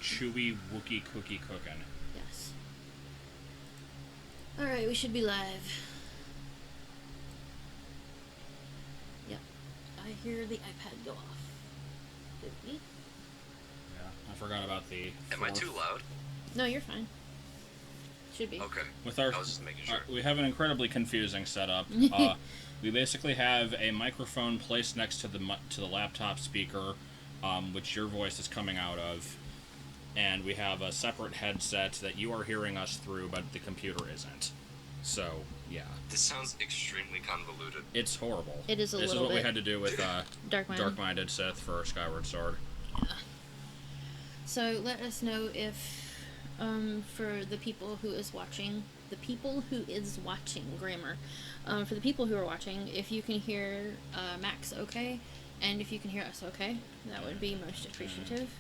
chewy Wookie cookie cooking. Yes. Alright, we should be live. Yep. I hear the iPad go off. Did we? Yeah, I forgot about the. Am I too loud? No, you're fine. Should be. Okay. With our, I was just making sure. We have an incredibly confusing setup. We basically have a microphone placed next to the laptop speaker, which your voice is coming out of, and we have a separate headset that you are hearing us through, but the computer isn't. So, yeah. This sounds extremely convoluted. It's horrible. It is a This little is what bit. we had to do with Dark-minded Sith for Skyward Sword. Yeah. So let us know if, for the people who is watching, grammar, for the people who are watching, if you can hear Max okay, and if you can hear us okay, that would be most appreciative.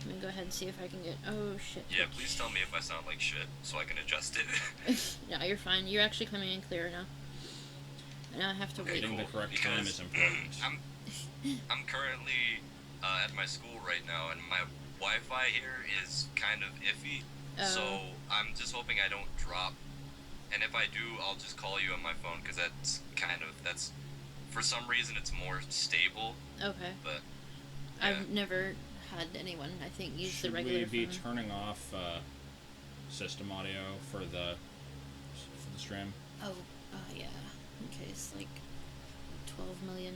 Let me go ahead and see if I can get. Oh shit. Yeah, please tell me if I sound like shit so I can adjust it. Yeah, you're fine. You're actually coming in clearer now. And I have to wait. Getting the correct time is important. I'm currently at my school right now, and my Wi-Fi here is kind of iffy. So I'm just hoping I don't drop. And if I do, I'll just call you on my phone, because that's for some reason it's more stable. Okay. But yeah. I've never had anyone, I think, use the regular Should we be phone. turning off system audio for the stream? Oh, yeah. In case, like, 12 million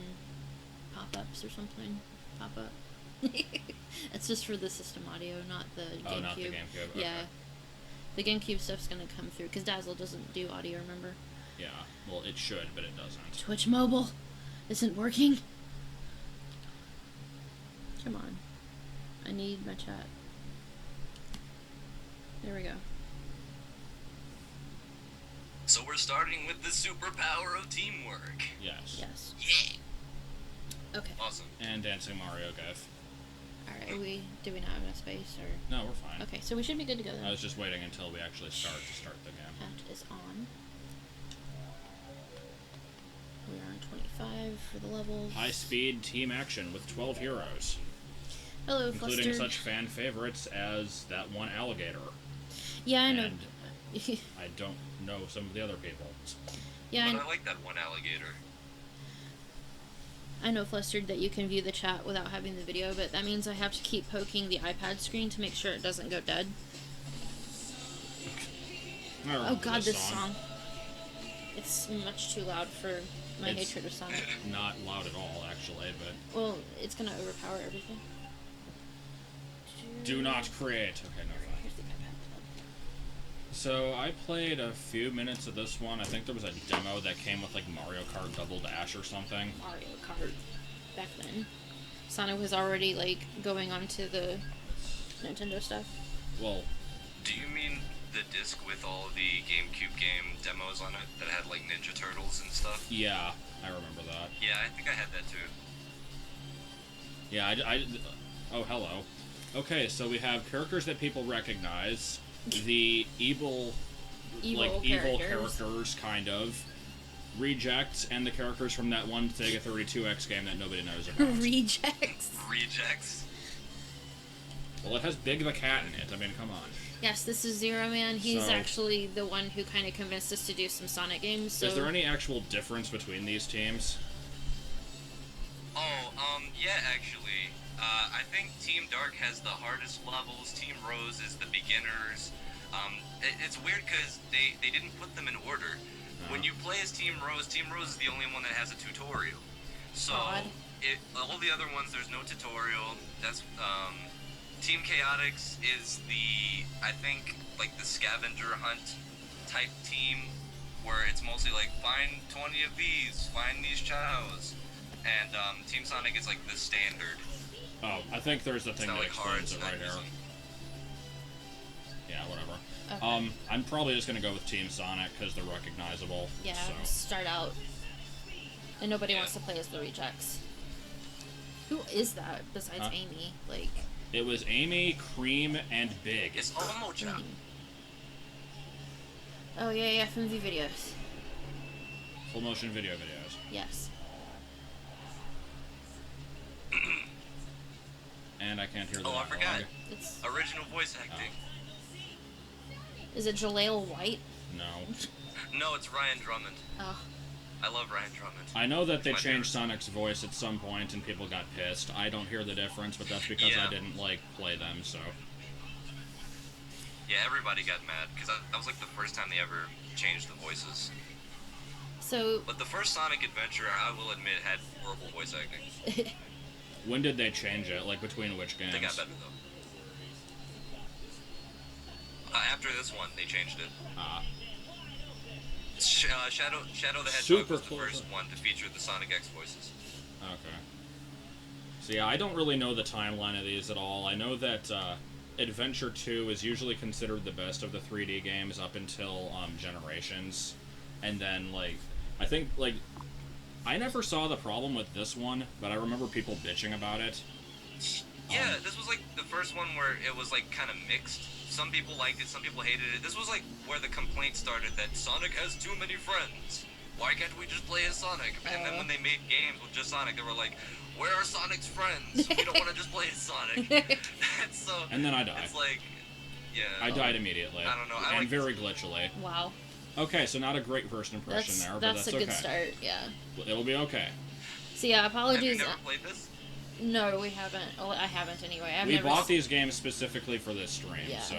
pop-ups or something pop up. It's just for the system audio, not the GameCube. Oh, not the GameCube. Okay. Yeah. The GameCube stuff's gonna come through, because Dazzle doesn't do audio, remember? Yeah, well, it should, but it doesn't. Twitch Mobile isn't working. Come on. I need my chat. There we go. So we're starting with the superpower of teamwork. Yes. Yes. Yeah. Okay. Awesome. And Dancing Mario GIF. Alright, do we not have enough space, or? No, we're fine. Okay, so we should be good to go then. I was just waiting until we actually start the game. Hat is on. We are on 25 for the levels. High-speed team action with 12 heroes, Hello, including Flustered. such fan favorites as that one alligator. Yeah, I know. And I don't know some of the other people. Yeah, But I like that one alligator. I know, Flustered, that you can view the chat without having the video, but that means I have to keep poking the iPad screen to make sure it doesn't go dead. Oh god, this song. It's much too loud for my hatred of Sonic. Not loud at all, actually, but... Well, it's gonna overpower everything. Do not create. Okay, no, fine. Here's the iPad plug. So, I played a few minutes of this one. I think there was a demo that came with, like, Mario Kart Double Dash or something. Mario Kart. Back then. Sonic was already, like, going on to the Nintendo stuff. Well... Do you mean the disc with all the GameCube game demos on it that had, like, Ninja Turtles and stuff? Yeah, I remember that. Yeah, I think I had that too. Yeah, oh, hello. Okay, so we have characters that people recognize. The evil characters, kind of. Rejects, and the characters from that one Sega 32X game that nobody knows about. Rejects. Well, it has Big the Cat in it. I mean, come on. Yes, this is Zero Man. He's So- actually the one who kind of convinced us to do some Sonic games. So Is there any actual difference between these teams? Yeah, actually. I think Team Dark has the hardest levels, Team Rose is the beginners. It's weird because they didn't put them in order. When you play as Team Rose is the only one that has a tutorial. So, Odd. all the other ones, there's no tutorial. That's, Team Chaotix is I think, like the scavenger hunt type team, where it's mostly like, find 20 of these, find these chows. And, Team Sonic is like the standard. Oh, I think there's the It's thing not that like hard, explains it's it right not here. easy. Yeah, whatever. Okay. I'm probably just gonna go with Team Sonic because they're recognizable. yeah, So. start out. And nobody wants to play as the Rejects. Who is that besides Huh? Amy? Like, It was Amy, Cream, and Big. It's Omocha. oh yeah, FMV videos. Full motion videos. Yes. And I can't hear the Oh, I dialogue. forgot. It's Original voice acting. is it Jaleel White? No. No, it's Ryan Drummond. Oh, I love Ryan Drummond. I know that they My changed favorite. Sonic's voice at some point and people got pissed. I don't hear the difference, but that's because I Yeah. didn't, like, play them, so... Yeah, everybody got mad because that was like the first time they ever changed the voices. so But the first Sonic Adventure, I will admit, had horrible voice acting. When did they change it? Like, between which games? They got better though. After this one, they changed it. Ah. Shadow the Hedgehog Super was the close. first one to feature the Sonic X voices. Okay. So yeah, I don't really know the timeline of these at all. I know that Adventure 2 is usually considered the best of the 3D games up until Generations. And then, like, I think, like, I never saw the problem with this one, but I remember people bitching about it. Yeah, this was like the first one where it was like kind of mixed. Some people liked it, some people hated it. This was like where the complaint started that Sonic has too many friends. Why can't we just play as Sonic? And then when they made games with just Sonic, they were like, where are Sonic's friends? We don't want to just play as Sonic. And so, And then I died. it's like, yeah. I died immediately. I don't know, I And like very glitchily. wow, Okay, so not a great first impression that's there, but that's that's a okay. good start. Yeah. It'll be okay. So yeah, Have you apologies. never played this? No, we haven't. Oh, I haven't anyway. I've We never. bought these games specifically for this stream, Yeah. so...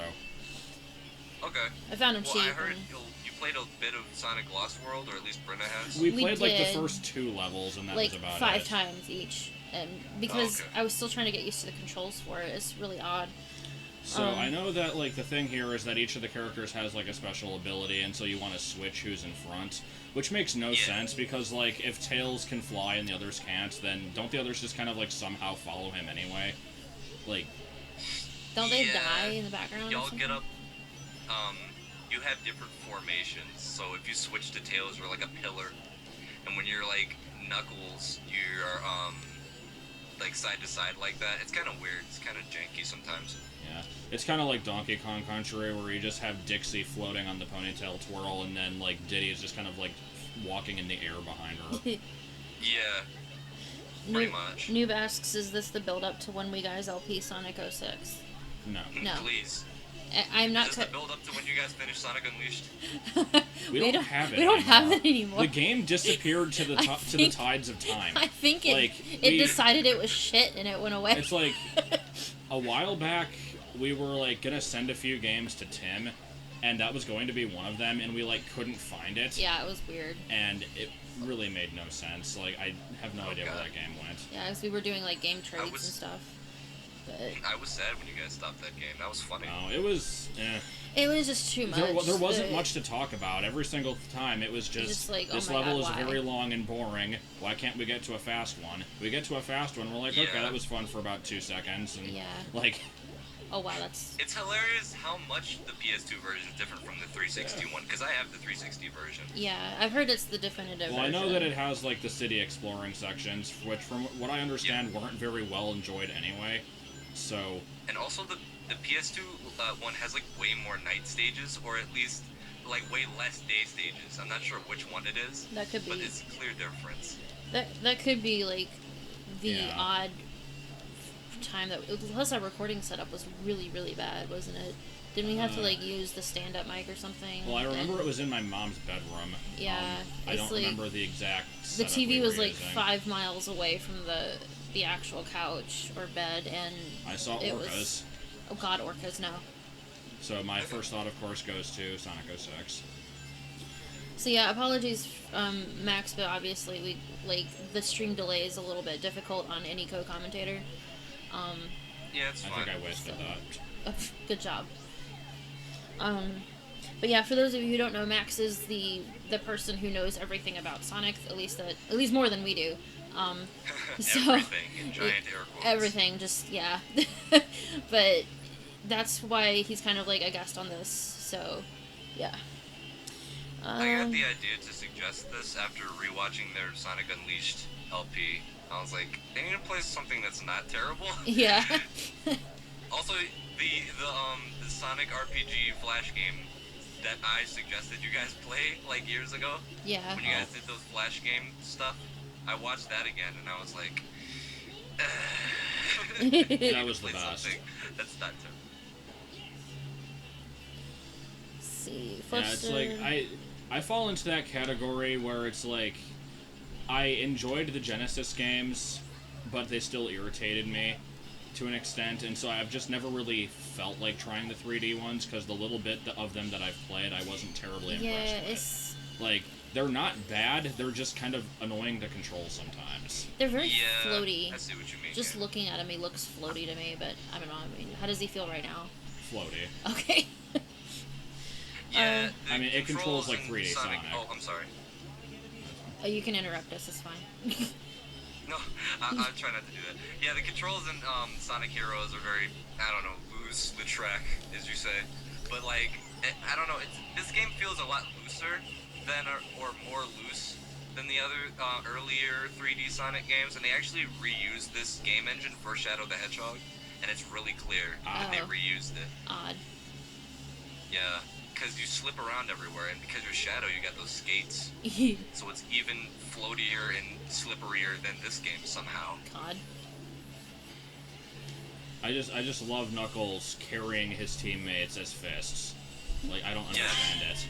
Okay. I found them Well, cheap. I heard and- you played a bit of Sonic Lost World, or at least Brenda has. We We played, like, the did. first 2 levels, and that like was about 5 it. times each, and because okay. I was still trying to get used to the controls for it, it's really odd. So I know that, like, the thing here is that each of the characters has, like, a special ability, and so you want to switch who's in front, which makes no Yeah. sense, because, like, if Tails can fly and the others can't, then don't the others just kind of, like, somehow follow him anyway? Like, Don't they Yeah. die in the background? or Y'all something? get up. You have different formations. So if you switch to Tails, you're like a pillar, and when you're like Knuckles, you're like side to side like that. It's kind of weird. It's kind of janky sometimes. yeah. It's kind of like Donkey Kong Country, where you just have Dixie floating on the ponytail twirl, and then, like, Diddy is just kind of, like, walking in the air behind her. Yeah, pretty Noob, much. Noob asks, is this the build up to when we guys LP Sonic 06? No. No. Please. I'm not. Is this the build up to when you guys finish Sonic Unleashed? We don't have it We don't have anymore. it anymore. The game disappeared to the I to the think- tides of time. I think it Like, it we- decided it was shit and it went away. It's like a while back we were like gonna send a few games to Tim, and that was going to be one of them, and we like couldn't find it. Yeah, it was weird. And it really made no sense. Like, I have no idea where God. that game went. Yeah, because we were doing like game trades was- and stuff. But I was sad when you guys stopped that game. That was funny. No, it was. it was just too much. There wasn't but- much to talk about. Every single time, it was just like, oh this my level God, is why? very long and boring. Why can't we get to a fast one? We get to a fast one, we're like, okay, Yeah. that was fun for about 2 seconds, and Yeah. like, Oh wow, that's It's hilarious how much the PS2 version is different from the 360 one, because I have the 360 version. yeah. I've heard it's the definitive. well, I know version. that it has like the city exploring sections, which, from what I understand, weren't very well enjoyed anyway. So And also the PS2 one has like way more night stages, or at least like way less day stages. I'm not sure which one it is, That could but be it's a clear difference. that could be like the Yeah. odd time that plus our recording setup was really bad, wasn't it? Didn't we have to like use the stand-up mic or something? well, I remember And it was in my mom's bedroom. Yeah, I it's don't like- remember the exact. the setup TV we was were like using. 5 miles away from the actual couch or bed, and I saw it orcas. was oh god, orcas no. So my first thought, of course, goes to Sonic 06. So yeah, apologies, Max, but obviously we like the stream delay is a little bit difficult on any co-commentator. Yeah, it's I fine. think I wasted that. Good job. But yeah, for those of you who don't know, Max is the person who knows everything about Sonic, at least more than we do. So Everything in giant air quotes. everything, just yeah. But that's why he's kind of like a guest on this. So yeah. I had the idea to suggest this after rewatching their Sonic Unleashed LP. I was like, they need to play something that's not terrible. Yeah. Also, the Sonic RPG Flash game that I suggested you guys play like years ago, Yeah. when you guys did those Flash game stuff, I watched that again and I was like, That was the Play best. something that's that terrible. Let's see. Yeah, it's like I fall into that category where it's like I enjoyed the Genesis games, but they still irritated me to an extent, and so I've just never really felt like trying the 3D ones because the little bit of them that I've played, I wasn't terribly impressed Yeah, with. it's Like, they're not bad, they're just kind of annoying to control sometimes. they're very Yeah, floaty. I see what you mean. Just yeah. looking at him, he looks floaty to me, but I don't know. I mean, how does he feel right now? Floaty. Okay. Yeah, the I mean, it controls like in 3D Sonic. Oh, I'm sorry. You can interrupt us. It's fine. No, I'm trying not to do that. Yeah, the controls in Sonic Heroes are very, I don't know, loose, the track, as you say. But, like, I don't know, this game feels a lot looser than, or more loose than the other earlier 3D Sonic games, and they actually reused this game engine for Shadow the Hedgehog, and it's really clear that they Oh. reused it. Odd. Yeah, because you slip around everywhere, and because you're Shadow, you got those skates, so it's even floatier and slipperier than this game somehow. God. I just love Knuckles carrying his teammates as fists. Like, I don't Yeah. understand it.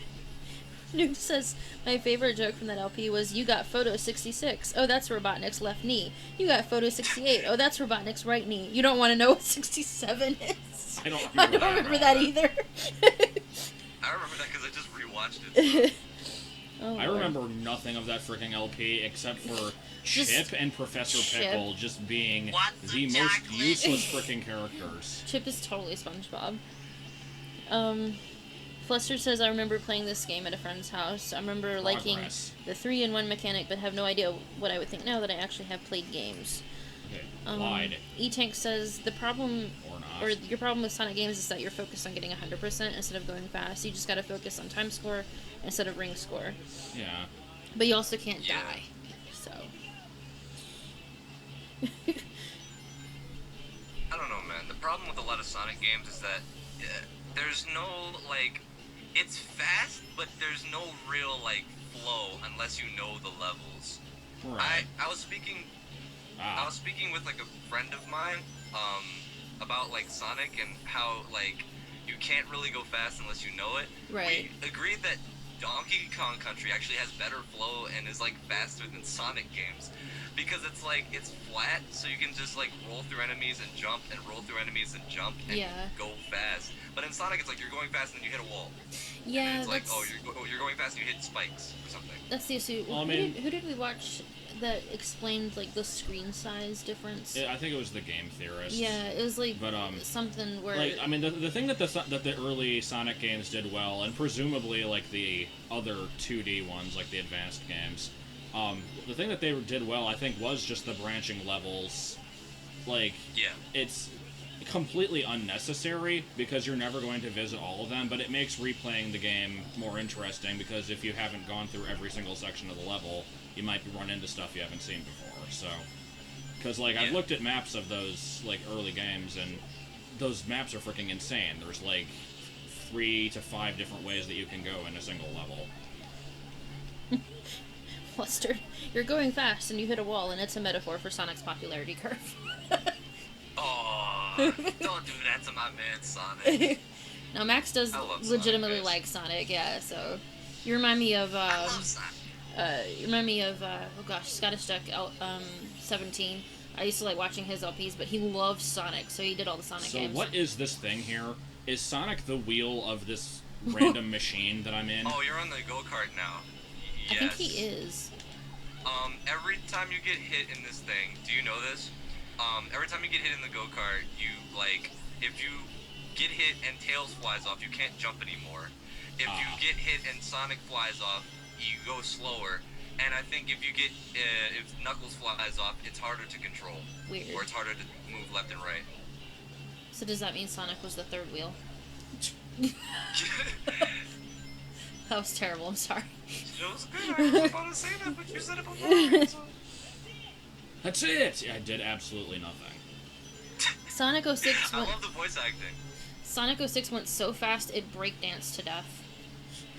Noob says, my favorite joke from that LP was, you got photo 66. Oh, that's Robotnik's left knee. You got photo 68. Oh, that's Robotnik's right knee. You don't want to know what 67 is? I don't I remember don't that remember at that all. either. I remember that because I just rewatched it. Oh, I Lord. remember nothing of that freaking LP except for Just Chip and Professor Chip. Pickle just being What's the a most chocolate? useless freaking characters. Chip is totally SpongeBob. Fluster says, I remember playing this game at a friend's house. I remember liking Progress. the 3-in-1 mechanic, but have no idea what I would think now that I actually have played games. Okay, lied. E-Tank says, the problem, Or not. or your problem with Sonic games is that you're focused on getting 100% instead of going fast. You just gotta focus on time score instead of ring score. Yeah. But you also can't Yeah. die, so... I don't know, man. The problem with a lot of Sonic games is that there's no, like, it's fast, but there's no real, like, flow unless you know the levels. Right. I was speaking Ah. with like a friend of mine about like Sonic and how like you can't really go fast unless you know it. Right. We agreed that Donkey Kong Country actually has better flow and is like faster than Sonic games because it's like it's flat, so you can just like roll through enemies and jump and roll through enemies and jump and Yeah. go fast. But in Sonic, it's like you're going fast and then you hit a wall. And Yeah, it's like that's, you're going fast and you hit spikes or something. that's the issue. Well, I who, mean- who did we watch that explained, like, the screen size difference? I think it was the Game Theorist. Yeah, it was like But, something where Like, I mean, the thing that the early Sonic games did well, and presumably like the other 2D ones, like the advanced games, the thing that they did well, I think, was just the branching levels. Like, Yeah. it's completely unnecessary because you're never going to visit all of them, but it makes replaying the game more interesting because if you haven't gone through every single section of the level, you might run into stuff you haven't seen before. So, because like I've Yeah. looked at maps of those like early games, and those maps are freaking insane. There's like 3 to 5 different ways that you can go in a single level. flustered. You're going fast and you hit a wall, and it's a metaphor for Sonic's popularity curve. Oh, don't do that to my man Sonic. Now Max does I love Sonic, legitimately guys. like Sonic, yeah. So you remind me of I love Sonic. oh gosh, Scottish Duck 17. I used to like watching his LPs, but he loved Sonic, so he did all the Sonic So games. what is this thing here? Is Sonic the wheel of this random machine that I'm in? Oh, you're on the go-kart now. I Yes. think he is. Every time you get hit in this thing, do you know this? Every time you get hit in the go-kart, you, like, if you get hit and Tails flies off, you can't jump anymore. If you get hit and Sonic flies off, you go slower. And I think if you get, if Knuckles flies off, it's harder to control. Weird. Or it's harder to move left and right. So does that mean Sonic was the third wheel? That was terrible. I'm sorry. It was good. I was about to say that, but you said it before. So. That's it! I did absolutely nothing. Sonic 06 I went. love the voice acting. Sonic 06 went so fast it breakdanced to death.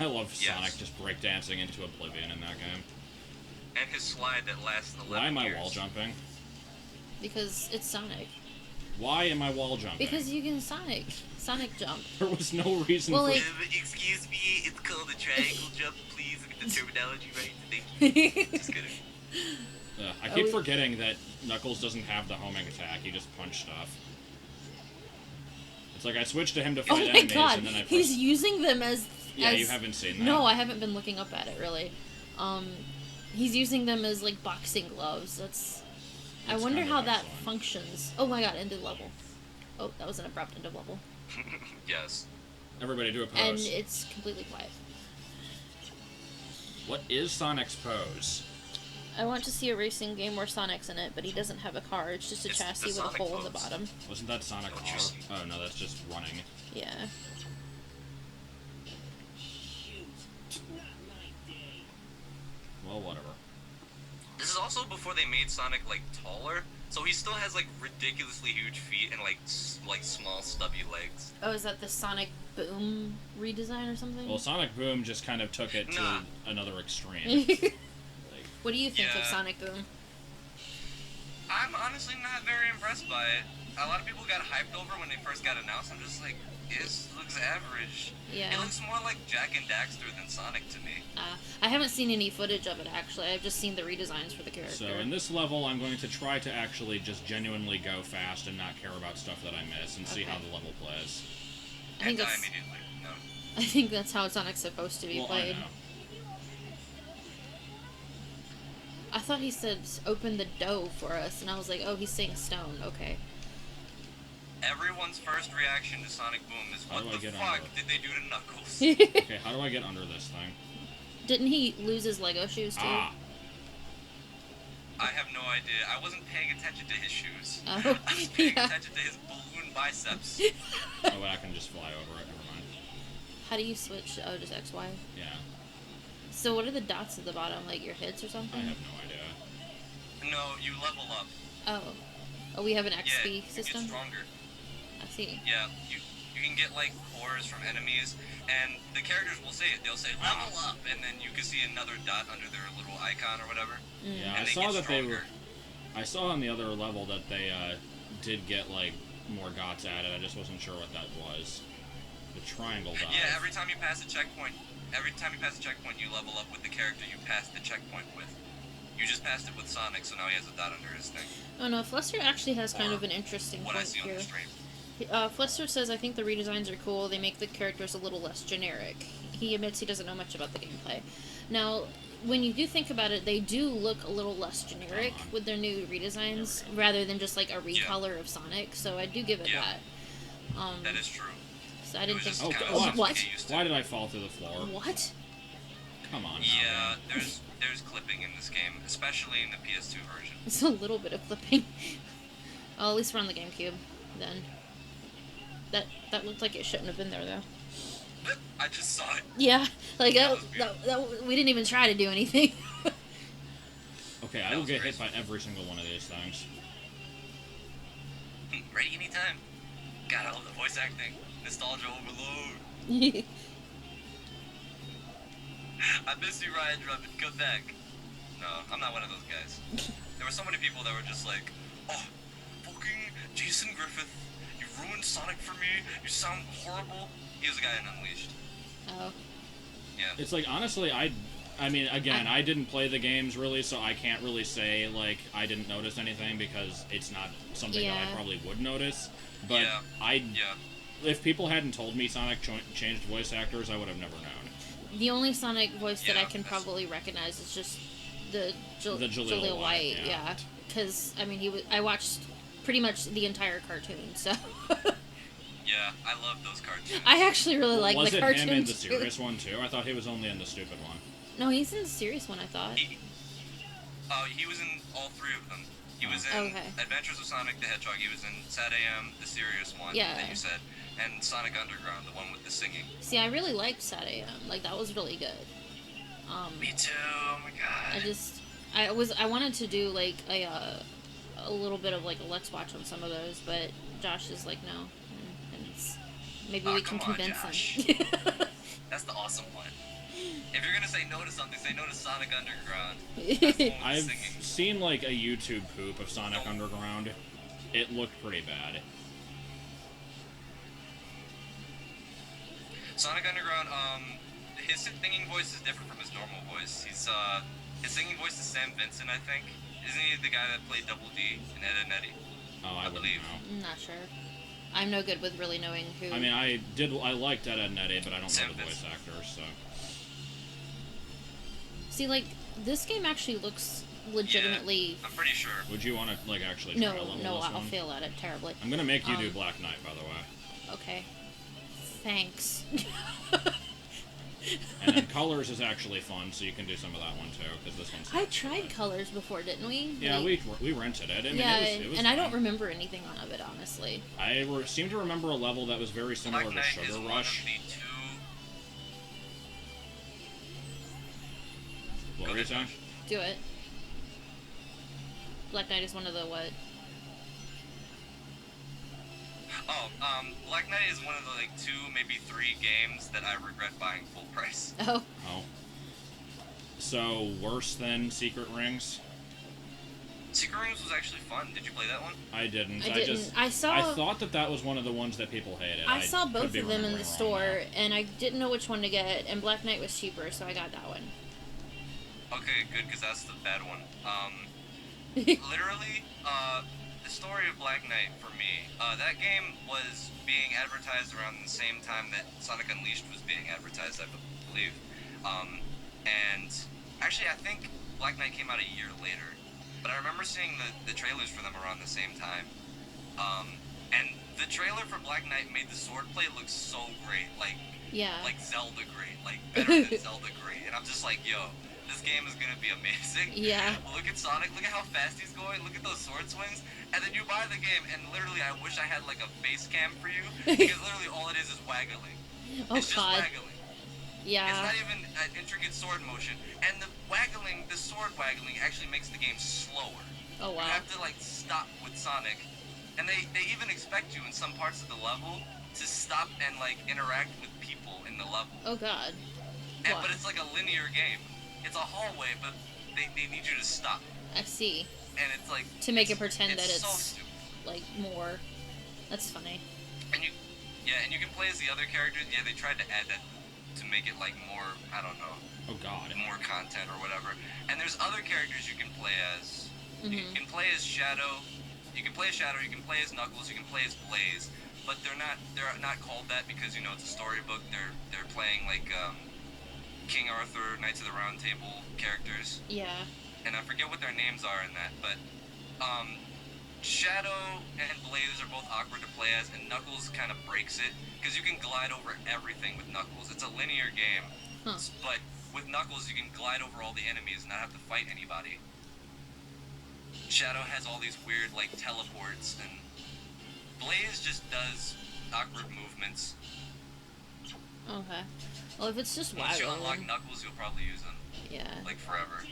I love Yes. Sonic just breakdancing into oblivion in that game. And his slide that lasts 11 Why am I years. wall jumping? Because it's Sonic. Why am I wall jumping? Because you can Sonic jump. There was no reason Well, for... like- Excuse me, it's called a triangle jump. Please get the terminology right. Thank you. Just kidding. I keep forgetting that Knuckles doesn't have the homing attack. He just punch stuff. It's like I switched to him to Oh fight my enemies, god, and then I he's pressed... using them as... Yeah, you haven't seen that. No, I haven't been looking up at it, really. He's using them as, like, boxing gloves. That's... I That's wonder kind of how that excellent. functions. Oh my god, end of level. Oh, that was an abrupt end of level. Yes. Everybody do a And pose. it's completely quiet. What is Sonic's pose? I want to see a racing game where Sonic's in it, but he doesn't have a car. It's just a It's the chassis with a Sonic hole in the pose. bottom. Wasn't that Sonic Don't you R? see? Oh no, that's just running. Yeah. Well, whatever. This is also before they made Sonic like taller, so he still has like ridiculously huge feet and like small stubby legs. Oh, is that the Sonic Boom redesign or something? Well, Sonic Boom just kind of took it to Nah. another extreme. Like, What do you think of Yeah. Sonic Boom? I'm honestly not very impressed by it. A lot of people got hyped over when they first got announced. I'm just like, this looks average. Yeah. It looks more like Jack and Daxter than Sonic to me. I haven't seen any footage of it, actually. I've just seen the redesigns for the character. so in this level, I'm going to try to actually just genuinely go fast and not care about stuff that I miss and see Okay. how the level plays. I think And die that's... immediately. No. I think that's how Sonic's supposed to be Well, played. I know. I thought he said open the dough for us, and I was like, oh, he's saying stone. Okay. Everyone's first reaction to Sonic Boom is, How what do I the get fuck under it? did they do to Knuckles? Okay, how do I get under this thing? Didn't he lose his Lego shoes too? Ah! I have no idea. I wasn't paying attention to his shoes. Oh, I was paying yeah. attention to his balloon biceps. Oh, wait, I can just fly over it. Never mind. How do you switch? Oh, just X, Y. Yeah, So what are the dots at the bottom? Like your hits or I something? have no idea. No, you level up. Oh. Oh, we have an Yeah, XP you system? get stronger. I see. Yeah, you can get like cores from enemies, and the characters will say it. They'll say level up, and then you can see another dot under their little icon or whatever. Yeah, And I they saw get that they stronger. were... I saw on the other level that they did get, like, more dots added. I just wasn't sure what that was. The triangle dot. Yeah, every time you pass a checkpoint, you level up with the character you passed the checkpoint with. You just passed it with Sonic, so now he has a dot under his thing. Oh no, Fluster actually has kind Or of an interesting What I point see on here. the stream. Fluster says, I think the redesigns are cool. They make the characters a little less generic. He admits he doesn't know much about the gameplay. Now, when you do think about it, they do look a little less generic with their new redesigns, rather than just like a recolor of Sonic. So I do give it Yeah. that. That is true. So I didn't was think. just Oh, kinda come on. something to What? get used to. Why did I fall through the floor? What? Come on. now, Yeah, man. there's clipping in this game, especially in the PS2 version. It's a little bit of flipping. Oh, at least we're on the GameCube. Then. That looked like it shouldn't have been there though. I just saw it. Yeah, like That was beautiful. that we didn't even try to do anything. Okay, I That will was get great. hit by every single one of these things. Ready anytime. God, I love the voice acting. Nostalgia overload. I miss you, Ryan Drummond. Come back. No, I'm not one of those guys. There were so many people that were just like, oh, fucking Jason Griffith, you ruined Sonic for me. You sound horrible. He was a guy in Unleashed. Oh. Yeah. It's like, honestly, I mean, again, I didn't play the games really, so I can't really say, like, I didn't notice anything because it's not something that Yeah. I probably would notice. But Yeah. Yeah. if people hadn't told me Sonic changed voice actors, I would have never known. The only Sonic voice that Yeah, I can that's- probably recognize is just the The Jaleel Jaleel White, White. yeah. Yeah, because I mean I watched pretty much the entire cartoon, so Yeah, I love those cartoons. I actually really like Was the it cartoon. him in the too. serious one, too? I thought he was only in the stupid one. No, he's in the serious one. I thought. He was in all three of them. He was in Okay. Adventures of Sonic the Hedgehog. He was in Sad AM, the serious one Yeah. that you said, and Sonic Underground, the one with the singing. See, I really liked Sad AM. Like that was really good. Me too. Oh my god. I wanted to do like a little bit of like a let's watch on some of those, but Josh is like no, and it's, maybe Aw, we can come on, convince Josh. him. That's the awesome one. If you're gonna say no to something, say no to Sonic Underground. That's the one with the I've singing. seen, like, a YouTube poop of Sonic Underground. it looked pretty bad. Sonic Underground, his singing voice is different from his normal voice. His singing voice is Sam Vincent, I think. Isn't he the guy that played Double D in Ed, Edd n Eddy? Oh, I wouldn't believe. know. I'm not sure. I'm no good with really knowing who. I mean, I liked Ed, Edd n Eddy, but I don't Sam know the voice Vincent. actor, so. See, like, this game actually looks legitimately... Yeah, I'm pretty sure. Would you want to, like, actually try to No, level no, this I'll one? fail at it terribly. I'm gonna make you do Black Knight, by the way. Okay. Thanks. And then Colors is actually fun, so you can do some of that one too, because this one's. I tried Colors before, didn't we? Yeah, Like, we rented it. I mean, yeah, it was and I don't fun. remember anything of it, honestly. I seem to remember a level that was very similar Black to Knight is Sugar one Rush. of the two. What Go were you ahead, saying? Josh. Do it. Black Knight is one of the what? Oh, Black Knight is one of the like 2, maybe 3 games that I regret buying full price. Oh, Oh. So worse than Secret Rings? Secret Rings was actually fun. Did you play that one? I didn't. I didn't. I saw. I thought that was one of the ones that people hated. I saw could both be of them in remembering the wrong, store, and I didn't know which one to get. And Black Knight was cheaper, so I got that one. Okay, good, because that's the bad one. Literally, the story of Black Knight for me, that game was being advertised around the same time that Sonic Unleashed was being advertised, I believe. And actually, I think Black Knight came out a year later, but I remember seeing the trailers for them around the same time. And the trailer for Black Knight made the swordplay look so great, like Zelda great, like better than Zelda great. And I'm just like, yo, this game is gonna be amazing. Yeah. Look at Sonic, look at how fast he's going, look at those sword swings, and then you buy the game, and literally I wish I had like a face cam for you, because literally all it is waggling. Oh It's just God. waggling. It's Yeah. not even an intricate sword motion, and the sword waggling actually makes the game slower. Oh You wow. have to like stop with Sonic, and they even expect you in some parts of the level to stop and like interact with people in the level. Oh God. And, Wow. but it's like a linear game. It's a hallway, but they need you to stop. I see. And it's like To make it pretend that so it's stupid. like more. That's funny. And you can play as the other characters. Yeah, they tried to add that to make it like more, I don't know, Oh God. more content or whatever. And there's other characters you can play as. You Mhm. can play as Shadow. You can play as Shadow. You can play as Knuckles. You can play as Blaze. But they're not called that because you know it's a storybook. They're playing like King Arthur, Knights of the Round Table characters. Yeah. And I forget what their names are in that, but Shadow and Blaze are both awkward to play as, and Knuckles kind of breaks it because you can glide over everything with Knuckles. It's a linear game, Huh. but with Knuckles you can glide over all the enemies and not have to fight anybody. Shadow has all these weird like teleports, and Blaze just does awkward movements. Okay. Well, if it's just Once you waggling, unlock Knuckles, you'll probably use them yeah. like forever.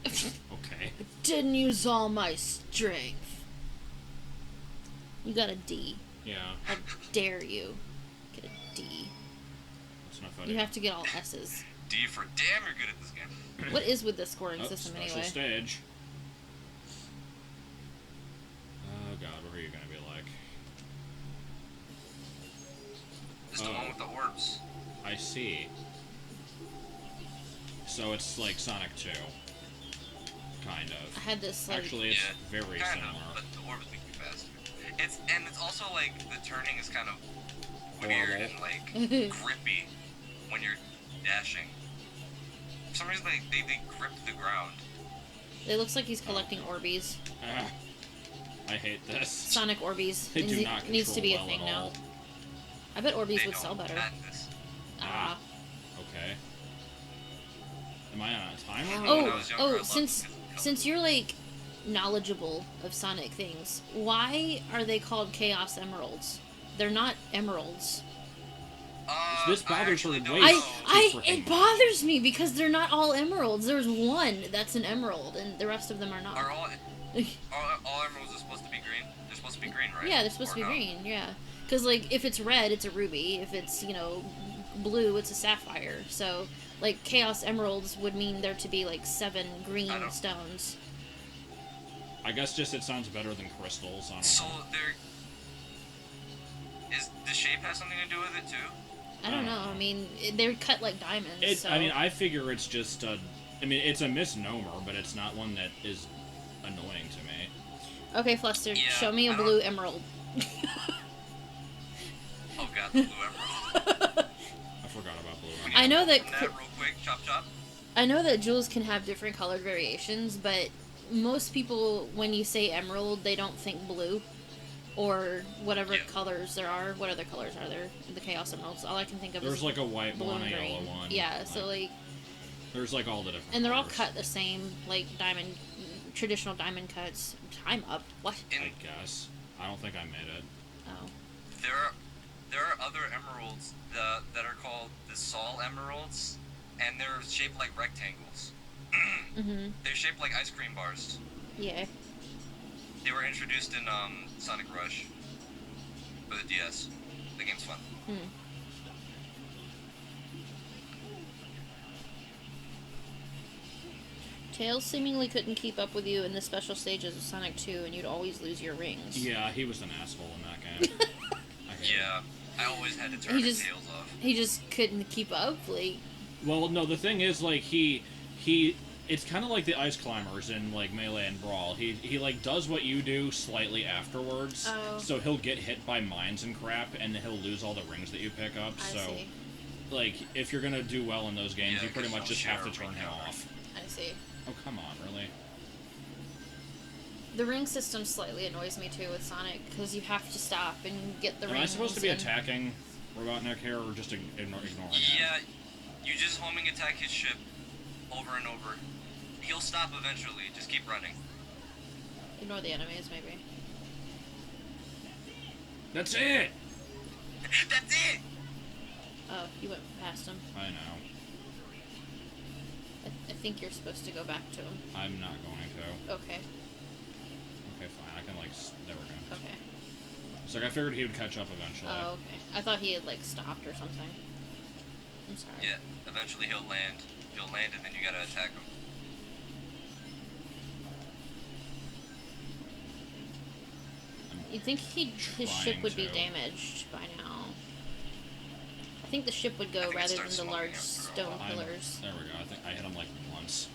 Okay. Didn't use all my strength. You got a D. Yeah. How dare you get a D? That's not funny. You have to get all S's. D for damn, you're good at this game. What is with the scoring Oh, system special anyway? stage. Oh God, what are you gonna be like? It's the Oh. one with the orbs. I see. So it's like Sonic 2. Kind I of. had this like. Actually, it's Yeah, very kind similar. of, but the orbs make you faster. It's also like the turning is kind of weird Horrible. and like grippy when you're dashing. For some reason they grip the ground. It looks like he's collecting Orbeez. Ah, I hate this. Sonic Orbeez. They do It not needs to be a control thing well at now. all. I bet Orbeez They would sell don't better. add this. Ah. Okay. Am I on a timer? When I Oh, was younger, I loved since it. since you're like knowledgeable of Sonic things, why are they called Chaos Emeralds? They're not emeralds. This I bothers her actually don't way know. freaking It bothers me because they're not all emeralds. There's one that's an emerald, and the rest of them are not. Are all emeralds are supposed to be green? They're supposed to be green, right? Yeah, they're supposed to be Or no? green. Yeah, because like if it's red, it's a ruby. If it's blue, it's a sapphire. So like Chaos Emeralds would mean there to be like 7 green I don't- stones. I guess just it sounds better than crystals. I don't So know. is the shape has something to do with it too? I don't know. I mean, they're cut like diamonds. So. I mean, I figure it's just I mean, it's a misnomer, but it's not one that is annoying to me. Okay, Fluster, Yeah, show me a I don't- blue emerald. Oh god, the blue emerald. I forgot about blue. We I need to know that open real quick. Chop chop. I know that jewels can have different colored variations, but most people, when you say emerald, they don't think blue or whatever Yeah. colors there are. What other colors are there? The Chaos Emeralds. All I can think of There's is like a white blue one, a and yellow green. one. Yeah, so like, there's like all the different. and they're all colors, cut the same, like diamond, traditional diamond cuts. Time up. What? I guess. I don't think I made it. Oh. There are other emeralds that are called the Sol emeralds, and they're shaped like rectangles. Mhm. They're shaped like ice cream bars. Yeah. They were introduced in Sonic Rush for the DS. The game's fun. Hmm. Tails seemingly couldn't keep up with you in the special stages of Sonic 2, and you'd always lose your rings. Yeah, he was an asshole in that game. I hate him. Yeah, I always had to turn He his just- tails off. He just couldn't keep up. Like, Well, no, the thing is, like, it's kind of like the ice climbers in, like, Melee and Brawl. He like, does what you do slightly afterwards. Oh. So he'll get hit by mines and crap, and he'll lose all the rings that you pick up. I so, see. like, if you're gonna do well in those games, Yeah, you pretty 'cause much you'll just have share to a turn ring him counter. off. I see. Oh, come on, really? The ring system slightly annoys me too with Sonic because you have to stop and get the Am rings. I supposed to be and- attacking Robotnik here, or just ignoring it? Yeah, you just homing attack his ship over and over. He'll stop eventually. Just keep running. Ignore the enemies, maybe. That's it! That's it. Oh, you went past him. I know. I think you're supposed to go back to him. I'm not going to. Okay. Okay, fine. I can, like, there we go. Okay. So I figured he would catch up eventually. Oh, okay. I thought he had like stopped or something. I'm sorry. Yeah, eventually he'll land. He'll land, and then you gotta attack him. You'd think his ship Trying would be to. damaged by now. I think the ship would I go think it rather than starts the smoking large after a stone while. pillars. There we go. I think I hit him like once.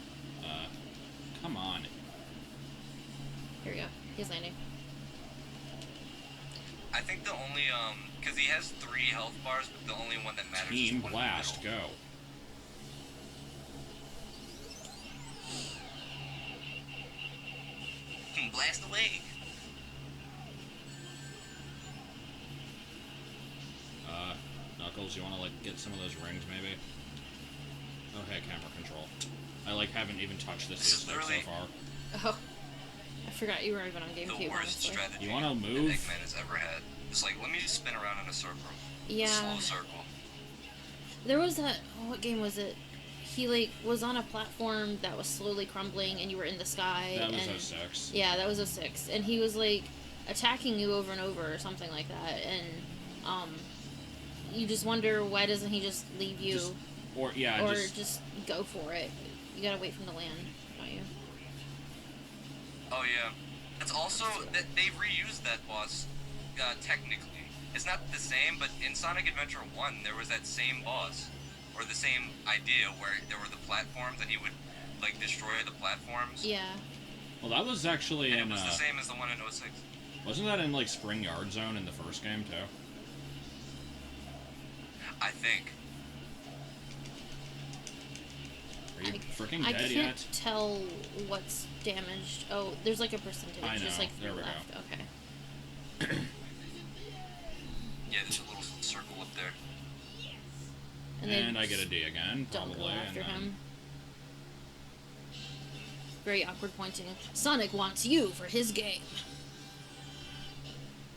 Come on. Here we go. He's landing. I think the only because he has 3 health bars, but the only one that matters is Team the one in the Blast, middle. go. Blast away. Knuckles, you want to like get some of those rings, maybe? Oh, hey, camera control. I like haven't even touched this This is stick so literally- far. Oh, I forgot you were even on The GameCube. worst Honestly. strategy You wanna that move? Eggman has ever had. It's like, let me just spin around in a circle. Yeah. Slow circle. There was that. What game was it? He like was on a platform that was slowly crumbling, and you were in the sky. That was and 06. Yeah, that was 06, and he was like attacking you over and over or something like that, and you just wonder why doesn't he just leave you Just- Or, yeah, or just... just go for it? You gotta wait for him to land, don't you? Oh yeah. It's also that they've reused that boss. Technically, it's not the same, but in Sonic Adventure 1, there was that same boss, or the same idea where there were the platforms, and he would like destroy the platforms. Yeah. Well, that was actually And in, it was the same as the one in 06. wasn't that in, like, Spring Yard Zone in the first game, too? I think. Are you freaking I dead can't yet? tell what's damaged. Oh, there's like a percentage. I Just know. like There we go. left. Okay. Yeah, there's a little circle up there. And I get a D again, Don't probably. go after and then... him. Very awkward pointing. Sonic wants you for his game.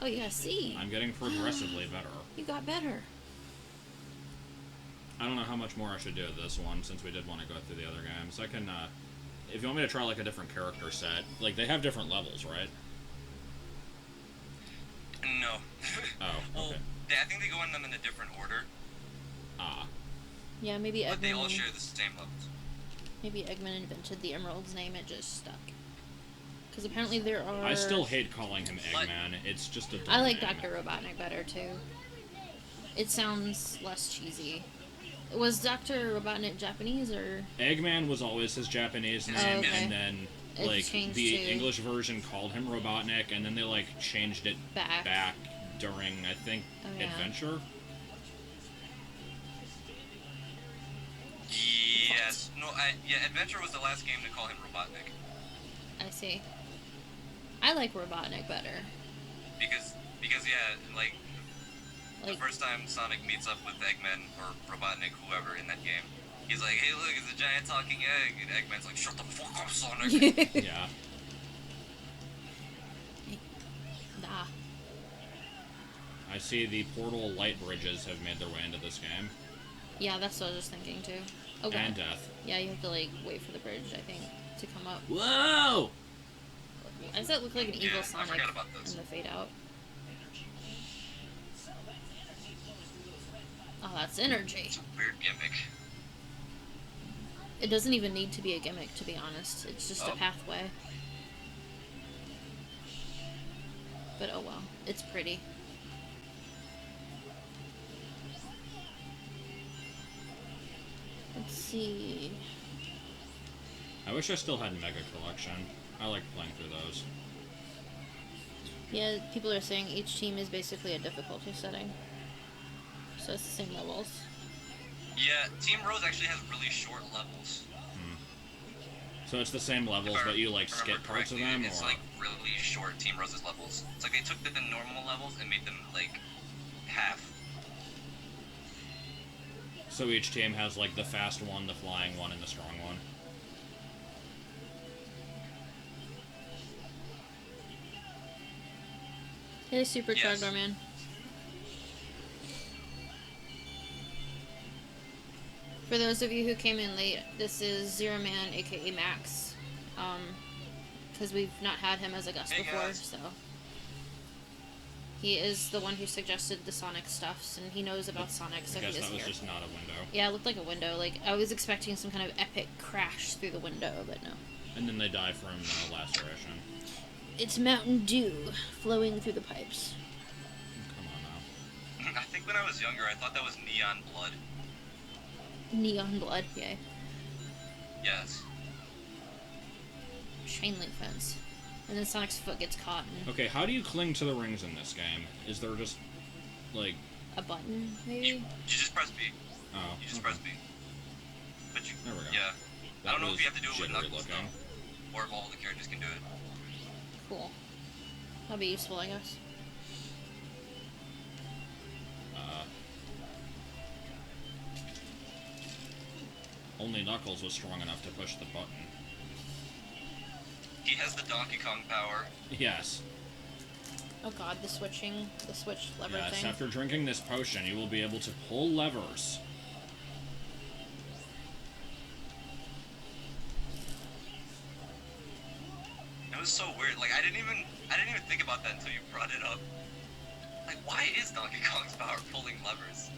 Oh, you got a C. I'm getting progressively better. You got better. I don't know how much more I should do of this one, since we did want to go through the other games. I can, if you want me to try, like, a different character set, like, they have different levels, right? No. Oh, Well, okay. I think they go in them in a different order, Ah. Yeah, maybe but they all Eggman. share the same levels. Maybe Eggman invented the Emerald's name. It just stuck. Because apparently there are... I still hate calling him What? Eggman. It's just a dumb I like name. Dr. Robotnik better, too. It sounds less cheesy. Was Dr. Robotnik Japanese, or... Eggman was always his Japanese name, Oh, okay. and then It like changed the to- English version called him Robotnik, and then they like changed it Back. during I think Oh, yeah. Adventure. Yes. No, Adventure was the last game to call him Robotnik. I see. I like Robotnik better. Because yeah, like, the Like, first time Sonic meets up with Eggman, or Robotnik, whoever in that game, he's like, hey look, it's a giant talking egg, and Eggman's like, shut the fuck up, Sonic. Yeah. nah. I see the portal light bridges have made their way into this game. Yeah, that's what I was just thinking, too. Oh, God. And death. Yeah, you have to, like, wait for the bridge, I think, to come up. Whoa! Why does that look like an Yeah, evil I Sonic forgot about this. in the fade out? Oh, that's energy. It's a weird gimmick. It doesn't even need to be a gimmick, to be honest. It's just a Oh. pathway. But oh well, it's pretty. Let's see. I wish I still had Mega Collection. I like playing through those. Yeah, people are saying each team is basically a difficulty setting. So it's the same levels. Yeah, Team Rose actually has really short levels. So it's the same levels, If I but you like remember skip parts of correctly, them, It's or like really short Team Rose's levels. It's like they took the normal levels and made them like half. so each team has like the fast one, the flying one, and the strong one. Hey, Supercharger Yes. Man. For those of you who came in late, this is Zero Man, aka Max. Because we've not had him as a guest Hey, before, guys. so. He is the one who suggested the Sonic stuffs, and he knows about Sonic, so I he guess is that was here. just not a window. Yeah, it looked like a window. Like, I was expecting some kind of epic crash through the window, but no. And then they die from laceration. It's Mountain Dew flowing through the pipes. Come on now. I think when I was younger, I thought that was Neon Blood. Neon blood, yay. Yes. Chain link fence. And then Sonic's foot gets caught in Okay, how do you cling to the rings in this game? Is there just like a button, You maybe? just press B. oh? You just okay. press B. But you. There we go. Yeah. That I don't know was if you have to do it with jittery Knuckles looking. though, or if all the characters can do it. Cool. That'll be useful, I guess. Only Knuckles was strong enough to push the button. He has the Donkey Kong power. Yes. Oh god, the switch lever Yes, thing. after drinking this potion, you will be able to pull levers. It was so weird. Like I didn't even think about that until you brought it up. Like why is Donkey Kong's power pulling levers?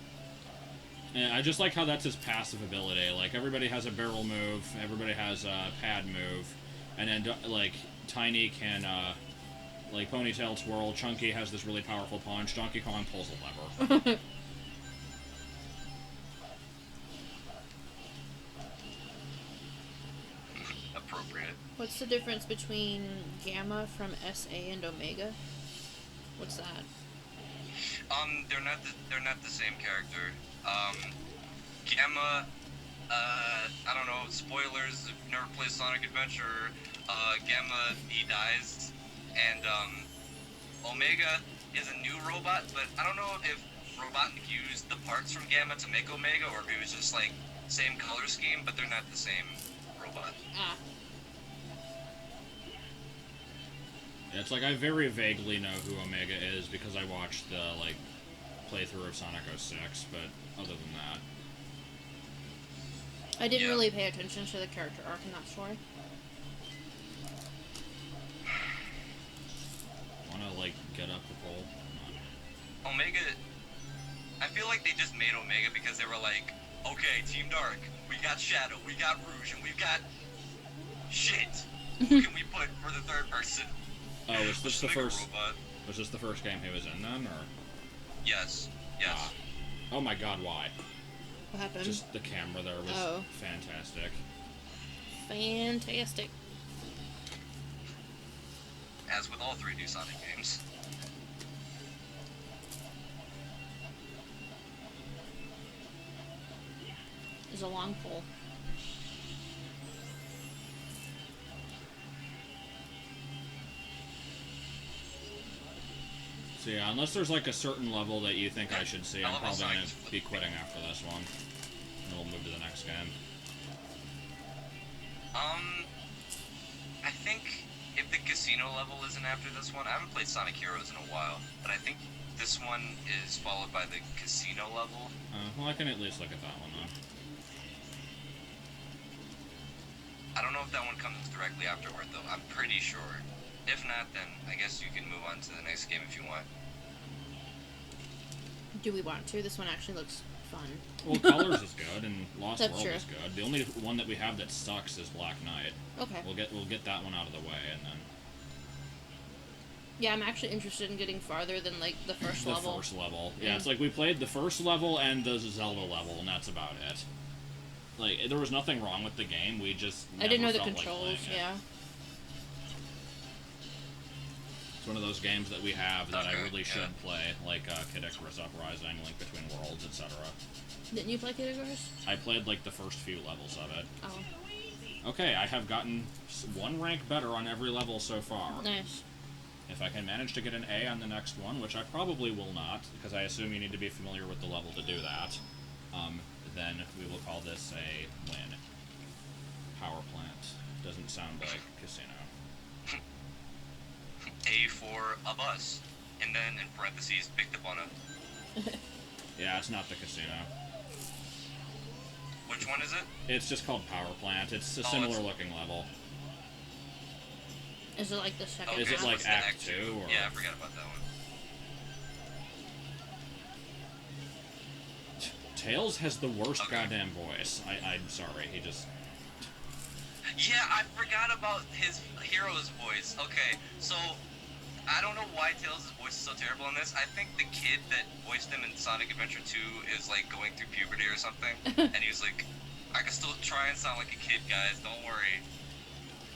And I just like how that's his passive ability. Like, everybody has a barrel move, everybody has a pad move, and then, like, Tiny can, like, ponytail twirl, Chunky has this really powerful punch, Donkey Kong pulls a lever. Appropriate. What's the difference between Gamma from SA and Omega? What's that? They're not the same character. Gamma, I don't know, spoilers if you've never played Sonic Adventure, Gamma, he dies, and, Omega is a new robot, but I don't know if Robotnik used the parts from Gamma to make Omega, or if it was just, like, same color scheme, but they're not the same robot. Ah, Yeah, it's like I very vaguely know who Omega is because I watched the, like, playthrough of Sonic 06, but other than that. I didn't Yeah. really pay attention to the character arc in that story. Wanna, like, get up the pole? Come Omega, I feel like they just made Omega because they were like, okay, Team Dark, we got Shadow, we got Rouge, and we've got shit. Who can we put for the third person? Oh, was this Just the make a first? robot. Was this the first game he was in then, or? Yes. Yes. Ah. Oh my God, why? What happened? Just the camera there was Oh. fantastic. Fantastic. As with all 3D Sonic games. There's a long pole. So yeah, unless there's like a certain level that you think I should see, I I'm love how probably gonna Sonic's be quitting after this one. And we'll move to the next game. I think if the casino level isn't after this one, I haven't played Sonic Heroes in a while, but I think this one is followed by the casino level. Well, I can at least look at that one then. I don't know if that one comes directly afterward, though. I'm pretty sure. If not, then I guess you can move on to the next game if you want. Do we want to? This one actually looks fun. Well, Colors is good, and Lost That's World true. is good. The only one that we have that sucks is Black Knight. Okay. We'll get that one out of the way, and then Yeah, I'm actually interested in getting farther than, like, the first the level. first level. Yeah, it's like we played the first level and the Zelda level, and that's about it. Like, there was nothing wrong with the game. We just I didn't know never the felt like controls, playing it. yeah. It's one of those games that we have that I Okay, really yeah. should play, like Kid Icarus Uprising, Link Between Worlds, etc. Didn't you play Kid Icarus? I played like the first few levels of it. Oh, Okay, I have gotten one rank better on every level so far. nice. If I can manage to get an A on the next one, which I probably will not, because I assume you need to be familiar with the level to do that, then we will call this a win. Power plant. Doesn't sound like casino. A for a bus. And then, in parentheses, picked up on a... Yeah, it's not the casino. Which one is it? It's just called Power Plant. It's a Oh, similar it's- looking level. Is it like the second Okay, Is it so like it's the Act 2, or- Yeah, I forgot about that one. Tails has the worst Okay. goddamn voice. I'm sorry, he just... Yeah, I forgot about his hero's voice. Okay, so I don't know why Tails' voice is so terrible in this. I think the kid that voiced him in Sonic Adventure 2 is like going through puberty or something, and he was like, "I can still try and sound like a kid, guys. Don't worry."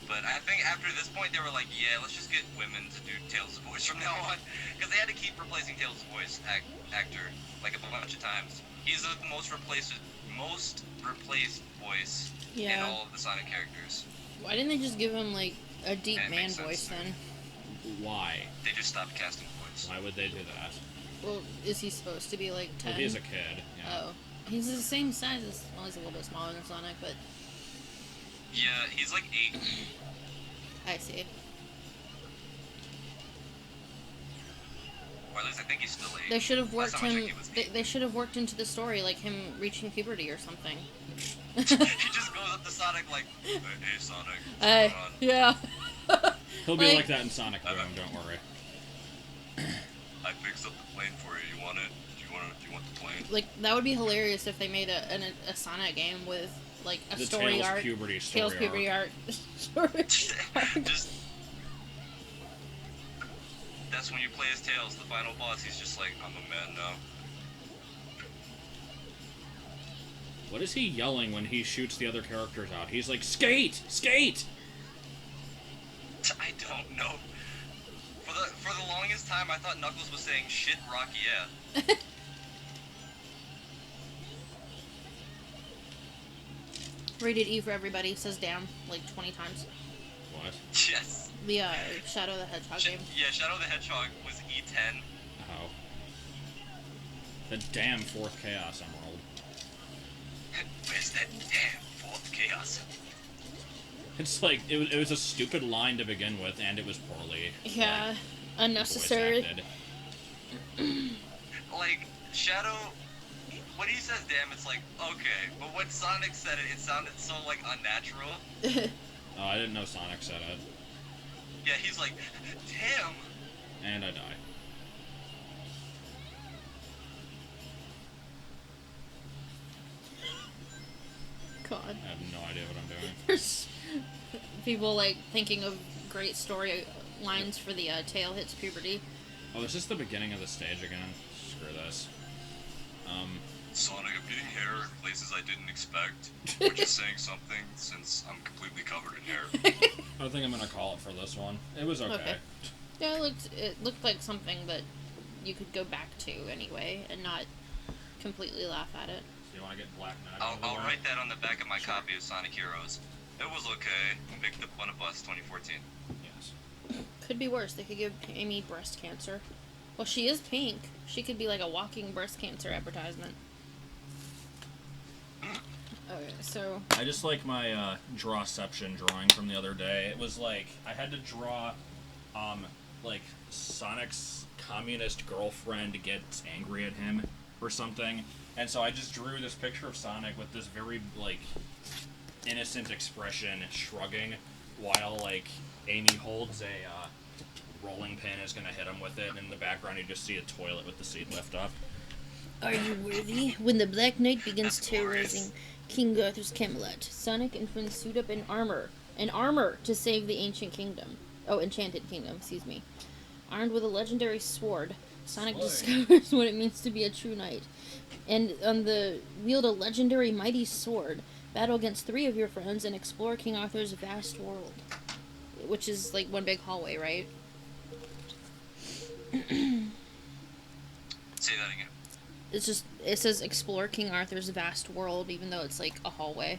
But I think after this point, they were like, "Yeah, let's just get women to do Tails' voice from now on," because they had to keep replacing Tails' voice actor like a bunch of times. He's the most replaced voice in Yeah. all of the Sonic characters. Why didn't they just give him, like, a deep That man makes sense. voice then? Why? They just stopped casting voice. Why would they do that? Well, is he supposed to be, like, 10? Well, he's a kid. Yeah. Oh. He's the same size as... Well, he's a little bit smaller than Sonic, but... Yeah, he's like 8. I see. Or at least I think he's still 8. They should have Last worked time I him... checked, he was They, 8. they should have worked into the story, like him reaching puberty or something. He just goes up to Sonic like, "Hey, Sonic, what's Hey, going on? yeah. He'll be like- like that in Sonic Boom, don't worry. I fixed up the plane for you. You want it? Do you want the plane?" Like, that would be hilarious if they made a Sonic game with, like, a The story Tails arc. puberty story Tails puberty arc. Story arc. Just that's when you play as Tails, the final boss. He's just like, "I'm a man now." What is he yelling when he shoots the other characters out? He's like, skate! I don't know. For the longest time, I thought Knuckles was saying "shit, Rocky, yeah." Rated E for everybody, says damn, like 20 times. What? Yes. The, Shadow the Hedgehog game. Yeah, Shadow the Hedgehog was E10. Oh. The damn fourth Chaos Emerald. Where's that damn fourth chaos? It's like, it was a stupid line to begin with, and it was poorly Yeah, like, unnecessary. voice acted. Like, Shadow, when he says damn, it's like, okay. But when Sonic said it, it sounded so, like, unnatural. Oh, I didn't know Sonic said it. Yeah, he's like, damn. And I die. God. I have no idea what I'm doing. There's people like thinking of great story lines for the tail hits puberty. Oh, is this the beginning of the stage again? Screw this. Sonic, I'm getting hair in places I didn't expect, which is saying something since I'm completely covered in hair. I think I'm gonna call it for this one. It was okay. Yeah, it looked like something that you could go back to anyway and not completely laugh at it. So you want to get Black Knight? I'll write that on the back of my copy of Sonic Heroes. It was okay. I picked up one of us 2014. Yes. Could be worse. They could give Amy breast cancer. Well, she is pink. She could be like a walking breast cancer advertisement. Okay, so I just like my Drawception drawing from the other day. It was like I had to draw, like Sonic's communist girlfriend gets angry at him or something, and so I just drew this picture of Sonic with this very like innocent expression, shrugging, while like Amy holds a rolling pin is gonna hit him with it, and in the background you just see a toilet with the seat lift up. are you worthy? When the Black Knight begins terrorizing King Arthur's Camelot, Sonic and friends suit up in armor to save the ancient kingdom. Oh, enchanted kingdom, excuse me. Armed with a legendary sword, Sonic discovers what it means to be a true knight. And wield a legendary mighty sword, battle against 3 of your friends, and explore King Arthur's vast world. Which is like one big hallway, right? Say that again. It says explore King Arthur's vast world, even though it's like a hallway.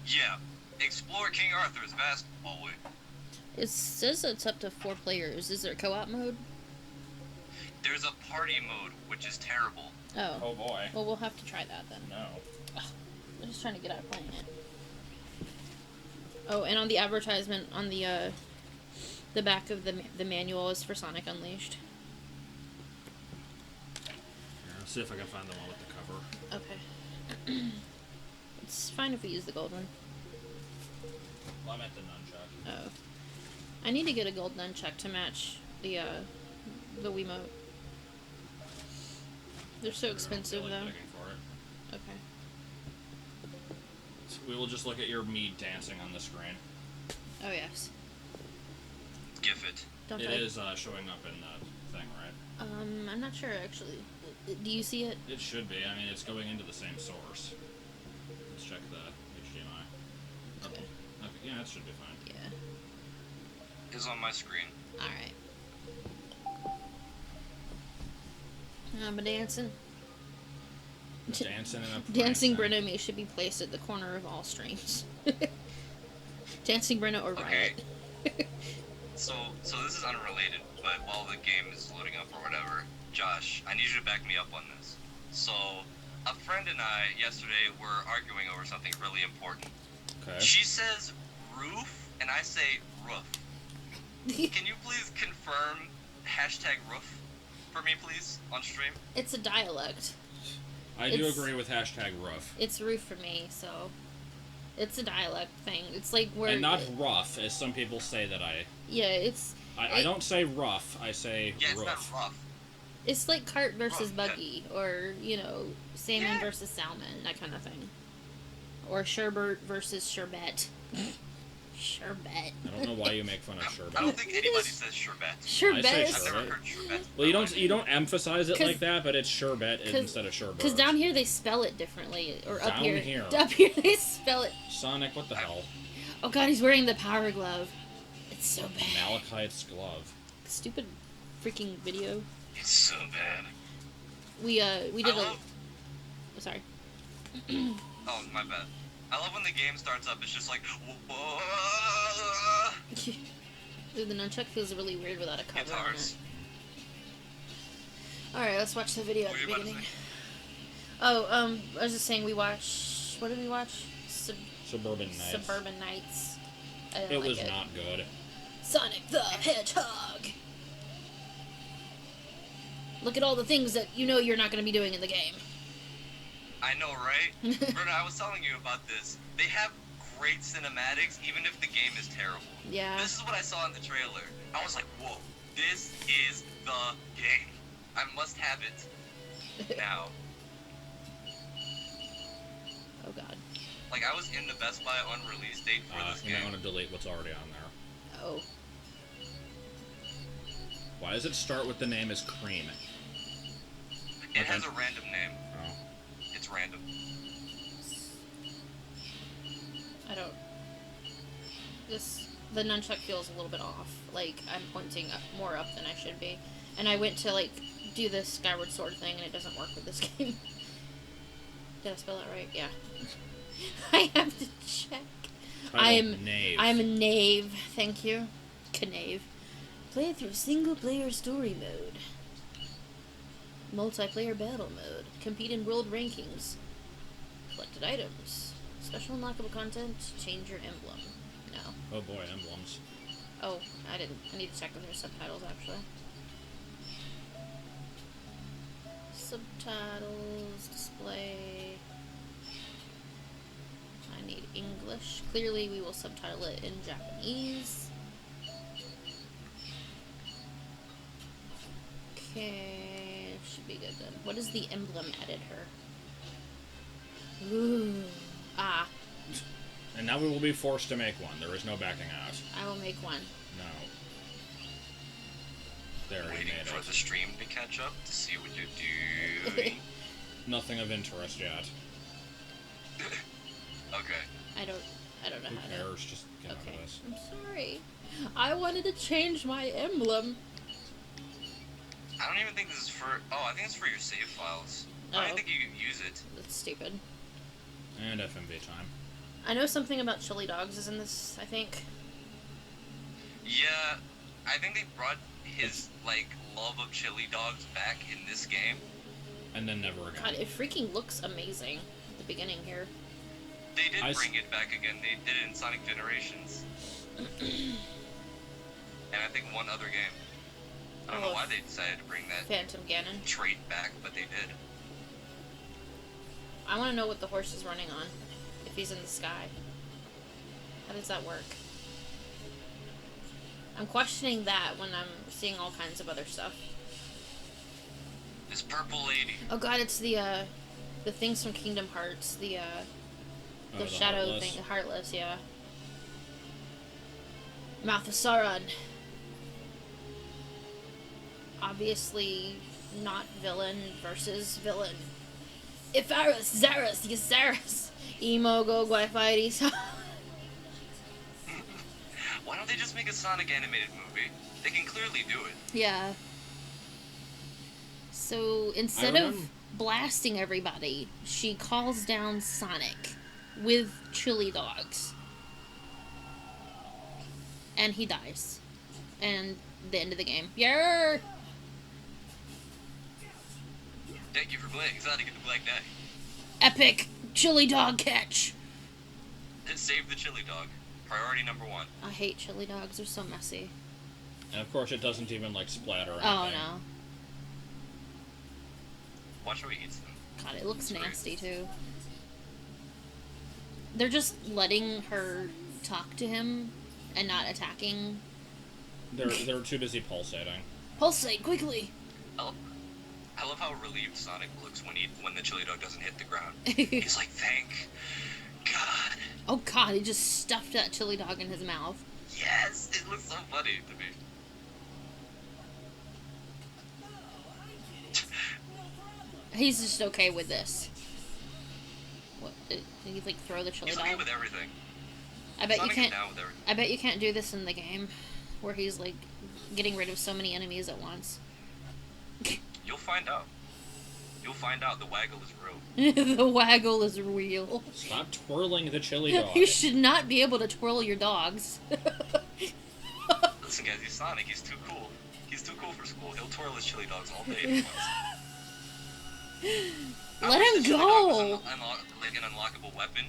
Yeah. Explore King Arthur's vast hallway. It says it's up to 4 players. Is there co-op mode? There's a party mode, which is terrible. Oh. Oh boy. Well, we'll have to try that then. No. I'm just trying to get out of playing it. Oh, and on the advertisement on the back of the manual is for Sonic Unleashed. Let's see if I can find the one with the cover. Okay. It's fine if we use the gold one. Well, I meant the nunchuck. Oh. I need to get a gold nunchuck to match the Wiimote. They're so expensive, Really though. begging for it. Okay. So we will just look at your me dancing on the screen. Oh, yes. Gif it. Don't It I? is showing up in the thing, right? I'm not sure, actually. Do you see it? It should be. I mean, it's going into the same source. Let's check the HDMI. Okay. Okay, yeah, that should be fine. Yeah. Is on my screen. Alright. I'm dancing. Dancing in a Dancing prancing. Breno Me should be placed at the corner of all streams. Dancing Breno or Riot. So this is unrelated, but while the game is loading up or whatever, Josh, I need you to back me up on this. So, a friend and I yesterday were arguing over something really important. Okay. She says roof, and I say roof. Can you please confirm #roof for me, please, on stream? It's a dialect. I do It's- agree with #roof. It's roof for me, so it's a dialect thing. It's like where And not rough, as some people say that I I don't say rough, I say Yeah, it's roof. not rough. it's like cart versus Rough, yeah. buggy, or salmon Yeah. versus salmon, that kind of thing. Or sherbet versus sherbet. Sherbet. I don't know why you make fun of sherbet. I don't think anybody says sherbet. Sherbet. I say I've never sherbet. heard sherbet. Well, you don't emphasize it 'Cause- like that, but it's sherbet instead of sherbet. Because down here they spell it differently, or up Down here. here. Up here they spell it. Sonic, what the hell? Oh God, he's wearing the power glove. It's so bad. Malachite's glove. Stupid, freaking video. It's so bad. We did I love- Sorry. Oh, my bad. I love when the game starts up, it's just like, whoa, Dude, the nunchuck feels really weird without a cover on guitars. it. Alright, let's watch the video What at were the you about to beginning. say? Oh, I was just saying we watched... What did we watch? Suburban Nights. Suburban Nights. I didn't It like was it. not good. Sonic the Hedgehog! Look at all the things that you know you're not going to be doing in the game. I know, right? Berna, I was telling you about this. They have great cinematics, even if the game is terrible. Yeah. This is what I saw in the trailer. I was like, whoa, this is the game. I must have it now. Oh God. Like, I was in the Best Buy on release date for this You might game. want to delete what's already on there. Oh. Why does it start with the name as Cream? It Okay. has a random name. Oh. It's random. I don't. The nunchuck feels a little bit off. Like, I'm pointing up, more up than I should be. And I went to, like, do the Skyward Sword thing, and it doesn't work with this game. Did I spell that right? Yeah. I have to check. Title, Knave. I'm a knave. Thank you. Knave. Play through single-player story mode. Multiplayer battle mode. Compete in world rankings. Collected items. Special unlockable content. Change your emblem. No. Oh boy, emblems. Oh, I didn't. I need to check if there's subtitles, actually. Subtitles. Display. I need English. Clearly, we will subtitle it in Japanese. Okay, should be good then. What is the emblem editor? Ooh. Ah, And now we will be forced to make one. There is no backing out. I will make one. No. There, you Waiting made for it. the stream to catch up to see what you're doing. Nothing of interest yet. Okay. I don't know Who how to. cares? Just get out Okay, of this. I'm sorry. I wanted to change my emblem. I don't even think this is for... Oh, I think it's for your save files. I Oh. don't even think you can use it. That's stupid. And FMV time. I know something about chili dogs is in this, I think. Yeah, I think they brought his, like, love of chili dogs back in this game. And then never again. God, it freaking looks amazing at the beginning here. They did I s- bring it back again. They did it in Sonic Generations. And I think one other game. I don't know why they decided to bring that Phantom Ganon. trait back, but they did. I want to know what the horse is running on. If he's in the sky. How does that work? I'm questioning that when I'm seeing all kinds of other stuff. This purple lady. Oh god, it's the things from Kingdom Hearts. The Oh, shadow Heartless. thing. Heartless, yeah. Mouth of Sauron. Obviously not villain versus villain. Ifaris, Zaris, Yasaris. Emo, go, Guayfighties. Why don't they just make a Sonic animated movie? They can clearly do it. Yeah. So instead I of remember- blasting everybody, she calls down Sonic with chili dogs. And he dies. And the end of the game. Yer! Thank you for playing Sonic and the Black Knight. Epic chili dog catch. Save the chili dog. Priority number 1. I hate chili dogs. They're so messy. And of course, it doesn't even like splatter or Oh anything. no. Watch how he eats them. God, it looks It's great. nasty too. They're just letting her talk to him and not attacking. They're too busy pulsating. Pulsate quickly. I love how relieved Sonic looks when the chili dog doesn't hit the ground. He's like, thank God. Oh god, he just stuffed that chili dog in his mouth. Yes! It looks so funny to me. He's just okay with this. What? Did he like throw the chili He's okay dog? with everything. I bet Sonic you is can't. down with everything. I bet you can't do this in the game, where he's like getting rid of so many enemies at once. You'll find out. You'll find out the waggle is real. The waggle is real. Stop twirling the chili dog. You should not be able to twirl your dogs. Listen guys, he's Sonic, he's too cool. He's too cool for school. He'll twirl his chili dogs all day if he wants. I Let wish him the chili dog was go. like an unlockable weapon.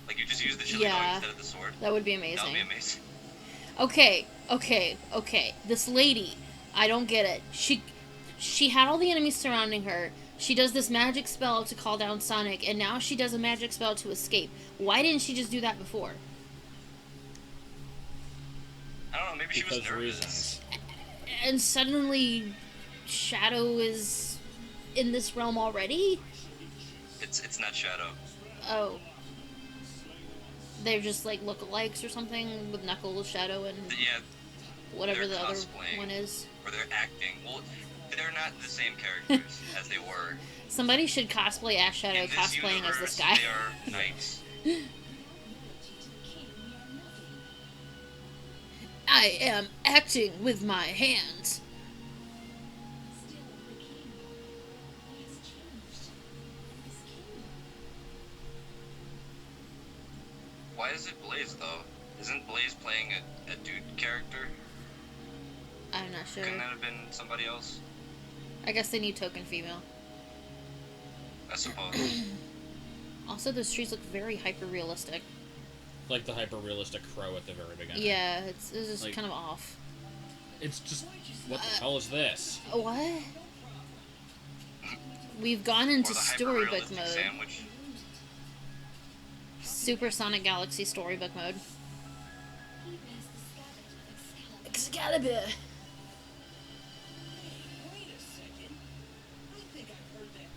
Like you just use the chili dog Yeah. instead of the sword. That would be That would amazing. be amazing. Okay. This lady, I don't get it. She had all the enemies surrounding her. She does this magic spell to call down Sonic, and now she does a magic spell to escape. Why didn't she just do that before? I don't know, maybe she was Because nervous. reasons. And suddenly, Shadow is in this realm already? It's not Shadow. Oh. They're just like lookalikes or something with Knuckles, Shadow, and Yeah, whatever they're the other cosplaying. one is. Or they're acting. Well, they're not the same characters as they were. Somebody should cosplay Ash Shadow In this cosplaying as this universe, guy. they are knights. I am acting with my hands. Why is it Blaze though? Isn't Blaze playing a dude character? I'm not sure. Couldn't that have been somebody else? I guess they need token female. I suppose. Also, those trees look very hyper realistic. Like the hyper realistic crow at the very beginning. Yeah, it's just Like- kind of off. It's just, what the hell is this? What? We've gone Or into the storybook hyper-realistic mode. sandwich. Supersonic Galaxy storybook mode. Excalibur!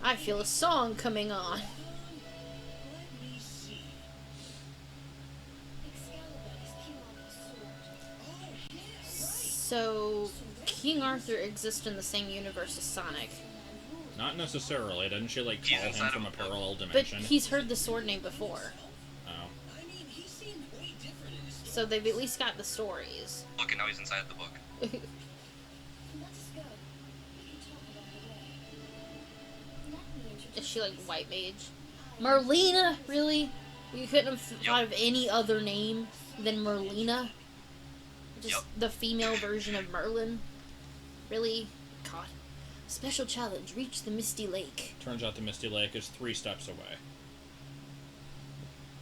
I feel a song coming on. So, King Arthur exists in the same universe as Sonic. Not necessarily. Didn't she, like, He's call him inside from of a a book. parallel But dimension? he's heard the sword name before. Oh. So they've at least got the stories. Look, and now he's inside the book. Is she like white mage? Merlina? Really? You couldn't have thought of any other name than Merlina? Just Yup. the female version of Merlin? Really? God. Special challenge. Reach the Misty Lake. Turns out the Misty Lake is 3 steps away.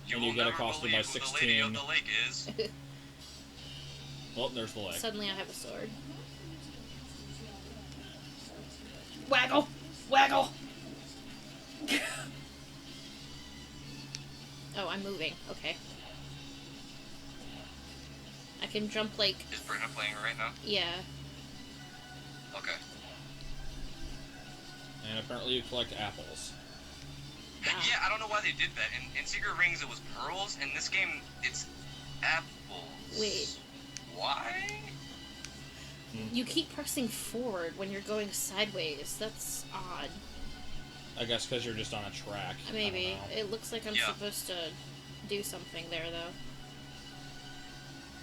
You And you will get never accosted believe by who the lady of 16. the lake is. Well, there's the lake. Suddenly I have a sword. Waggle! Waggle! Oh, I'm moving. Okay. I can jump like... Is Brenda playing right now? Yeah. Okay. And apparently you collect apples. Wow. Yeah, I don't know why they did that. In Secret Rings, it was pearls. In this game, it's apples. Wait. Why? You keep pressing forward when you're going sideways. That's odd. I guess because you're just on a track. I Maybe. don't know. It looks like I'm Yeah. supposed to do something there, though.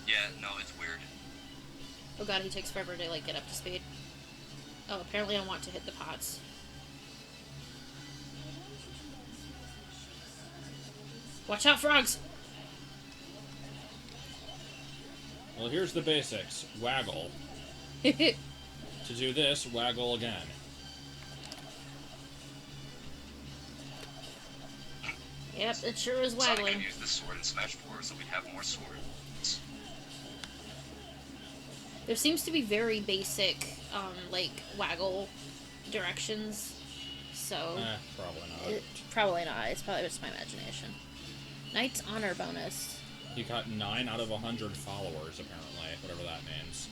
Yeah, no, it's weird. Oh god, he takes forever to, like, get up to speed. Oh, apparently I want to hit the pots. Watch out, frogs! Well, here's the basics. Waggle. Yep, To do this, waggle again. it sure is Sonic waggling. can use this sword in Smash 4, so we'd have more swords. There seems to be very basic, like, waggle directions. So, Probably not. probably not. It's probably just my imagination. Knight's Honor bonus. He got 9 out of 100 followers, apparently. Whatever that means.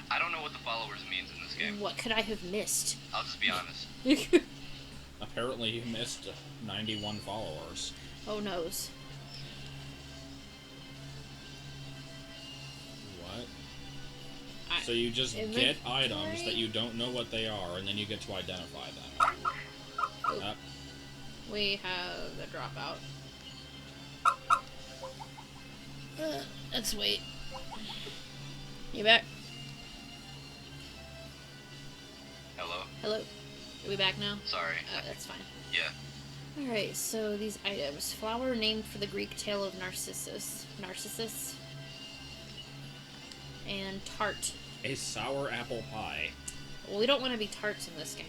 I don't know what the followers means in this game. What could I have missed? I'll just be honest. Apparently he missed 91 followers. Oh, noes. What? I- So you just Inventory. get items that you don't know what they are, and then you get to identify them. Oh. Yep. We have a dropout. Let's wait. You back? Hello? Hello? Are we back now? Sorry. That's fine. Yeah. Alright, so these items. Flower named for the Greek tale of Narcissus. Narcissus. And tart. A sour apple pie. Well, we don't want to be tarts in this game.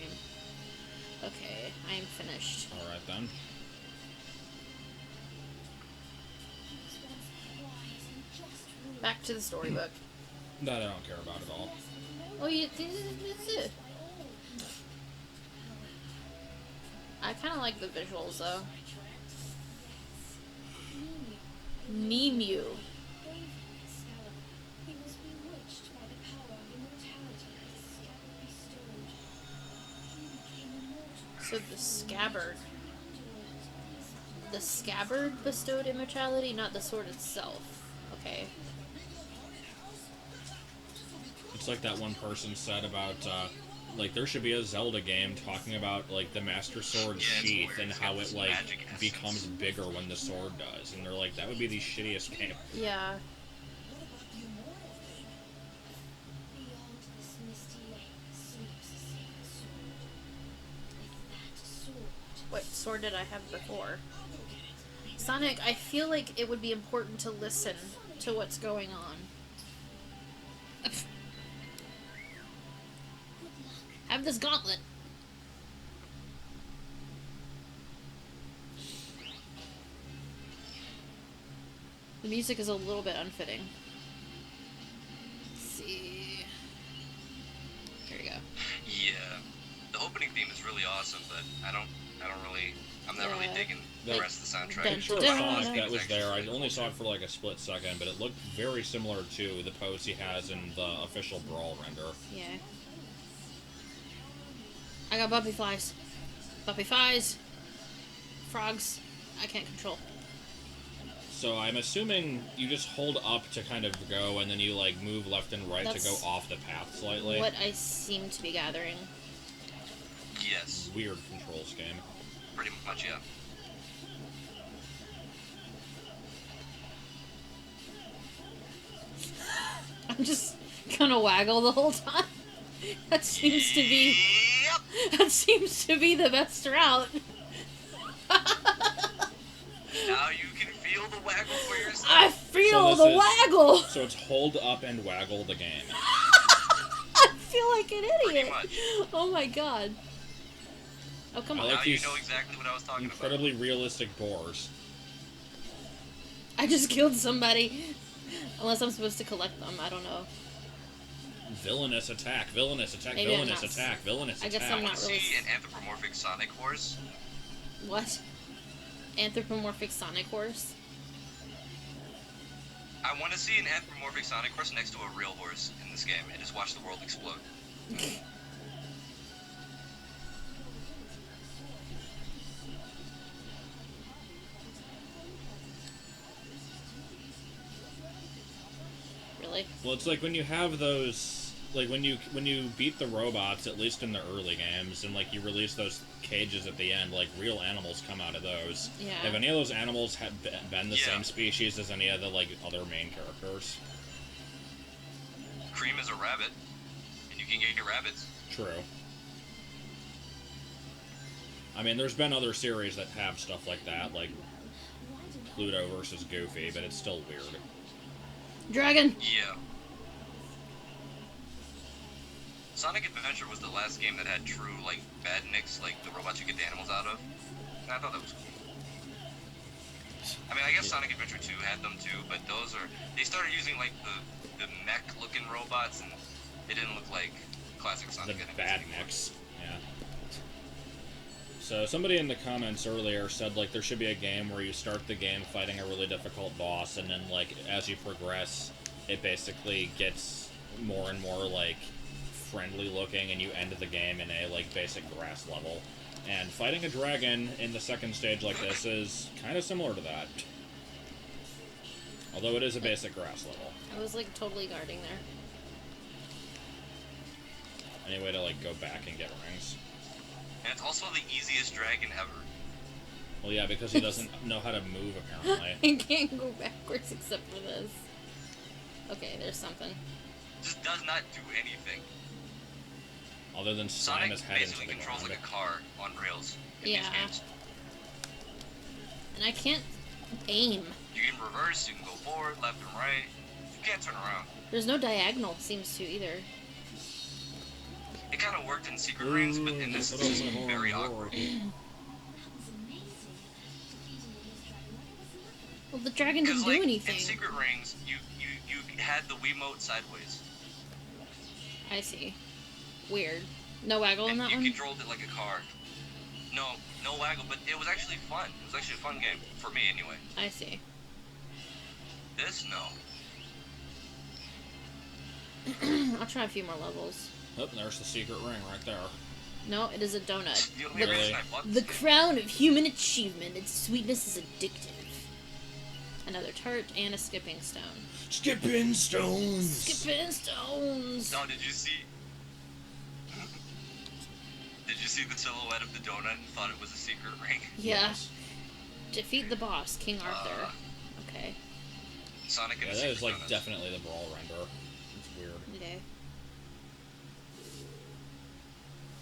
Okay, I am finished. Alright then. Back to the storybook. That I don't care about at all. Oh, it's it. I kind of like the visuals, though. Nemu. So the scabbard. The scabbard bestowed immortality, not the sword itself. Okay. It's like that one person said about, like, there should be a Zelda game talking about, like, the Master Sword Yeah, it's sheath weird. and It's how got it, this like, magic essence. becomes bigger when the sword does. And they're like, that would be the shittiest game. Yeah. What sword did I have before? Sonic, I feel like it would be important to listen to what's going on. Have this gauntlet. The music is a little bit unfitting. Let's see. Here we go. Yeah, the opening theme is really awesome, but I'm not really Yeah. digging the Like, rest of the soundtrack. Dun, Sure, dun, Sonic dun. that was there. I only saw it for like a split second, but it looked very similar to the pose he has in the official Brawl render. Yeah. I got puppy flies. Puppy flies. Frogs. I can't control. So I'm assuming you just hold up to kind of go, and then you like move left and right to That's go off the path slightly. What I seem to be gathering. Yes, Weird control scheme. pretty much, yeah. I'm just gonna waggle the whole time. That seems to be. Yep. That seems to be the best route. Now you can feel the waggle for yourself. I feel So the this is- waggle. So it's hold up and waggle the game. I feel like an Pretty idiot. much. Oh my god. Oh come I on. like Now you these know exactly what I was talking Incredibly realistic boars. I just killed somebody. Unless I'm supposed to collect them. I don't know. Villainous attack, villainous attack, Maybe I'm villainous not- attack, villainous I attack. guess about. I'm I not want to really see an anthropomorphic Sonic horse. What? Anthropomorphic Sonic horse? I want to see an anthropomorphic Sonic horse next to a real horse in this game and just watch the world explode. Really? Well, it's like when you have those, like when you beat the robots, at least in the early games, and like you release those cages at the end, like real animals come out of those. Yeah. Have any of those animals been the Yeah. same species as any of the like other main characters? Cream is a rabbit, and you can get your rabbits. True. I mean, there's been other series that have stuff like that, like Pluto versus Goofy, but it's still weird. Dragon! Yeah. Sonic Adventure was the last game that had true, like, badniks, like the robots you get the animals out of. And I thought that was cool. I mean, I guess Sonic Adventure 2 had them too, but they started using, like, the mech-looking robots, and they didn't look like classic The Sonic enemies bad anymore. mix. Yeah. So somebody in the comments earlier said like there should be a game where you start the game fighting a really difficult boss, and then like as you progress, it basically gets more and more like friendly looking, and you end the game in a like basic grass level. And fighting a dragon in the second stage like this is kind of similar to that. Although it is a basic grass level. I was like totally guarding there. Any way to like go back and get rings? And it's also the easiest dragon ever. Well, yeah, because he doesn't know how to move apparently. I can't go backwards except for this. Okay, there's something. Just does not do anything. Other than slam Sonic his head into basically the controls ground. like a car on rails in Yeah. these games. And I can't aim. You can reverse, you can go forward, left and right. You can't turn around. There's no diagonal, seems to, either. It kind of worked in Secret Rings, but in this it's very awkward. Well, the dragon didn't Because do like anything. in Secret Rings, you had the Wiimote sideways, I see. Weird. No waggle in and that you one? controlled it like a car. No waggle, but it was actually fun. It was actually a fun game for me anyway. I see. This no. I'll try a few more levels. Oh, there's the secret ring right there. No, it is a donut. The only Really? reason I bought The this game- crown of human achievement. Its sweetness is addictive. Another tart and a skipping stone. Skipping stones. Skipping stones. No, did you see? Did you see the silhouette of the donut and thought it was a secret ring? Yeah. Yes. Defeat the boss, King Arthur. Okay. Sonic and Yeah, the that is Secret like Donuts. definitely the brawl render. It's weird. Okay.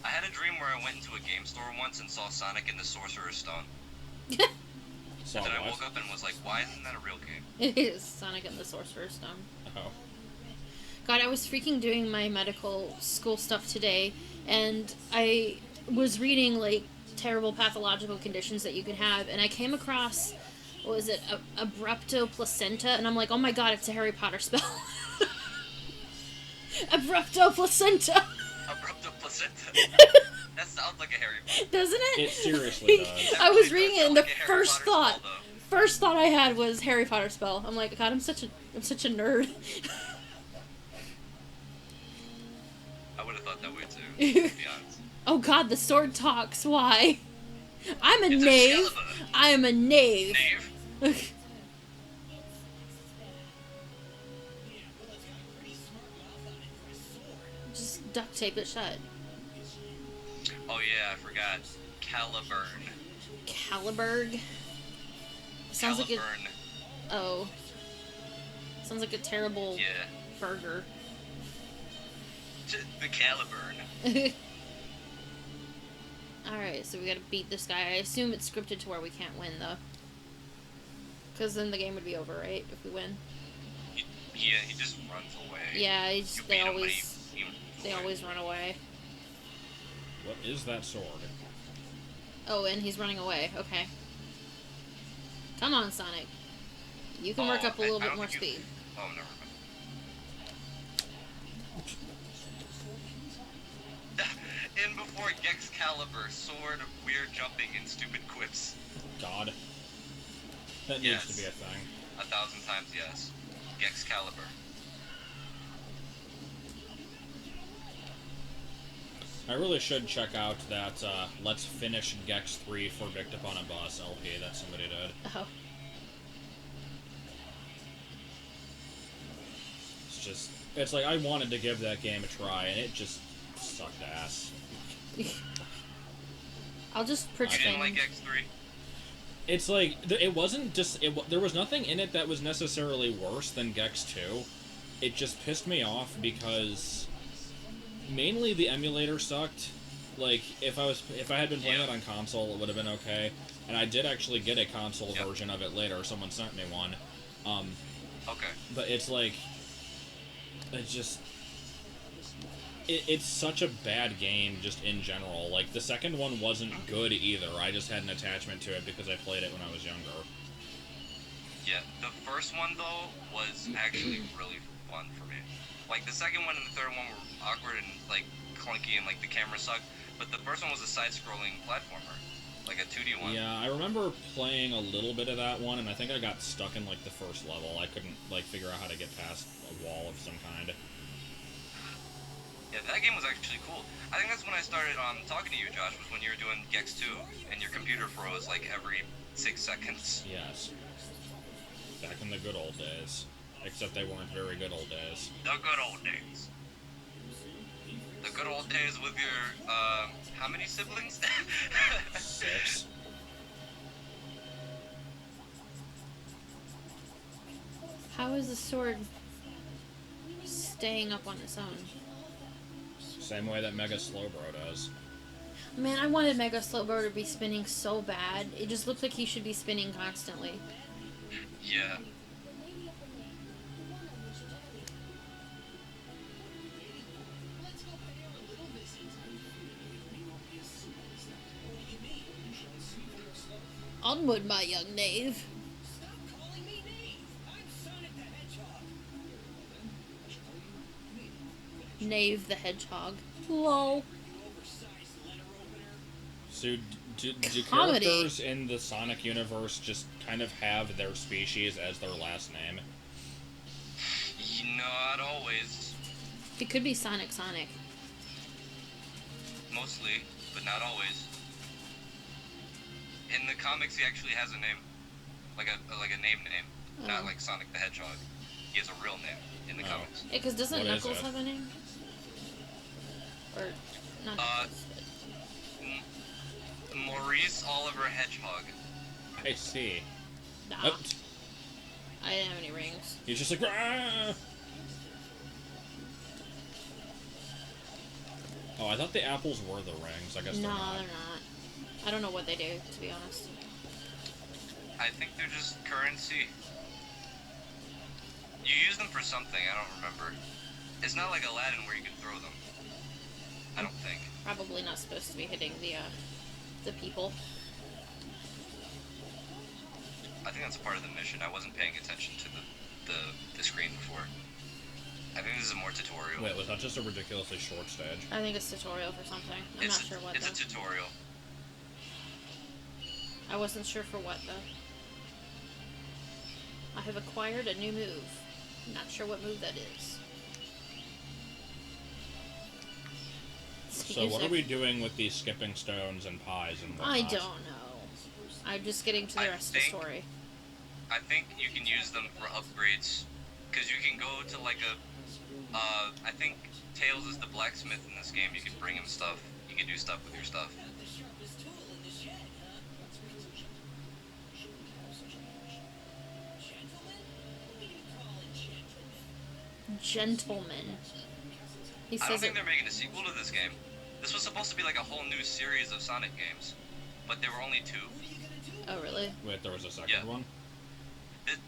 I had a dream where I went into a game store once and saw Sonic and the Sorcerer's Stone. Saw And then I what? woke up and was like, why isn't that a real game? It is Sonic and the Sorcerer's Stone. Oh. God, I was freaking doing my medical school stuff today, and I was reading, like, terrible pathological conditions that you can have, and I came across, what was it, abrupto placenta, and I'm like, oh my god, it's a Harry Potter spell. Abrupto placenta. Abrupto placenta. That sounds like a Harry Potter. Doesn't it? It seriously does. I was That really reading does it, and sound the like a Harry first Potter thought, spell, though. first thought I had was Harry Potter spell. I'm like, God, I'm such a nerd. I would have thought that way too, to be honest. Oh God, the sword talks. Why? I'm a It's knave. Excalibur. I am a knave. Knave? Just duct tape it shut. Oh yeah, I forgot. Caliburn. Caliburg. Sounds like a Caliburn. oh. Sounds like a terrible Yeah. burger. The Caliburn. Alright, so we gotta beat this guy. I assume it's scripted to where we can't win, though. Because then the game would be over, right? If we win. Yeah, he just runs away. Yeah, You they beat him, but always he they always run away. What is that sword? Oh, and he's running away. Okay. Come on, Sonic. You can work up a little I bit don't more think you- speed. Oh, never mind. In before Excalibur, sword, weird jumping, and stupid quips. God. That needs Yes. to be a thing. 1,000 times yes. Excalibur. I really should check out that Let's Finish Gex 3 for Picked Up on a Bus LP that somebody did. Oh. It's like I wanted to give that game a try and it just sucked ass. I'll just You pretend. didn't like X3? It's like it wasn't just there was nothing in it that was necessarily worse than Gex 2. It just pissed me off because mainly the emulator sucked. Like if I had been playing it on console, it would have been okay. And I did actually get a console version of it later. Someone sent me one. Okay. But it's like it's such a bad game just in general. Like the second one wasn't good either. I just had an attachment to it because I played it when I was younger. Yeah, the first one, though, was actually really fun for me. Like, the second one and the third one were awkward and, like, clunky and, like, the camera sucked. But the first one was a side-scrolling platformer. Like a 2D one. Yeah, I remember playing a little bit of that one, and I think I got stuck in, like, the first level. I couldn't, like, figure out how to get past a wall of some kind. Yeah, that game was actually cool. I think that's when I started talking to you, Josh, was when you were doing Gex 2, and your computer froze, like, every 6 seconds. Yes. Back in the good old days. Except they weren't very good old days. The good old days. The good old days with your, how many siblings? 6. How is the sword staying up on its own? Same way that Mega Slowbro does. Man, I wanted Mega Slowbro to be spinning so bad. It just looked like he should be spinning constantly. Yeah. Onward, my young knave. Knave the Hedgehog. Lol. So, do Comedy. characters in the Sonic universe just kind of have their species as their last name? Not always. It could be Sonic. mostly, but not always. In the comics, he actually has a name, like a name, not Oh. like Sonic the Hedgehog. He has a real name in the Oh. comics. Yeah, because doesn't What is Knuckles it? have a name? Or not Knuckles, but Maurice Oliver Hedgehog. I see. nah. Oh, I didn't have any rings. he's just like, "Rah!" Oh, I thought the apples were the rings. I guess No, they're not. they're not. I don't know what they do, to be honest. I think they're just currency. You use them for something, I don't remember. It's not like Aladdin where you can throw them. I don't think. Probably not supposed to be hitting the people. I think that's a part of the mission. I wasn't paying attention to the screen before. I think this is more tutorial. Wait, was that just a ridiculously short stage? I think it's tutorial for something. I'm not sure what It's though. a tutorial. I wasn't sure for what though. I have acquired a new move. Not sure what move that is. So what are we doing with these skipping stones and pies and whatnot? I don't know. I'm just getting to the rest of the story. I think you can use them for upgrades, because you can go to like a, I think Tails is the blacksmith in this game. You can bring him stuff. You can do stuff with your stuff. Gentleman. He I don't says think it. they're making a sequel to this game. This was supposed to be like a whole new series of Sonic games, but there were only 2. Oh really? Wait, there was a second Yeah. one?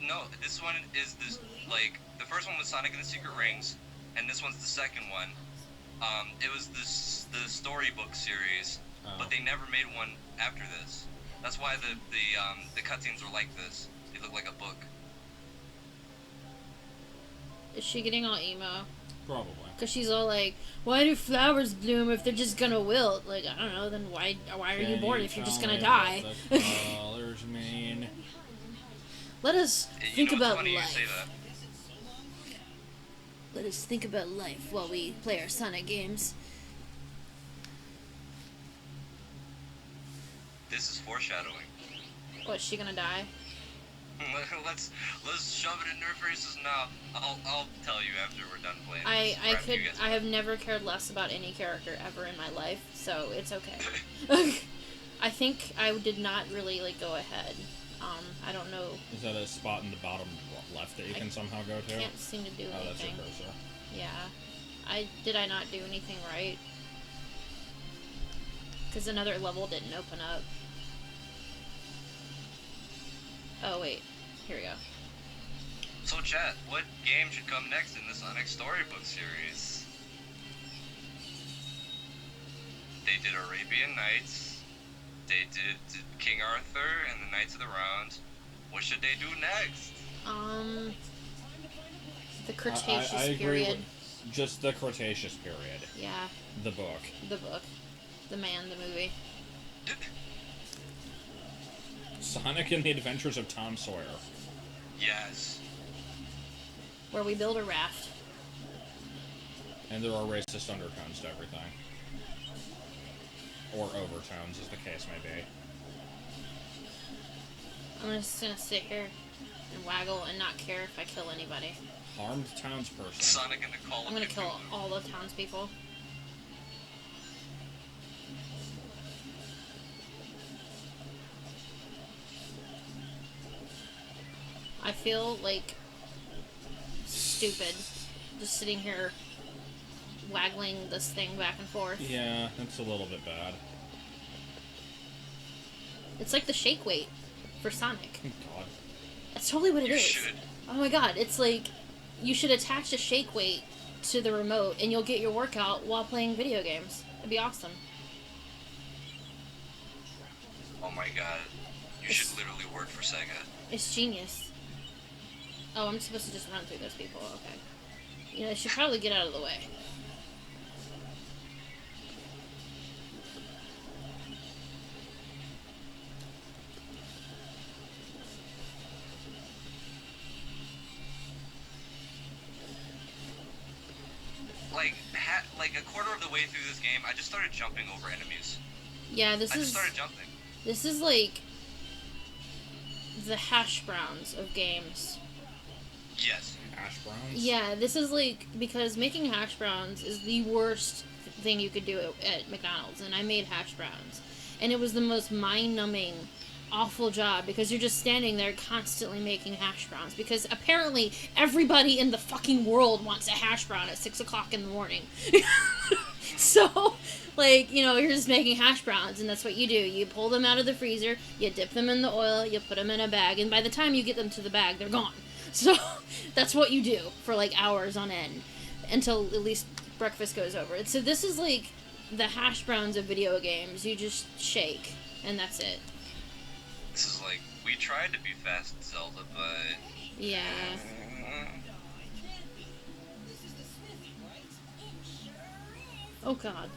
No, this one is this, like, the first one was Sonic and the Secret Rings, and this one's the second one. It was the storybook series, Oh. but they never made one after this. That's why the cutscenes were like this. They look like a book. Is she getting all emo? Probably. Cause she's all like, "Why do flowers bloom if they're just gonna wilt?" Like, I don't know. Then why are you Can born if you're just tell gonna me die? what the colors mean? Let us You think know, it's about funny you say life. that. Let us think about life while we play our Sonic games. This is foreshadowing. What? Is she gonna die? Let's shove it in their faces now. I'll tell you after we're done playing. I this, or after you guys- have never cared less about any character ever in my life, so it's okay. I think I did not really like go ahead. I don't know. Is that a spot in the bottom left that you can somehow go to? Can't seem to do Oh, that's your anything. cursor. Yeah. Did I not do anything right? Because another level didn't open up. Oh wait, here we go. So chat, what game should come next in the Sonic Storybook series? They did Arabian Nights. They did King Arthur and the Knights of the Round. What should they do next? The Cretaceous I agree period. with just the Cretaceous period. Yeah, The book. the book, the man, the movie. Sonic and the Adventures of Tom Sawyer. Yes. Where we build a raft. And there are racist undertones to everything. Or overtones, as the case may be. I'm just gonna sit here and waggle and not care if I kill anybody. Harmed townsperson. Sonic and the Call of I'm gonna kill Cthulhu. all the townspeople. I feel like stupid just sitting here waggling this thing back and forth. Yeah, that's a little bit bad. It's like the shake weight for Sonic. God. That's totally what it You is. should. Oh my god, it's like you should attach a shake weight to the remote and you'll get your workout while playing video games. It'd be awesome. Oh my god. You should literally work for Sega. It's genius. Oh, I'm supposed to just run through those people. Okay. You know, I should probably get out of the way. like a quarter of the way through this game, I just started jumping over enemies. Yeah, I just started jumping. This is like the hash browns of games. Yes. Hash browns? Yeah, this is like, because making hash browns is the worst thing you could do at McDonald's, and I made hash browns. And it was the most mind-numbing, awful job, because you're just standing there constantly making hash browns, because apparently everybody in the fucking world wants a hash brown at 6 o'clock in the morning. So, like, you know, you're just making hash browns, and that's what you do. You pull them out of the freezer, you dip them in the oil, you put them in a bag, and by the time you get them to the bag, they're gone. So, that's what you do for, like, hours on end, until at least breakfast goes over. So this is, like, the hash browns of video games. You just shake, and that's it. This is like, we tried to be fast in Zelda, but... Yeah. Oh, God.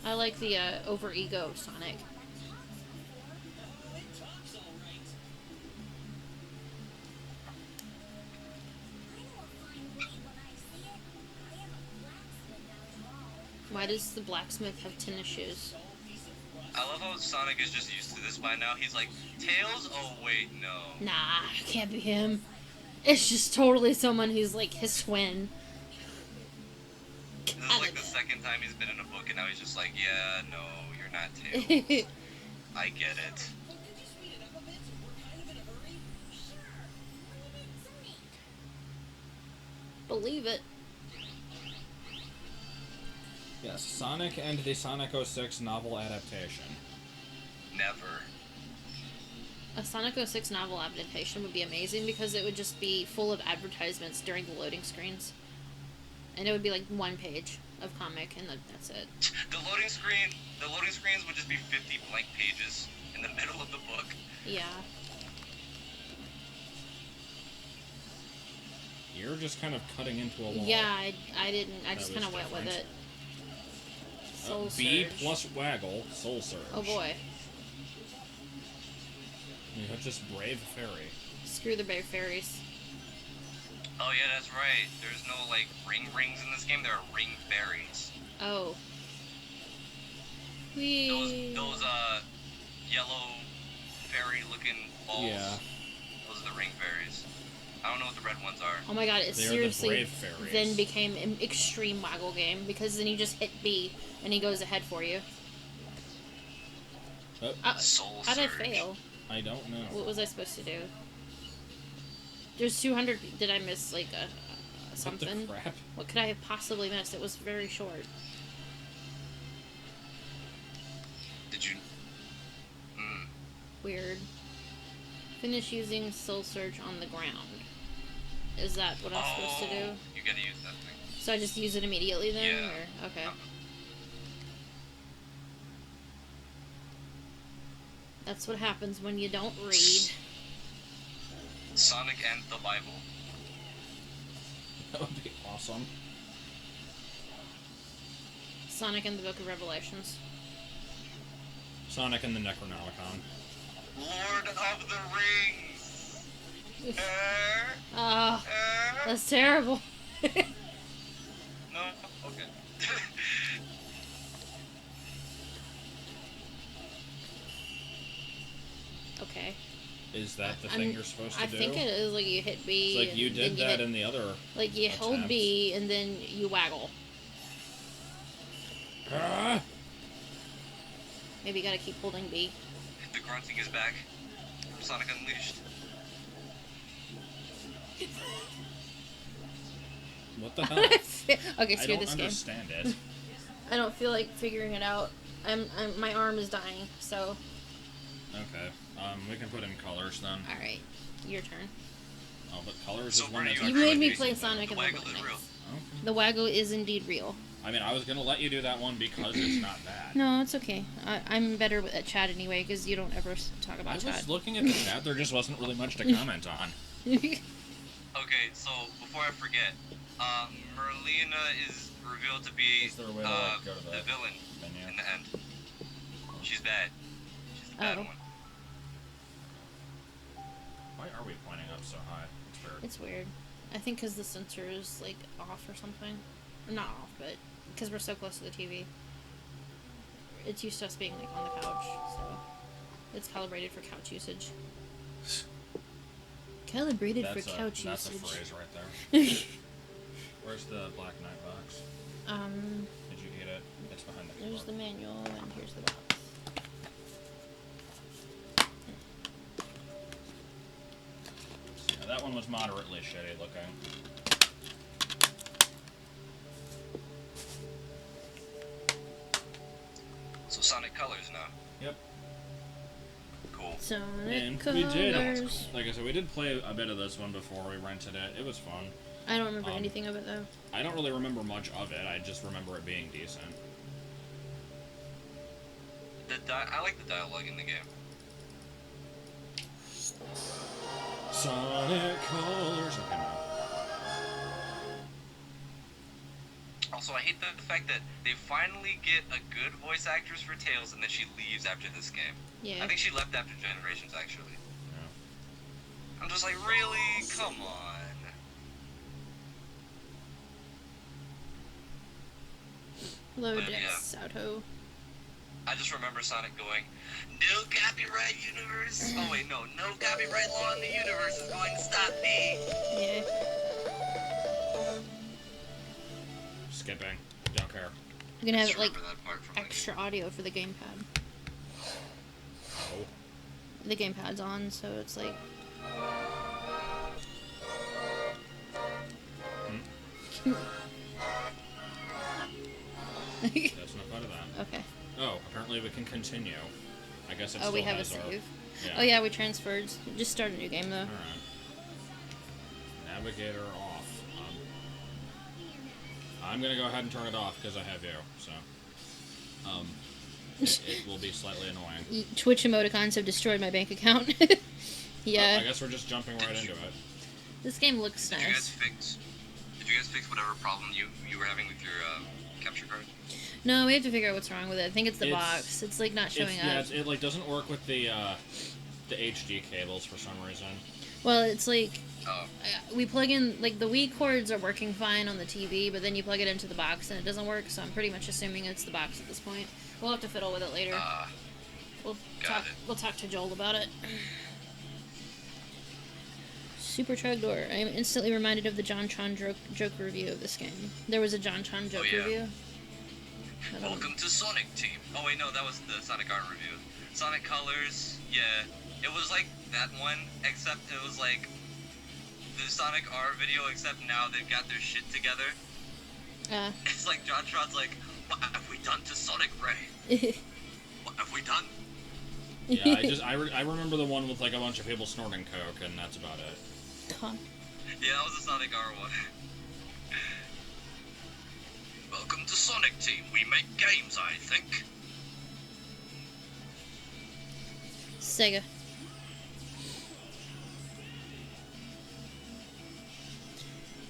I like the over-ego Sonic. Why does the blacksmith have tennis shoes? I love how Sonic is just used to this by now. He's like, Tails? Oh, wait, no. Nah, can't be him. It's just totally someone who's like his twin. This is like the second time he's been in a book, and now he's just like, yeah, no, you're not Tails. I get it. Believe it. Yes, Sonic and the Sonic 06 novel adaptation. Never. A Sonic 06 novel adaptation would be amazing, because it would just be full of advertisements during the loading screens. And it would be like one page of comic, and that's it. The loading screens would just be 50 blank pages in the middle of the book. Yeah. You're just kind of cutting into a wall. Yeah, I didn't. I That just was kind of went with different. it. Soul B Surge. plus Waggle, Soul Surge. Oh boy. You have just Brave Fairy. Screw the Bear Fairies. Oh yeah, that's right. There's no like ring rings in this game. There are ring fairies. Oh. Whee. Those yellow fairy looking balls. Yeah. Those are the ring fairies. I don't know what the red ones are. Oh my god, it They are the seriously Brave Fairies. then became an extreme Waggle game, because then you just hit B and he goes ahead for you. Oh, Soul How'd I Surge. fail? I don't know. What was I supposed to do? There's 200. Did I miss like a What something? the crap? What could I have possibly missed? It was very short. Did you? Hmm. Weird. Finish using Soul Surge on the ground. Is that what I'm supposed to do? You gotta use that thing. So I just use it immediately then? Yeah. Or, okay. That's what happens when you don't read. Sonic and the Bible. That would be awesome. Sonic and the Book of Revelations. Sonic and the Necronomicon. Lord of the Rings. Ah, that's terrible. No? Okay. Okay. Is that the thing you're supposed to I do? think it is, like you hit B. It's like and you then did that hit, in the other. like you hold attempt. B and then you waggle. Ah! Maybe you gotta keep holding B. The grunting is back from Sonic Unleashed. What the hell? Okay, I screw don't this game. understand it. I don't feel like figuring it out. My arm is dying, so. Okay. We can put in colors then. Alright, your turn. Oh, but colors So is one where that's do You actually made me use play it? Sonic The and the waggle is Lightning. real. Okay. The waggle is indeed real. I mean, I was gonna let you do that one because it's not bad. No, it's okay. I'm better at chat anyway, because you don't ever talk I about was chat. looking at the chat. There just wasn't really much to comment on. Okay, so before I forget, Merlina is revealed to be Is there a way to, like, go to the the villain menu? in the end. She's bad. She's the bad Oh. one. Why are we pointing up so high? It's weird. It's weird. I think because the sensor is, like, off or something. Or not off, but because we're so close to the TV. It's used to us being, like, on the couch, so it's calibrated for couch usage. Calibrated for couch that's usage. a phrase right there. Where's the Black Knight box? Did you eat it? It's behind the There's the keyboard. manual, and here's the box. So, yeah, that one was moderately shitty looking. So Sonic Colors now. Yep. Cool. Sonic And Colors. we did, like I said, we did play a bit of this one before we rented it. It was fun. I don't remember anything of it, though. I don't really remember much of it. I just remember it being decent. I like the dialogue in the game. Sonic Colors. Okay, no. Also, I hate the fact that they finally get a good voice actress for Tails, and then she leaves after this game. Yeah. I think she left after Generations, actually. Yeah. I'm just like, really? Come on. Hello, But, Dex Auto. I just remember Sonic going, "No copyright universe." Oh wait, no copyright law in the universe is going to stop me. Yeah. Skipping. Don't care. You can have Just it, like, remember that part from the extra audio for the gamepad. Oh. The gamepad's on, so it's like... That's not part of that. Okay. Oh, apparently we can continue. I guess it Oh, still we have a has our... save. Yeah. Oh yeah, we transferred. Just start a new game, though. Alright. Navigator off. I'm gonna go ahead and turn it off because I have you, so... it will be slightly annoying. Twitch emoticons have destroyed my bank account. Yeah. I guess we're just jumping right into it. This game looks Did you guys nice. fix whatever problem you were having with your capture card? No, we have to figure out what's wrong with it. I think it's the It's- box. It's, like, not showing Yeah, up. it like doesn't work with the HD cables for some reason. Well, it's like... Oh. We plug in, like, the Wii cords are working fine on the TV, but then you plug it into the box and it doesn't work, so I'm pretty much assuming it's the box at this point. We'll have to fiddle with it later. We'll Got talk to Joel about it. Super Trogdor. I am instantly reminded of the JonTron joke review of this game. There was a JonTron joke yeah. review. Welcome to Sonic Team. Oh wait, no, that was the Sonic Art review. Sonic Colors, yeah. It was like that one, except it was like the Sonic Art video, except now they've got their shit together. It's like JonTron's like, what have we done to Sonic Ray? What have we done? Yeah, I remember the one with like a bunch of people snorting coke, and that's about it. Huh. Yeah, that was the Sonic R one. Welcome to Sonic Team. We make games, I think. Sega.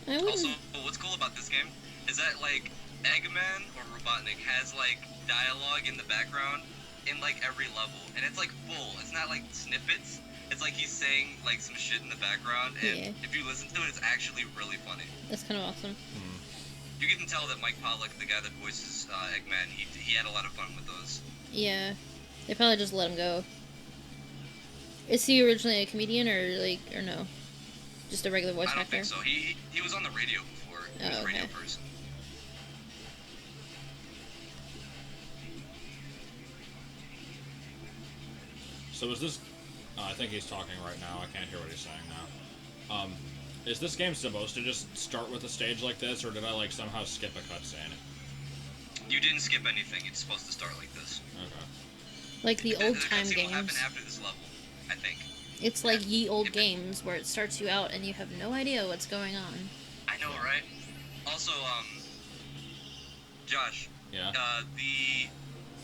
I wouldn't... Also, what's cool about this game is that, like, Eggman or Robotnik has, like, dialogue in the background in, like, every level. And it's, like, full. It's not, like, snippets. It's like he's saying, like, some shit in the background. And Yeah. if you listen to it, it's actually really funny. That's kind of awesome. You can tell that Mike Pollock, the guy that voices Eggman, he had a lot of fun with those. Yeah. They probably just let him go. Is he originally a comedian, or no? Just a regular voice I don't actor? think so. He was on the radio before. He was Oh, a radio okay. person. So is this... I think he's talking right now. I can't hear what he's saying now. Is this game supposed to just start with a stage like this, or did I, like, somehow skip a cutscene? You didn't skip anything. It's supposed to start like this. Okay. Like the old time cutscene will happen games. after this level, I think. It's like ye old If it- games where it starts you out and you have no idea what's going on. I know, right? Also, Josh. Yeah?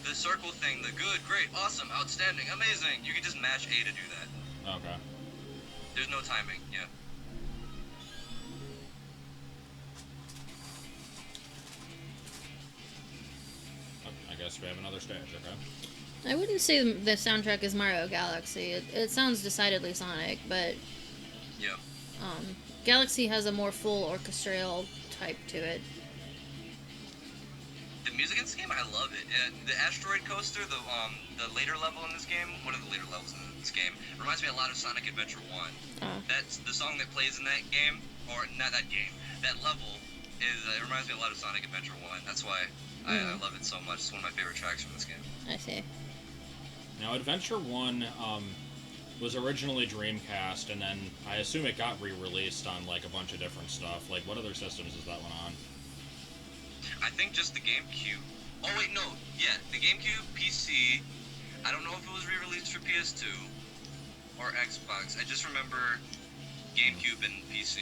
The circle thing, the good, great, awesome, outstanding, amazing. You can just mash A to do that. Okay. There's no timing. Yeah. Oh, I guess we have another stage, okay? I wouldn't say the soundtrack is Mario Galaxy. It sounds decidedly Sonic, but Yeah. Galaxy has a more full orchestral type to it. The music in this game, I love it. The asteroid coaster, the later level in this game, one of the later levels in this game, reminds me a lot of Sonic Adventure 1. That's the song that plays in that game, or not that game, that level it reminds me a lot of Sonic Adventure 1. That's why I love it so much. It's one of my favorite tracks from this game. I see. Now, Adventure 1 was originally Dreamcast, and then I assume it got re-released on like a bunch of different stuff. Like, what other systems is that one on? I think just the GameCube. Oh wait, no. Yeah, the GameCube, PC. I don't know if it was re-released for PS2 or Xbox. I just remember GameCube and PC.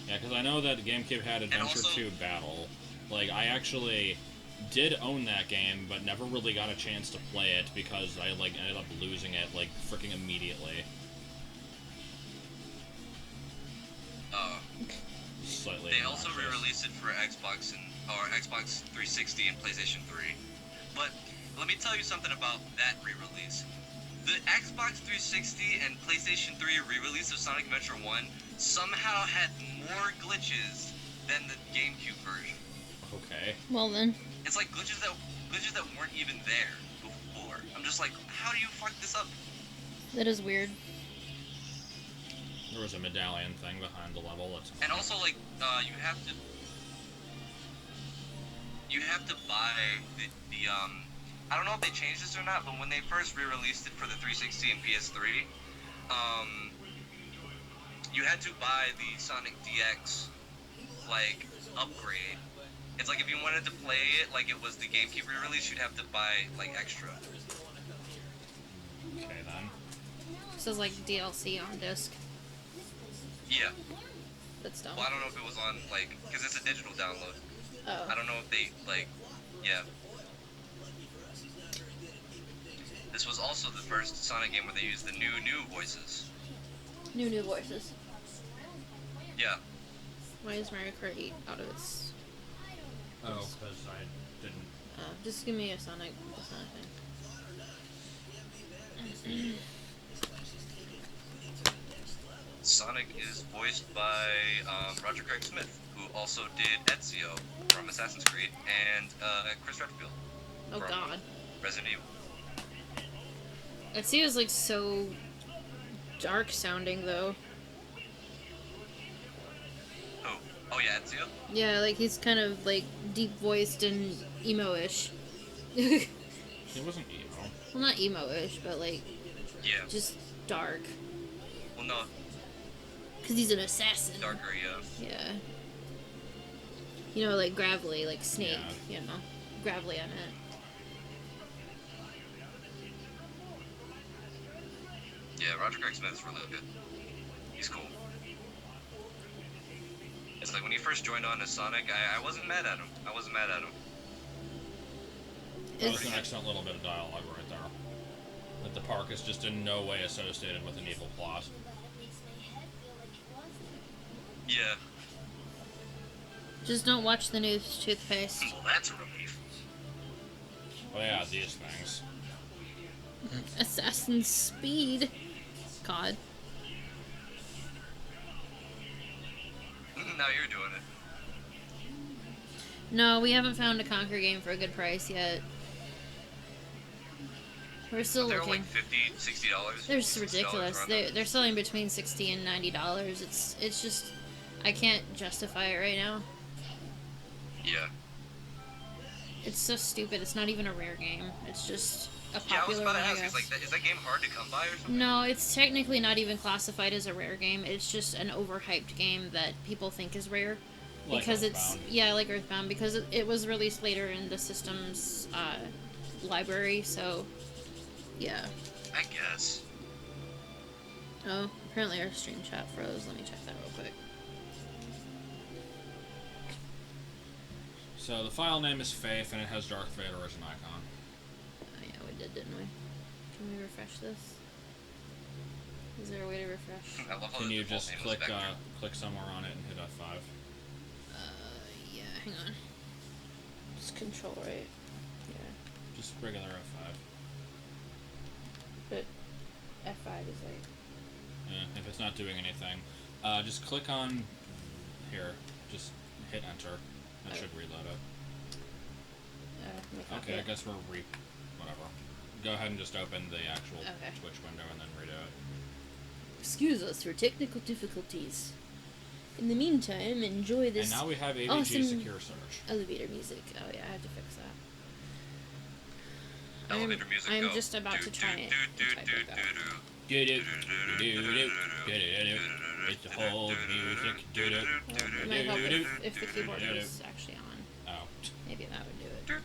Yeah, because I know that GameCube had Adventure 2 Battle. Like, I actually did own that game, but never really got a chance to play it because I like ended up losing it like freaking immediately. Slightly. They also re-released it for Xbox or Xbox 360 and PlayStation 3. But let me tell you something about that re-release. The Xbox 360 and PlayStation 3 re-release of Sonic Adventure 1 somehow had more glitches than the GameCube version. Okay. Well then. It's like glitches that weren't even there before. I'm just like, how do you fuck this up? That is weird. There was a medallion thing behind the level. And also, like, you have to buy the I don't know if they changed this or not, but when they first re-released it for the 360 and PS3, you had to buy the Sonic DX like upgrade. It's like if you wanted to play it like it was the GameCube re-release, you'd have to buy like extra. Okay then. This is like DLC on disc. Yeah. That's dumb. Well, I don't know if it was on like because it's a digital download. Oh. I don't know if they like, yeah. This was also the first Sonic game where they used the new voices. New voices. Yeah. Why is Mario Kart 8 out of its... Oh, because I didn't. Just give me a Sonic thing. Sonic is voiced by Roger Craig Smith, who also did Ezio from Assassin's Creed, and Chris Redfield Oh from god. Resident Evil. Ezio's like so dark sounding though. Oh, oh yeah, Ezio? Yeah, like he's kind of like deep voiced and emo-ish. It wasn't emo. Well, not emo-ish, but like Yeah. just dark. Well, no, Cause he's an assassin. darker, yeah. Yeah. You know, like gravelly, like Snake. Yeah. You know, gravelly on it. Yeah, Roger Craig Smith is really good. He's cool. It's like when he first joined on as Sonic, I wasn't mad at him. I wasn't mad at him. That was It's, an excellent little bit of dialogue right there. That the park is just in no way associated with an evil plot. Yeah. just don't watch the news, toothpaste. Well, that's a relief. Oh yeah, these things. Assassin's Speed. God. Now you're doing it. No, we haven't found a Conquer game for a good price yet. We're still They're looking. like $50, $60. They're just $60 ridiculous. around there. They're selling between $60 and $90. It's just I can't justify it right now. Yeah. It's so stupid. It's not even a rare game. It's just a Yeah, I was popular about one, to I ask, guess. is that game hard to come by or something? No, it's technically not even classified as a rare game. It's just an overhyped game that people think is rare. Like Because it's Earthbound. yeah, like Earthbound, because it was released later in the system's library, so yeah. I guess. Oh, apparently our stream chat froze. Let me check that real quick. So the file name is Faith, and it has Darth Vader as an icon. Oh yeah, we did, didn't we? Can we refresh this? Is there a way to refresh? I love how Can the you default just name is click Vector. click somewhere on it and hit F5? Yeah, hang on. It's control, right? Yeah. Just regular F5. But F5 is like... If it's not doing anything, just click on here. Just hit enter. That should reload it. Okay, I guess we're whatever. Go ahead and just open the actual Twitch window and then redo it. Excuse us for technical difficulties. In the meantime, enjoy this. And now we have AVG awesome Secure Search. elevator music. Oh yeah, I have to fix that. Elevator music. I'm go. just about to try it. It's the whole music. It might help if the keyboard was actually on. Oh. Maybe that would do it.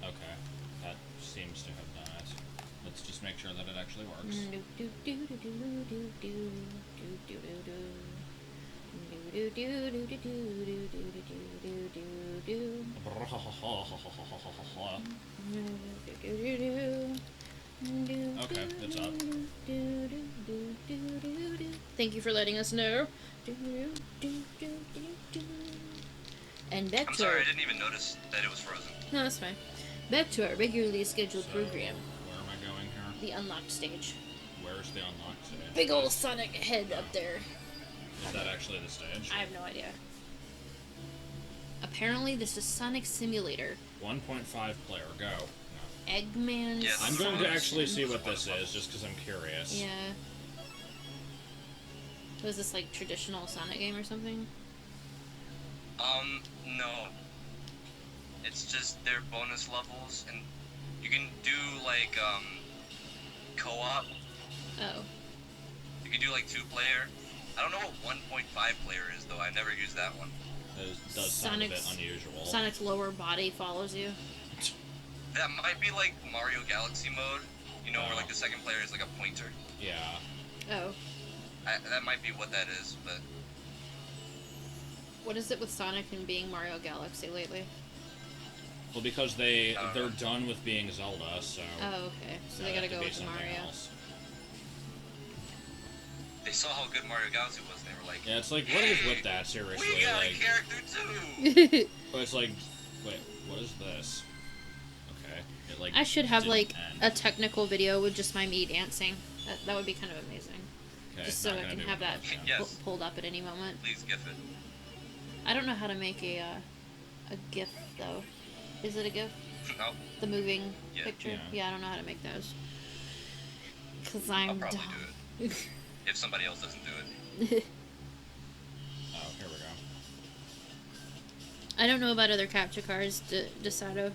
Okay. That seems to have done it. Let's just make sure that it actually works. Okay, it's up. Thank you for letting us know. And back I'm to sorry, our... I didn't even notice that it was frozen. No, that's fine. Back to our regularly scheduled program. Where am I going here? The unlocked stage. Where's the unlocked stage? Big old Sonic head up there. Is that actually the stage? I have no idea. Apparently, this is Sonic Simulator. 1.5 player, go. No. Eggman. Yes. I'm going to actually see what this is, just because I'm curious. Yeah. Was this like traditional Sonic game or something? No. It's just their bonus levels, and you can do like co-op. Oh. You can do like 2-player. I don't know what 1.5 player is though. I've never used that one. It does sound a bit unusual. Sonic's lower body follows you. That might be like Mario Galaxy mode. You know, where like the second player is like a pointer. Yeah. Oh. That might be what that is, but What is it with Sonic and being Mario Galaxy lately? Well, because they're done with being Zelda, so... Oh, okay. So they gotta go with Mario. Else. they saw how good Mario Galaxy was, and they were like, Yeah, it's like, what is with that, seriously? we got like, a character too! But it's like, wait, what is this? Okay. It, like, I should have didn't like end. a technical video with just my me dancing. That would be kind of amazing. Okay, Just so not I gonna can do have that it. Yes. pulled up at any moment. Please gif it. I don't know how to make a GIF though. Is it a GIF? No, The moving Yeah. picture? Yeah. I don't know how to make those. Cause I'll I'm probably dumb. do it. If somebody else doesn't do it. Oh, here we go. I don't know about other capture cards, Desato.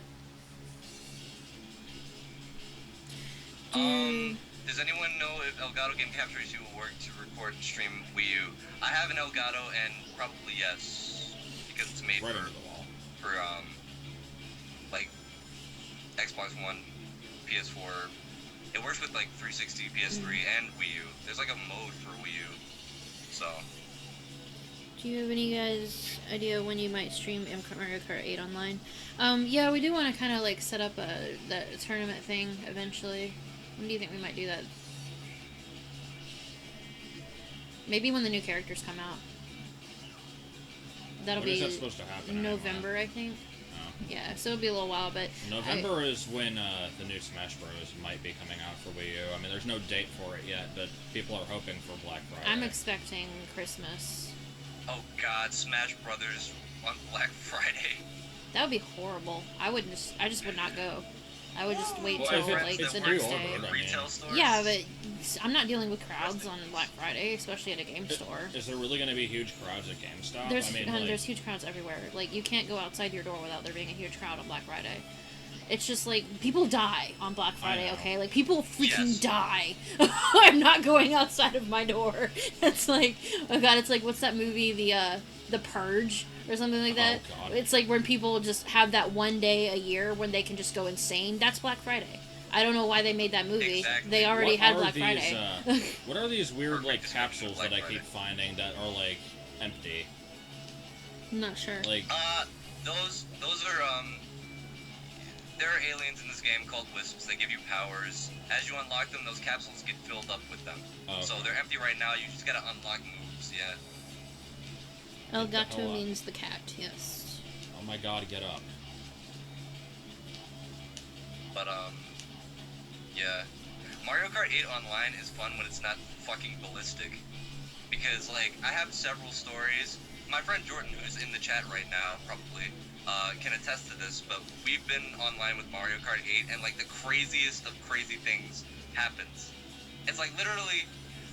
Does anyone know if Elgato Game Capture 2 will work to record and stream Wii U? I have an Elgato, and probably yes, because it's made Right for into the wall. like Xbox One, PS4. It works with like 360, PS3, and Wii U. There's like a mode for Wii U. So Do you have any guys idea when you might stream Mario Kart 8 online? Yeah, we do want to kind of like set up that tournament thing eventually. When do you think we might do that? Maybe when the new characters come out. That'll When is be that supposed to happen November, I think. Oh. Yeah, so it'll be a little while, but November is when the new Smash Bros. Might be coming out for Wii U. I mean, there's no date for it yet, but people are hoping for Black Friday. I'm expecting Christmas. oh god, Smash Brothers on Black Friday. That would be horrible. I just would not go. I would just wait Well, till if it- like it's the next day. pre-ordered. I mean- Retail stores. Yeah, but I'm not dealing with crowds on Black Friday, especially at a game store. Is there really going to be huge crowds at GameStop? There's I mean, like, there's huge crowds everywhere. Like you can't go outside your door without there being a huge crowd on Black Friday. It's just like people die on Black Friday, know. okay? Like people freaking Yes. die. I'm not going outside of my door. It's like, oh god, it's like what's that movie, the Purge or something like that? Oh, God. It's like when people just have that one day a year when they can just go insane. That's Black Friday. I don't know why they made that movie. Exactly. They already what had are Black these, Friday. what are these weird, Perfect like, description of capsules that Black I keep Friday. finding that are, like, empty? I'm not sure. Like, Those are there are aliens in this game called wisps. They give you powers. As you unlock them, those capsules get filled up with them. Oh, So okay. they're empty right now. You just gotta unlock moves. Yeah. Elgato Oh, means the cat, yes. oh my god, get up. But Yeah. Mario Kart 8 Online is fun when it's not fucking ballistic. Because, like, I have several stories. My friend Jordan, who's in the chat right now, probably, can attest to this, but we've been online with Mario Kart 8, and, like, the craziest of crazy things happens. It's like, literally,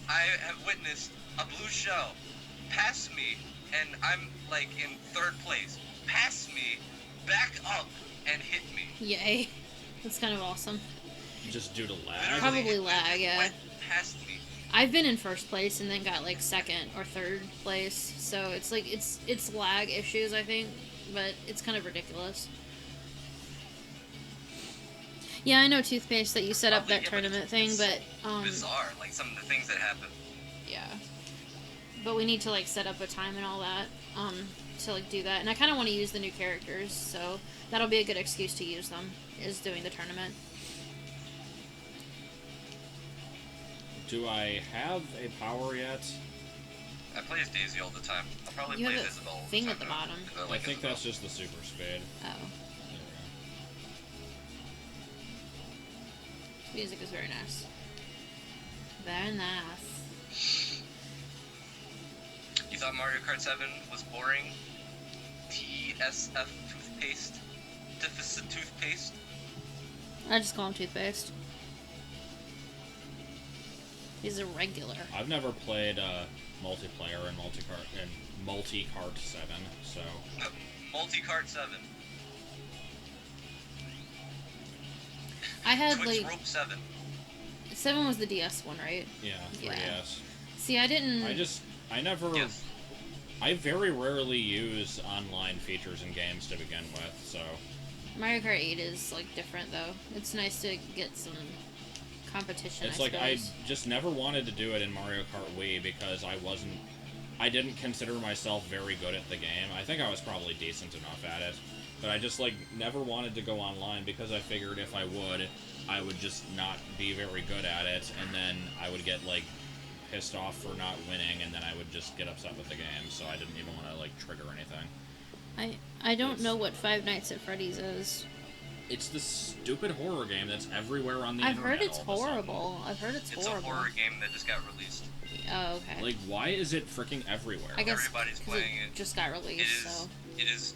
I have witnessed a blue shell pass me, and I'm, like, in third place. Pass me, back up, and hit me. Yay. That's kind of awesome. Just due to lag. Literally, Probably it lag, yeah. went past me. I've been in first place and then got like second or third place, so it's like it's lag issues, I think, but it's kind of ridiculous. Yeah, I know, Toothpaste, that you set up that tournament thing, but bizarre, like some of the things that happen. yeah, but we need to like set up a time and all that to like do that, and I kind of want to use the new characters, so that'll be a good excuse to use them, is doing the tournament. Do I have a power yet? I play as Daisy all the time. I'll probably You play have as a Isabelle all the thing time, at the though, bottom. 'cause I like think Isabelle. that's just the super spade. Oh, There music is very nice. Very nice. You thought Mario Kart 7 was boring? TSF toothpaste? Deficit toothpaste? I just call him Toothpaste. He's a regular. we go. I've never played multiplayer in Multi-Kart 7, so Multi-Kart 7. I had Twitch like Rope 7. 7 was the DS one, right? yeah, 3DS. Yeah. See, I didn't. Yes. I very rarely use online features in games to begin with, so Mario Kart 8 is like different though. It's nice to get some competition. it's I like I suppose. just never wanted to do it in Mario Kart Wii because I didn't consider myself very good at the game. I think I was probably decent enough at it, but I just like never wanted to go online because I figured if I would just not be very good at it, and then I would get like pissed off for not winning, and then I would just get upset with the game. So I didn't even want to like trigger anything. I don't know what Five Nights at Freddy's is. It's the stupid horror game that's everywhere on the I've internet. heard it's all of a sudden. horrible. I've heard it's It's horrible. a horror game that just got released. Oh, okay. Like, why is it freaking everywhere? I guess everybody's 'cause playing it it. just got It released, is. so It is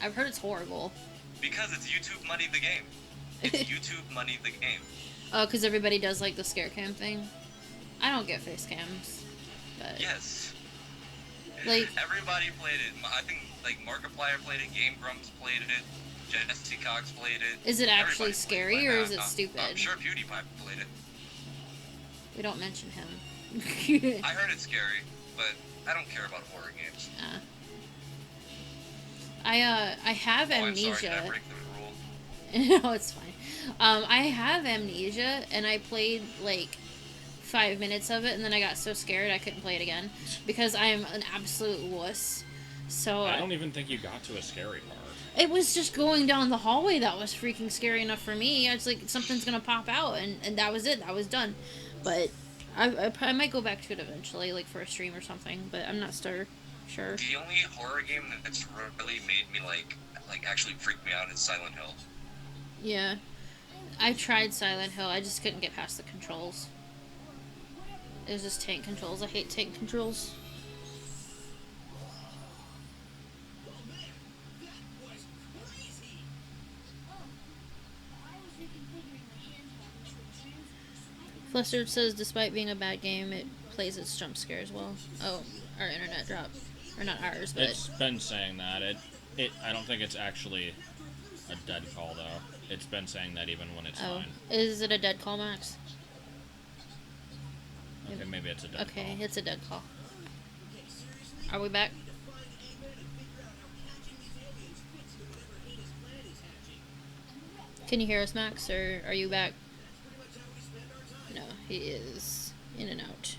I've heard it's horrible. because it's YouTube money the game. It's YouTube money the game. Oh, because everybody does like the scare cam thing. I don't get face cams, but Yes. like Everybody played it. I think like Markiplier played it. Game Grumps played it. Jesse Cox played it. is it actually Everybody scary played or it. is it stupid? I'm sure PewDiePie played it. We don't mention him. I heard it's scary, but I don't care about horror games. I have Oh, I'm sorry. Did I amnesia. break the rule? No, it's fine. I have amnesia, and I played like 5 minutes of it, and then I got so scared I couldn't play it again because I am an absolute wuss. So I don't even think you got to a scary part. it was just going down the hallway that was freaking scary enough for me. I was like, something's gonna pop out, and that was it. That was done. But I might go back to it eventually, like for a stream or something. But I'm not sure. The only horror game that's really made me like actually freak me out is Silent Hill. Yeah, I tried Silent Hill. I just couldn't get past the controls. It was just tank controls. I hate tank controls. Flustered says, despite being a bad game, it plays its jump scares well. Oh, our internet dropped. Or not ours, but... It's been saying that. I don't think it's actually a dead call, though. It's been saying that even when it's fine. Is it a dead call, Max? Okay, maybe it's a dead Okay, call. it's a dead call. Are we back? Can you hear us, Max, or are you back? No, he is in and out.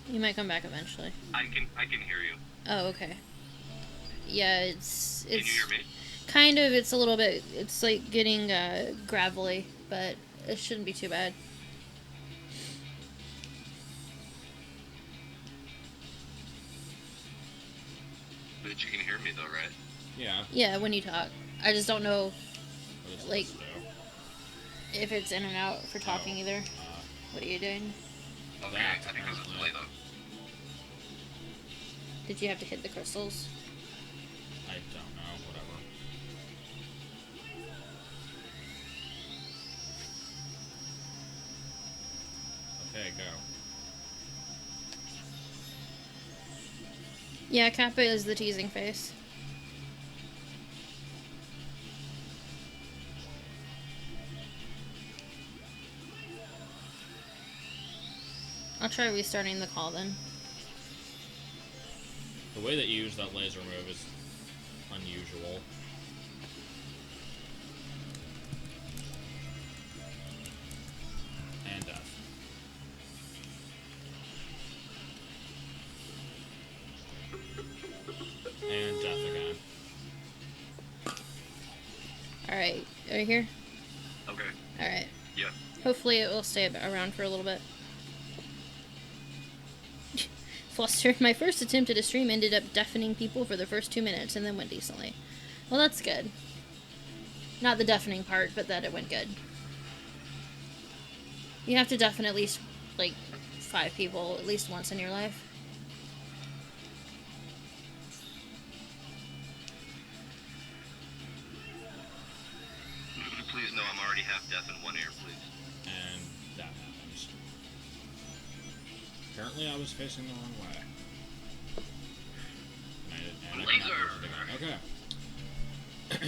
You might come back eventually. I can hear you. Oh, okay. Yeah, it's Can you hear me? kind of. It's a little bit. It's like getting gravelly, but it shouldn't be too bad. But you can hear me though, right? Yeah. Yeah, when you talk. I just don't know What does Like- this do? if it's in and out for talking Oh, either. What are you doing? Okay, That, I think there's a delay though. Did you have to hit the crystals? I don't know. Whatever. Okay, go. Yeah, Kappa is the teasing face. I'll try restarting the call then. The way that you use that laser move is unusual. And death. And death again. Alright, are you here? Okay. Alright. Yeah. Hopefully it will stay around for a little bit. Flustered. My first attempt at a stream ended up deafening people for the first 2 minutes and then went decently. Well, that's good. Not the deafening part, but that it went good. You have to deafen at least, like, 5 people at least once in your life. Please know I'm already half deaf in one ear, please. And that happens. Apparently I was facing the wrong way. And I cannot use it again. Okay.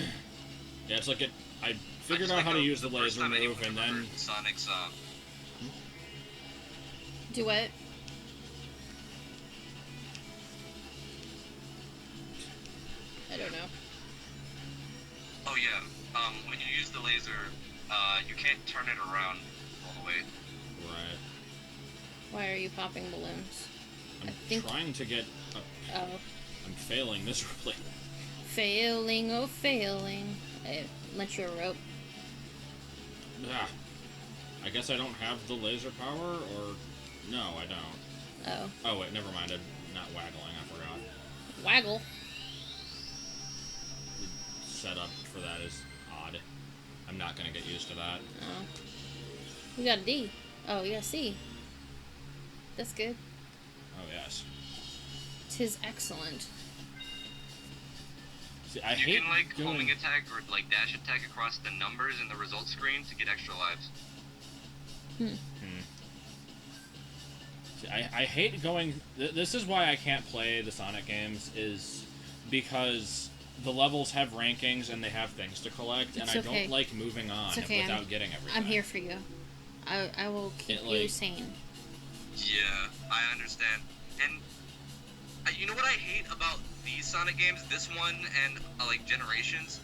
Yeah, it's like I figured out how to use the laser move, and then... Sonic's, Do what? I don't know. oh yeah, when you use the laser, you can't turn it around all the way. Right. Why are you popping balloons? I'm I think- trying to get... Oh. I'm failing miserably. Failing, oh failing. I lent you a rope. Ah. I guess I don't have the laser power, or... No, I don't. Oh. Oh, wait, never mind. I'm not waggling, I forgot. Waggle. The setup for that is odd. I'm not gonna get used to that. Oh. You got a D. Oh, you got a C. That's good. Oh, yes. 'Tis excellent. See, I You hate can like doing... homing attack or like dash attack across the numbers in the results screen to get extra lives. See, I hate going... This is why I can't play the Sonic games, is because the levels have rankings and they have things to collect, and It's I okay. don't like moving on It's okay, without getting everything. I'm here for you. I will keep It, you like- sane. Yeah, I understand. And you know what I hate about these Sonic games, this one and like Generations?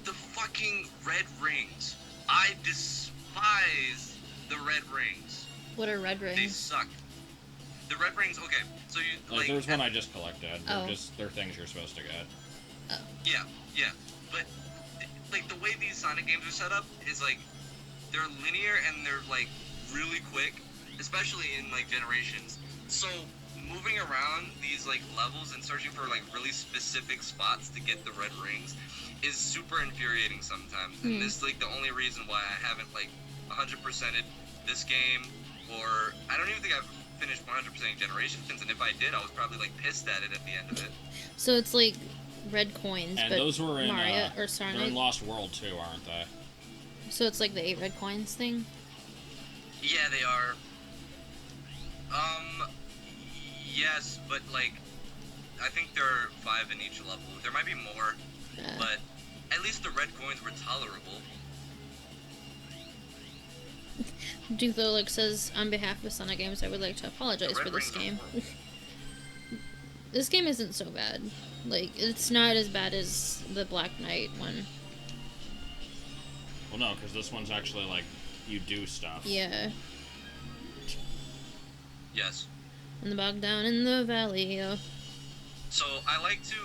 The fucking red rings. I despise the red rings. What are red They rings? suck. The red rings, okay. So you Like, like there's one I just collected. Oh. They're things you're supposed to get. yeah, yeah. But like the way these Sonic games are set up is like they're linear and they're like really quick, especially in like Generations. So moving around these like levels and searching for like really specific spots to get the red rings is super infuriating sometimes. And this is like the only reason why I haven't like 100%ed this game, or I don't even think I've finished 100% Generations, and if I did, I was probably like pissed at it at the end of it. So it's like red coins, And but those were in, Mario or they're in Sonic. Lost World too, aren't they? So it's like the 8 red coins thing. Yeah, they are. Yes, but like, I think there are 5 in each level. There might be more, but at least the red coins were tolerable. Duke Lolic says, on behalf of Sonic Games, I would like to apologize The red for this rings are game. horrible. This game isn't so bad. Like, it's not as bad as the Black Knight one. Well, no, because this one's actually like you do stuff. Yeah. Yes. In the bog down in the valley. So I like to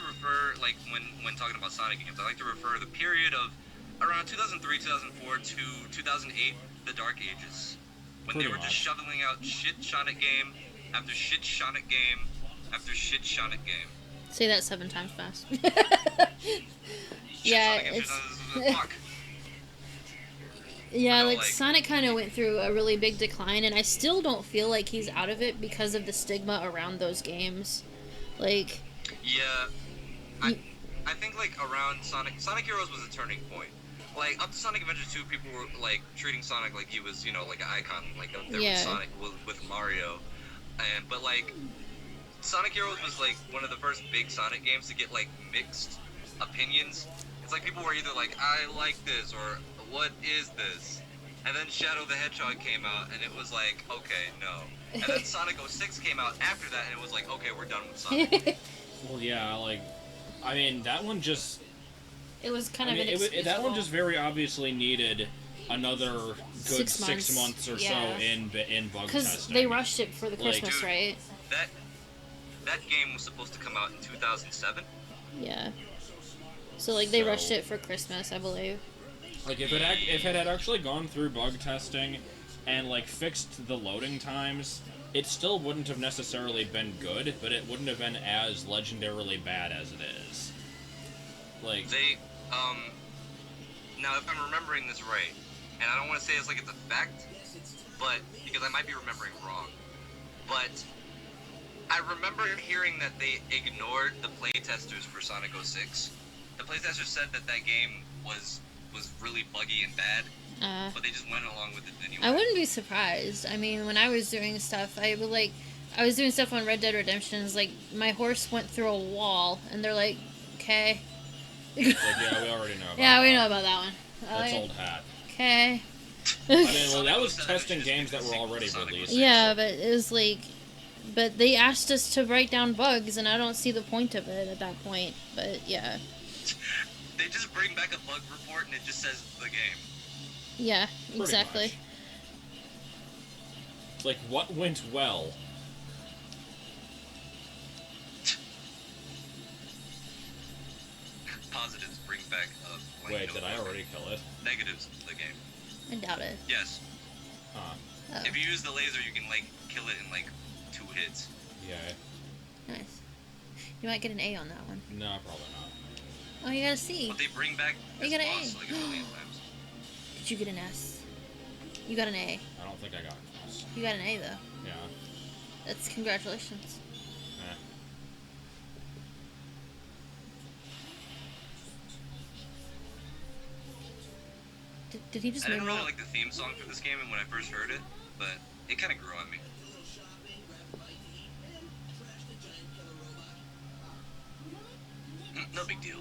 refer, like when talking about Sonic games, I like to refer the period of around 2003, 2004 to 2008, the Dark Ages, when Pretty they were much. just shoveling out shit Sonic game after shit Sonic game after shit Sonic game. Say that 7 times fast. Shit, Yeah, Sonic it's... Adventure, fuck. Yeah, I know, like, like- Sonic kind of went through a really big decline, and I still don't feel like he's out of it because of the stigma around those games. Like, Yeah, I think like around Sonic Heroes was a turning point. Like up to Sonic Adventure 2, people were like treating Sonic like he was, you know, like an icon, like up there Yeah. with Sonic with Mario, and but like Sonic Heroes was like one of the first big Sonic games to get like mixed opinions. It's like people were either like, I like this, or what is this? And then Shadow the Hedgehog came out, and it was like, okay, no. And then Sonic 06 came out after that, and it was like, okay, we're done with Sonic. Well, yeah, like, I mean, that one just... it was kind I of mean, inexcusable. that one just very obviously needed another good 6 6 months or yeah. so in bug Because testing. they rushed it for the Like- Christmas, Dude. right? That game was supposed to come out in 2007. Yeah. So, like, they So- rushed it for Christmas, I believe. Like, if it had actually gone through bug testing and, like, fixed the loading times, it still wouldn't have necessarily been good, but it wouldn't have been as legendarily bad as it is. Like, They, now if I'm remembering this right, and I don't want to say it's like it's a fact, but, because I might be remembering wrong, but I remember hearing that they ignored the playtesters for Sonic 06. The playtesters said that that game was really buggy and bad, but they just went along with it anyway. I wouldn't be surprised. I mean, when I was doing stuff, I was doing stuff on Red Dead Redemption. It's like, my horse went through a wall, and they're like, okay. yeah, we already know about Yeah, we that. know about that one. That's old hat. Okay. I mean, well, that Sonic was 07 testing should games be that the were sequel to already Sonic released. 06. Yeah, but it was like, but they asked us to write down bugs, and I don't see the point of it at that point. But yeah, They just bring back a bug report and it just says the game. yeah, Pretty exactly. much. Like, what went well? Positives bring back a blank Wait, did I notebook. already kill it? Negatives, the game. I doubt it. Yes. Huh. Oh, If you use the laser, you can like kill it in like 2 hits. Yeah. nice. You might get an A on that one. No, probably not. Oh, you got a C. But they bring back You this got an boss A. like a million times. Did you get an S? You got an A. I don't think I got this. You got an A though. Yeah. That's congratulations. Eh. Did he just I didn't name really roll? like the theme song for this game when I first heard it, but it kind of grew on me. No big deal.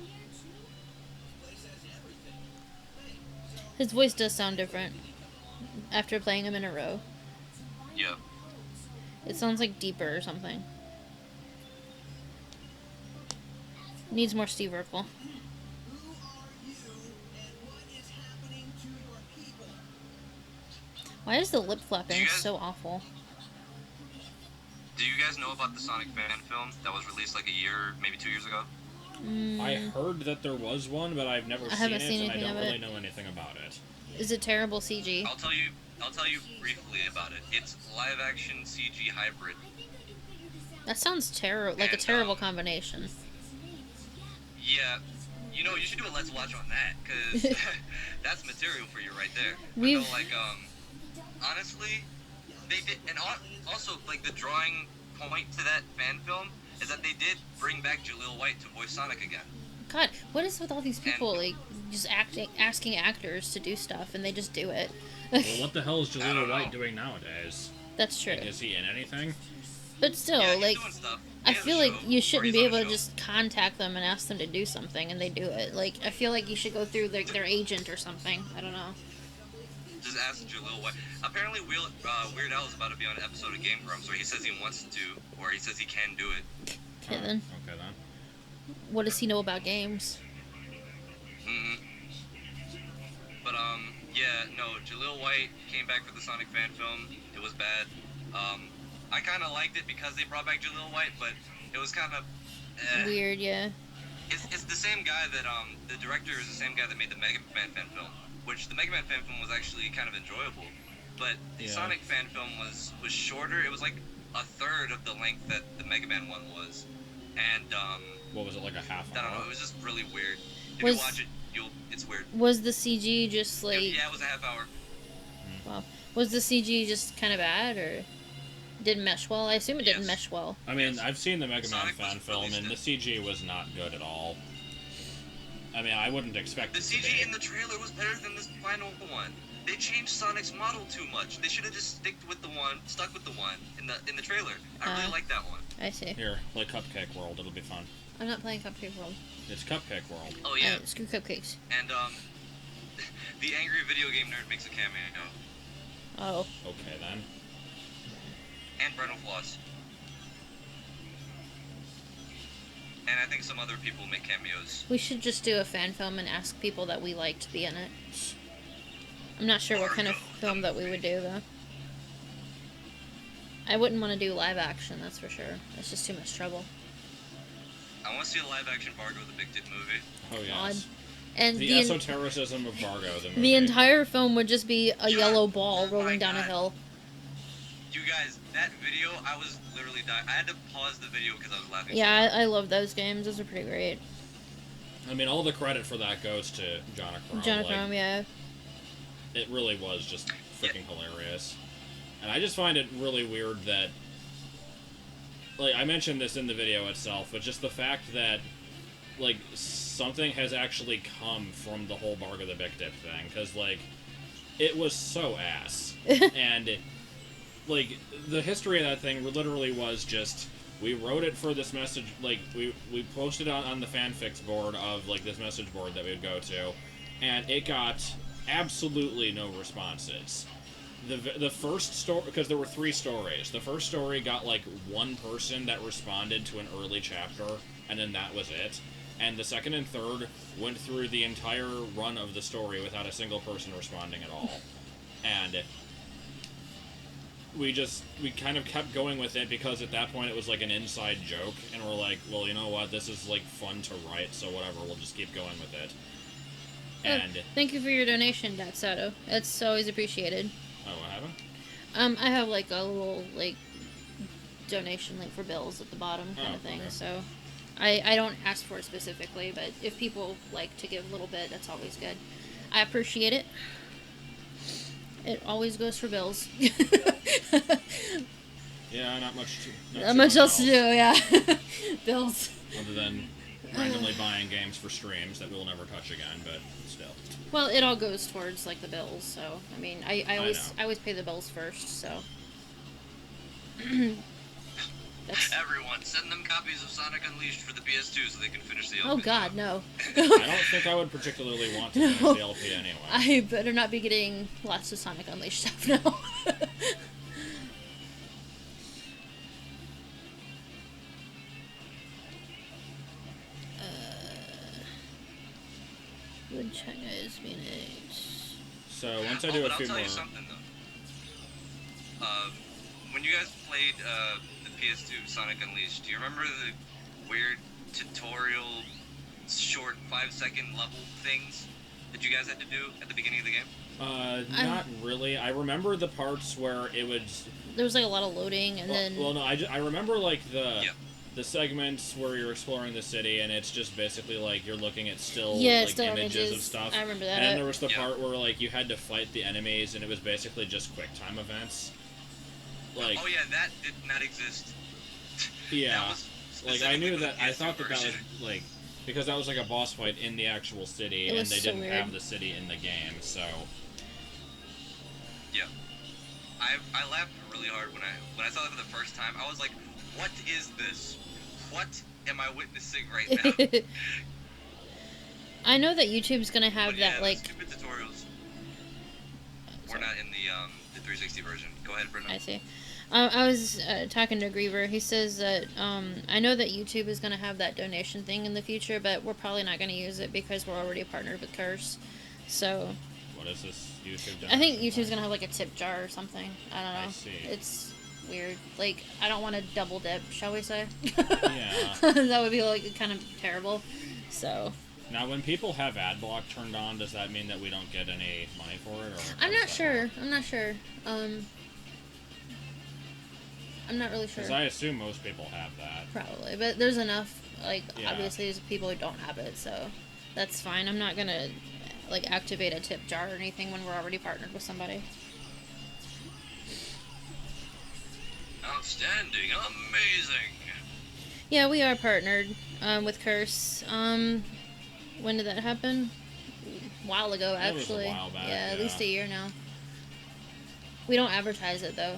His voice does sound different after playing him in a row. Yeah. It sounds like deeper or something. Needs more Steve Urkel. Why is the lip flapping Do you guys- so awful? Do you guys know about the Sonic fan film that was released like a year, maybe 2 years ago? I heard that there was one, but I've never I seen haven't it, seen and I anything don't of really it. know anything about it. Is it terrible CG? I'll tell you briefly about it. It's live action CG hybrid. That sounds terrible, like a And, terrible combination. Yeah, you know, you should do a let's watch on that, because that's material for you right there. But We've- no, like, honestly, they did, and also, like, the drawing point to that fan film is that they did bring back Jaleel White to voice Sonic again. God, what is with all these people, like, just asking actors to do stuff, and they just do it? Well, what the hell is I don't Jaleel know. White doing nowadays? That's true. Like, is he in anything? But still, Yeah, he's like, doing stuff. I He has a feel like show, you or shouldn't he's be on a able to show. just contact them and ask them to do something, and they do it. Like, I feel like you should go through their agent or something. I don't know. Just ask Jaleel White. Apparently, Weird Al is about to be on an episode of Game Grumps where he says he wants to, or he says he can do it. Okay, Huh, then. Okay, then. What does he know about games? hmm But yeah, no. Jaleel White came back for the Sonic fan film. It was bad. I kind of liked it because they brought back Jaleel White, but it was kind of. Weird, yeah. It's the same guy that the director is the same guy that made the Mega Man fan film, which the Mega Man fan film was actually kind of enjoyable, but the Yeah. Sonic fan film was shorter. It was like a third of the length that the Mega Man one was, and What was it, like a half I don't know. hour? It was just really weird. If Was- you watch it, it's weird. Was the CG just like? Yeah, it was a half hour. Wow. Was the CG just kind of bad, or didn't mesh well? I assume it didn't Yes. mesh well. I mean, I've seen the Mega Man Sonic was fan film, and the released CG was not good at all. I mean, I wouldn't expect The it to CG be. in the trailer was better than this final one. They changed Sonic's model too much. They should have just stuck with the one in the trailer. I really like that one. I see. Here, play Cupcake World. It'll be fun. I'm not playing Cupcake World. It's Cupcake World. Oh yeah, Screw cupcakes. and the angry video game nerd makes a cameo, Oh. Okay then. and Brental Floss. And I think some other people make cameos. We should just do a fan film and ask people that we like to be in it. I'm not sure what kind of film that we would do, though. I wouldn't want to do live action, that's for sure. It's just too much trouble. I want to see a live action Bargo the Big Tit movie. Oh God. yes. And The esotericism of Bargo, the movie. the entire film would just be a John, yellow ball oh my rolling down a God. hill. You guys, that video, I was literally dying. I had to pause the video because I was laughing. Yeah, so I love those games. Those are pretty great. I mean, all the credit for that goes to Jonachrome. Jonachrome, yeah. It really was just freaking hilarious. And I just find it really weird that, like, I mentioned this in the video itself, but just the fact that, like, something has actually come from the whole Bargo the Big Dip thing, because, like, it was so ass. And, like, the history of that thing literally was just, we wrote it for this message, like, we posted it on the fanfics board of, like, this message board that we would go to, and it got absolutely no responses. The first story, because there were 3 stories, the first story got like one person that responded to an early chapter, and then that was it. And the second and third went through the entire run of the story without a single person responding at all. And we kind of kept going with it because at that point it was like an inside joke, and we're like, well, you know what, this is like fun to write, so whatever, we'll just keep going with it. And Thank you for your donation, Datsato. It's always appreciated. oh, what happened? I have like a little like donation link for bills at the bottom kind Oh, of thing. okay. So I don't ask for it specifically, but if people like to give a little bit, that's always good. I appreciate it. It always goes for bills. Yeah, not much. Not much else to do, yeah. Bills. Other than randomly buying games for streams that we'll never touch again, but still. Well, it all goes towards like the bills. So I mean, I know. always pay the bills first. So that's. everyone, send them copies of Sonic Unleashed for the PS2 so they can finish the LP. Oh God, no. I don't think I would particularly want to finish the LP anyway. I better not be getting lots of Sonic Unleashed stuff now. Would China is being So once I do a but few I'll tell more, you something though. When you guys played the PS2 Sonic Unleashed, do you remember the weird tutorial, short 5-second level things that you guys had to do at the beginning of the game? not really. I remember the parts where it would. there was like a lot of loading and then Well, no, I remember like the. Yeah. The segments where you're exploring the city, and it's just basically like you're looking at still Yeah, like still images of images. stuff. I remember that. And then there was the Yeah. part where like you had to fight the enemies, and it was basically just quick time events. Like, Oh yeah, that did not exist. yeah, That was like I knew specifically that. for the I thought that that was version. like because that was like a boss fight in the actual city, It and was they so didn't weird. have the city in the game, so. Yeah. I laughed really hard when I saw that for the first time. I was like, what is this? What am I witnessing right now? I know that YouTube's gonna have But yeah, that the like. stupid tutorials. We're not in the 360 version. Go ahead, Brenda. I see. I was talking to Griever. He says that I know that YouTube is going to have that donation thing in the future, but we're probably not going to use it because we're already partnered with Curse. So What is this YouTube? I think donation YouTube's thing? going to have like a tip jar or something. I don't know. I see. It's weird. Like, I don't want to double dip, shall we say? Yeah. That would be like kind of terrible. So Now, when people have ad block turned on, does that mean that we don't get any money for it? Or I'm how not does that sure. work? I'm not sure. I'm not really sure. Because I assume most people have that. Probably, but there's enough, like, Yeah. obviously there's people who don't have it, so that's fine. I'm not gonna, like, activate a tip jar or anything when we're already partnered with somebody. Outstanding, amazing. Yeah, we are partnered with Curse. When did that happen? A while ago, That was a actually. while back, yeah, at yeah. least a year now. We don't advertise it, though.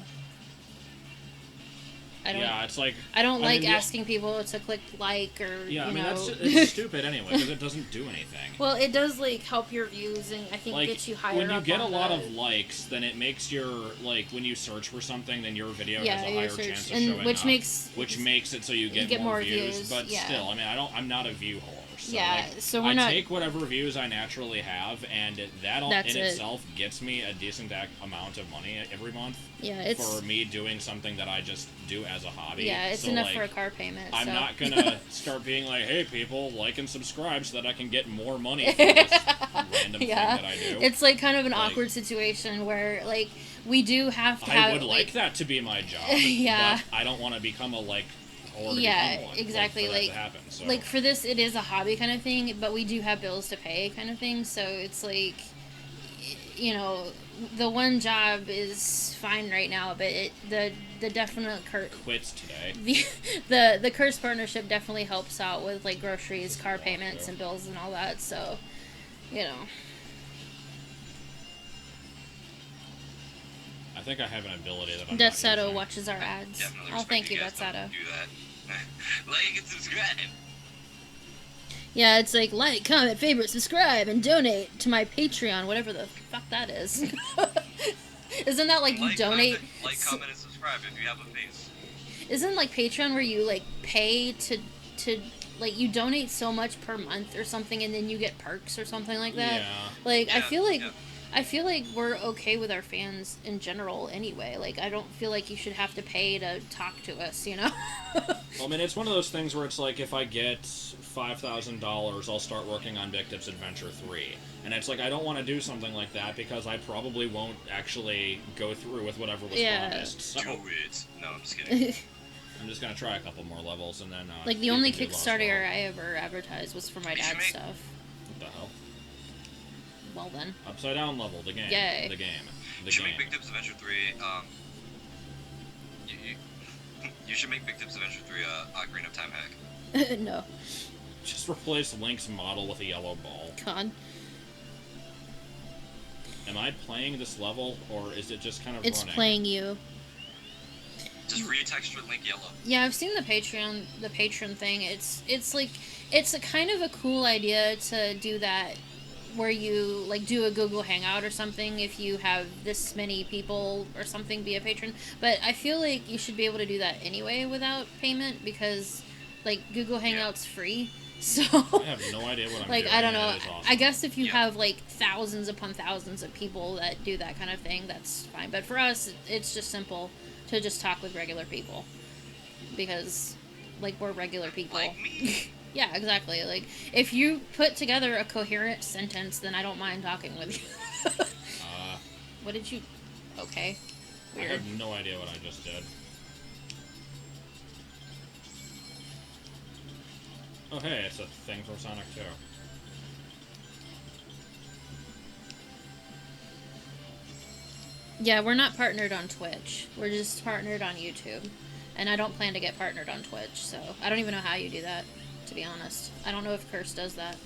Yeah, it's like... I don't like mean, the- asking people to click like or, Yeah, I you mean, know. it's stupid anyway, because it doesn't do anything. Well, it does, like, help your views and I think Like, get you higher when you up get a on lot the- of likes, then it makes your, like, when you search for something, then your video Yeah, has a your higher search- chance of and showing which up. makes- Which makes it so you get, more views. But yeah. still, I mean, I'm not a view whore. So, Yeah, like, so we're I not- take whatever views I naturally have, and that That's in it. itself gets me a decent amount of money every month. Yeah, it's... For me doing something that I just do as a hobby. Yeah, it's So, enough like, for a car payment, I'm so... not gonna start being like, hey people, like and subscribe so that I can get more money for this random Yeah, thing that I do. it's like kind of an Like- awkward situation where, like, we do have to have... I would like that to be my job. Yeah. But I don't want to become a like or to Yeah, become one. exactly, For that like- to happen, so. Like, for this, it is a hobby kind of thing, but we do have bills to pay kind of thing, so it's like, you know, the one job is fine right now, but the definite quits today. the Curse partnership definitely helps out with, like, groceries, car payments, and bills and all that, so, you know. I think I have an ability that I'm Death not Sato using. watches our ads. Definitely Oh, respect thank you, guys Death Sato. don't do that. Like and subscribe. Yeah, it's like, like, comment, favorite, subscribe, and donate to my Patreon, whatever the fuck that is. Isn't that like you donate? Comment, and subscribe if you have a face. Isn't like Patreon where you like pay to like you donate so much per month or something, and then you get perks or something like that? Yeah. Like Yeah, I feel like we're okay with our fans in general anyway. Like I don't feel like you should have to pay to talk to us, you know? I mean, it's one of those things where it's like, if I get $5,000, I'll start working on Big Tips Adventure 3. And it's like, I don't want to do something like that because I probably won't actually go through with whatever was Yeah. promised. So Do it. No, I'm just kidding. I'm just going to try a couple more levels and then... Like the you only can do Lost Kickstarter World. I ever advertised was for my You should dad's make- stuff. What the hell? Well then. Upside down level, the game. Yay. The game. The You should game. make Big Tips Adventure 3. You should make Big Tips Adventure 3 Ocarina of Time hack. No. Just replace Link's model with a yellow ball. God. Am I playing this level, or is it just kind of It's running? playing you. Just retexture Link yellow. Yeah, I've seen the Patreon thing. It's like it's a kind of a cool idea to do that where you like do a Google Hangout or something if you have this many people or something be a patron. But I feel like you should be able to do that anyway without payment because like Google Hangout's free. So I have no idea what I'm like doing. I don't and know. it is awesome. I guess if you Yeah. have like thousands upon thousands of people that do that kind of thing, that's fine. But for us, it's just simple to just talk with regular people because like we're regular people. Like me. Yeah, exactly. Like if you put together a coherent sentence, then I don't mind talking with you. What did you? Okay. I Weird. have no idea what I just did. Oh hey, it's a thing from Sonic 2. Yeah, we're not partnered on Twitch. We're just partnered on YouTube. And I don't plan to get partnered on Twitch, so I don't even know how you do that, to be honest. I don't know if Curse does that.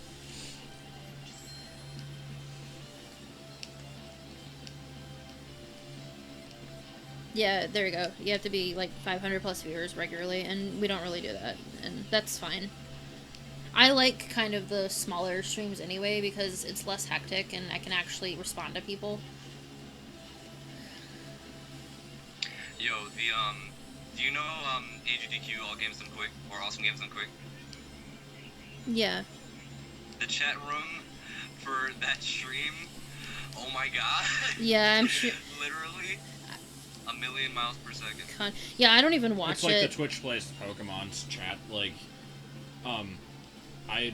Yeah, there you go. You have to be like 500 plus viewers regularly, and we don't really do that, and that's fine. I like kind of the smaller streams anyway because it's less hectic and I can actually respond to people. Yo, do you know AGDQ, All Games Done Quick, or Awesome Games Done Quick? Yeah. The chat room for that stream, oh my god. Yeah, I'm sure. Literally, 1,000,000 miles per second. Yeah, I don't even watch It's like it. the Twitch plays Pokemon's chat. Like, I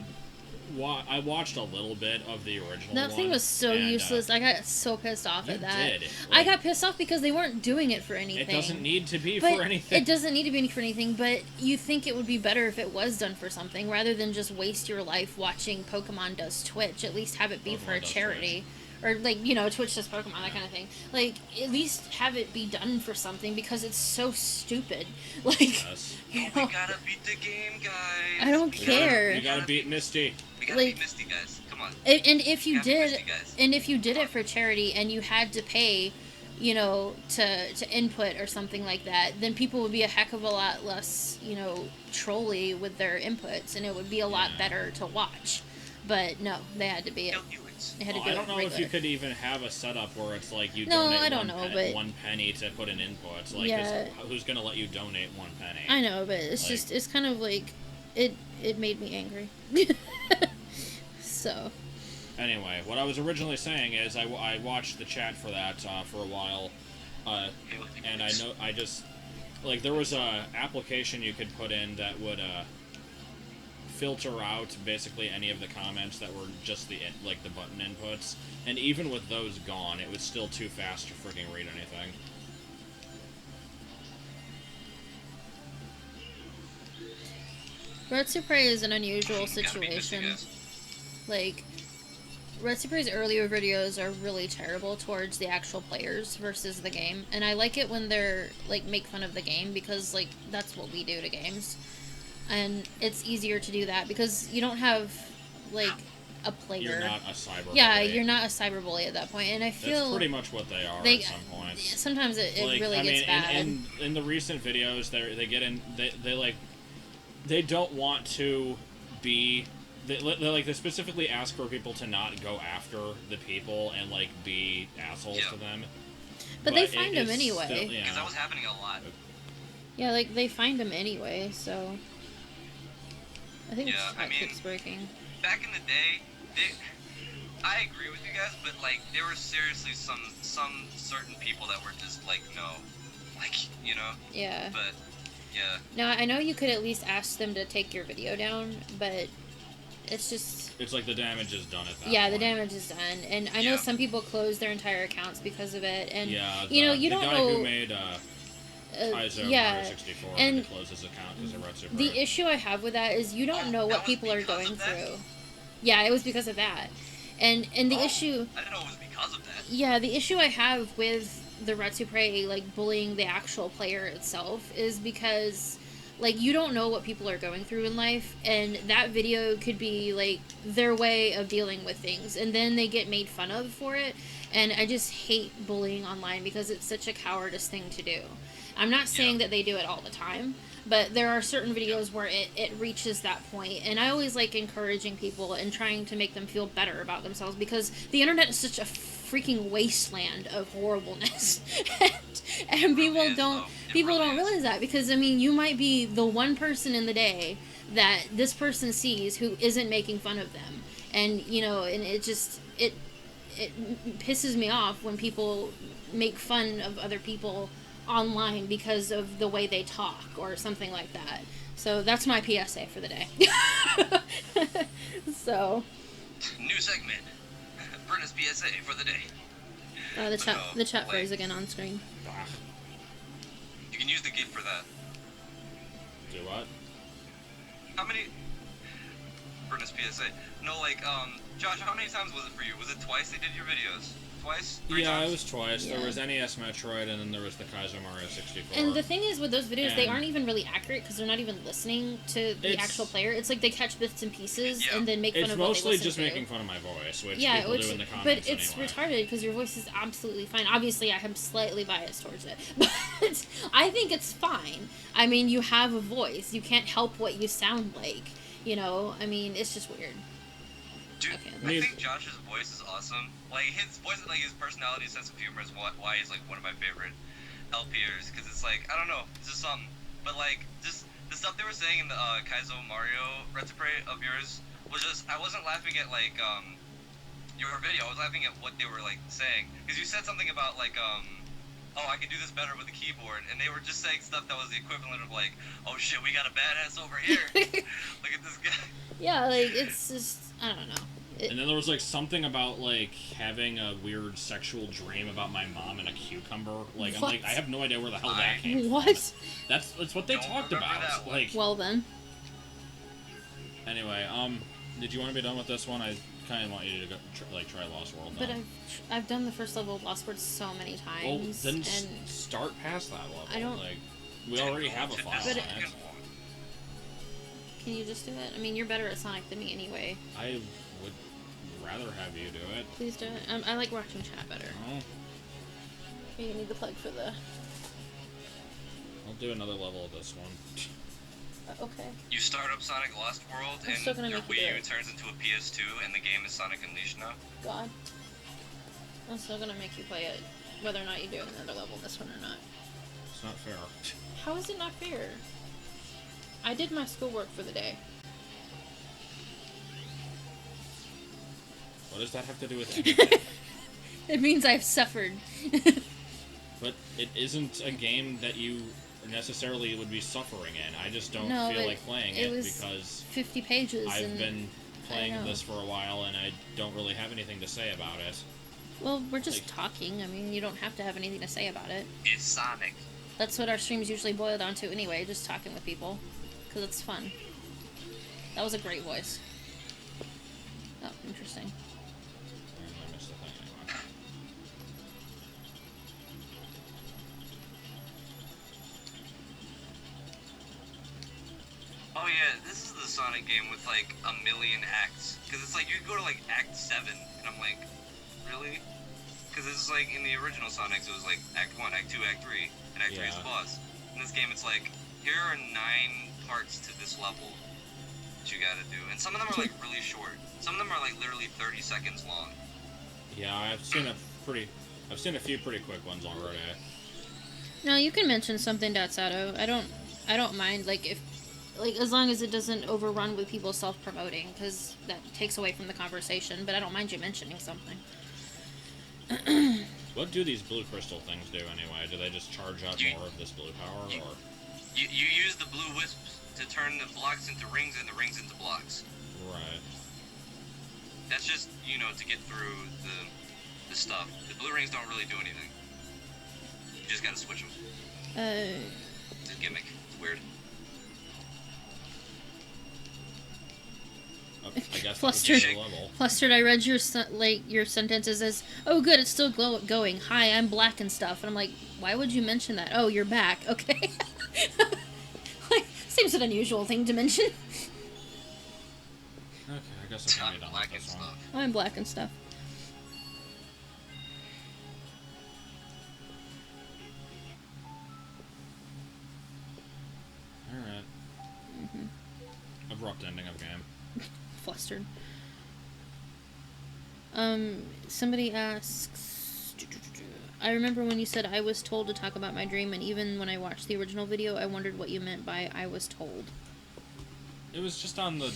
I watched a little bit of the original That thing one, was so and, useless. I got so pissed off you at that. did. I Like, got pissed off because they weren't doing it for anything. it doesn't need to be But for anything. it doesn't need to be for anything, but you think it would be better if it was done for something rather than just waste your life watching Pokemon Does Twitch. At least have it be for Pokemon a Does charity. Or, like, Twitch does Pokemon, that kind of thing. Like, at least have it be done for something because it's so stupid. Like, Yes. you We know, gotta beat the game, guys. I don't We care. You gotta beat Misty. We gotta like- beat Misty, guys. Come on. and if you Happy did, Misty, guys. and if you did it for charity and you had to pay, to input or something like that, then people would be a heck of a lot less, trolly with their inputs, and it would be a lot Yeah. better to watch. But no, they had to be it. Don't do it. They had to Well, do I it don't know regular. if you could even have a setup where it's like you No, donate I don't know, but- 1 penny to put an input. Like, 'cause Yeah. who's gonna let you donate 1 penny? I know, but it's Like- just it's kind of like it made me angry. So Anyway, what I was originally saying is I watched the chat for that for a while, and I just like there was a application you could put in that would filter out basically any of the comments that were just the button inputs, and even with those gone, it was still too fast to freaking read anything. Red Supre is an unusual Gotta beat Misty, situation. guys. Like, Red Supre's earlier videos are really terrible towards the actual players versus the game, and I like it when they're like make fun of the game because like that's what we do to games, and it's easier to do that because you don't have like a player. You're not a cyber. Yeah, bully. you're not a cyberbully at that point, and I feel That's pretty much what they are they- at some points. sometimes it Like, really I gets mean, bad. in the recent videos, they get in. They don't want to be. They specifically ask for people to not go after the people and like be assholes Yeah. to them. But they find them it's anyway. still- Because yeah. that was happening a lot. Yeah, like they find him anyway, so I think Yeah, the chat I mean- keeps breaking. Back in the day, I agree with you guys, but like there were seriously some certain people that were just like no, like Yeah. But yeah, No, I know you could at least ask them to take your video down, but it's just It's like the damage is done at that yeah, point. the damage is done, and I know Yeah. some people close their entire accounts because of it, and Yeah, you the don't guy know. who made Kaizo yeah, Mario 64 and had to close his account because of Red Super. the issue I have with that is you don't know That what was people are because going of that? through. Yeah, it was because of that, and the Oh, issue. I didn't know it was because of that. Yeah, the issue I have with the Retsupre, like, bullying the actual player itself is because, like, you don't know what people are going through in life, and that video could be, like, their way of dealing with things, and then they get made fun of for it, and I just hate bullying online because it's such a cowardice thing to do. I'm not saying that they do it all the time, but there are certain videos where it reaches that point, and I always like encouraging people and trying to make them feel better about themselves because the internet is such a freaking wasteland of horribleness, and people really is, don't though. It people really don't is. realize that because I mean you might be the one person in the day that this person sees who isn't making fun of them, and and it just it pisses me off when people make fun of other people online because of the way they talk or something like that. So that's my PSA for the day. So New segment. Brenna's PSA for the day. the chat No, the chat like- froze again on screen. Ah, You can use the GIF for that. do what? How many? Brenna's PSA. No, Josh, how many times was it for you? Was it twice they did your videos? Twice? Three Yeah, times? it was twice. Yeah. There was NES Metroid, and then there was the Kaizo Mario 64. And the thing is with those videos, they And- aren't even really accurate because they're not even listening to the It's- actual player. It's like they catch bits and pieces Yeah. and then make fun It's of what they mostly listen just to. making fun of my voice, which Yeah, people do in the but comments it's anyway. retarded because your voice is absolutely fine. Obviously, I am slightly biased towards it, but I think it's fine. I mean, you have a voice. You can't help what you sound like. I mean, it's just weird. Dude, Okay. I think Josh's voice is awesome. Like his voice, like his personality, sense of humor is why he's like one of my favorite LPers. Because it's like I don't know, it's just something. But like just the stuff they were saying in the Kaizo Mario Retropray of yours was just I wasn't laughing at like your video. I was laughing at what they were like saying because you said something about like oh, I can do this better with the keyboard, and they were just saying stuff that was the equivalent of like, oh shit, we got a badass over here. Look at this guy. Yeah, like, it's just, I don't know. And then there was like something about like having a weird sexual dream about my mom and a cucumber. Like I'm What? like I have no idea where the hell that came from. What? That's what they Don't talked remember about. that one. Like Well then. anyway, did you want to be done with this one? I kind of want you to go try Lost World. But now. I've done the first level of Lost World so many Well, times. then and start past that level. I don't- Like we already have a file But on it- it. can you just do it? I mean, you're better at Sonic than me anyway. I would rather have you do it. Please do it. I like watching chat better. Oh, You need the plug for the... I'll do another level of this one. Okay. You start up Sonic Lost World, I'm still gonna and your make you do Wii U it. turns into a PS2, and the game is Sonic Unleashed now. God. I'm still gonna make you play it, whether or not you do another level this one or not. It's not fair. How is it not fair? I did my schoolwork for the day. What does that have to do with anything? It means I've suffered. But it isn't a game that you necessarily would be suffering in. I just don't No, feel but like playing it it was because 50 pages. I've and been playing know. this for a while and I don't really have anything to say about it. Well, we're just like- talking. I mean, you don't have to have anything to say about it. It's Sonic. That's what our streams usually boil down to anyway, just talking with people. Because it's fun. That was a great voice. Oh, interesting. I missed the thing anyway. Oh yeah, this is the Sonic game with like a million acts. Cause it's like you go to like Act 7, and I'm like, really? Cause this is like in the original Sonics, it was like Act 1, Act 2, Act 3, and Act 3 is Yeah. the boss. In this game, it's like here are 9 parts to this level that you gotta do, and some of them are like really short. Some of them are like literally 30 seconds long. Yeah, I've seen a few pretty quick ones already. No, you can mention something to Atsato. I don't mind, like, if, like, as long as it doesn't overrun with people self-promoting, because that takes away from the conversation, but I don't mind you mentioning something. What do these blue crystal things do anyway? Do they just charge up more of this blue power, or? You use the blue wisps to turn the blocks into rings and the rings into blocks. Right. That's just, you know, to get through the stuff. The blue rings don't really do anything. You just gotta switch them. It's a gimmick. It's weird. Oh, I guess that would Flustered. be the level. Flustered, I read your your sentences as, oh good, it's still going. Hi, I'm black and stuff. And I'm like, why would you mention that? Oh, you're back. Okay. Like, seems an unusual thing to mention. Okay, I guess I'm I'm gonna be done black with and this one. stuff. I'm black and stuff. Alright. Abrupt ending of game. Flustered. Somebody asks, I remember when you said I was told to talk about my dream, and even when I watched the original video, I wondered what you meant by I was told. It was just on the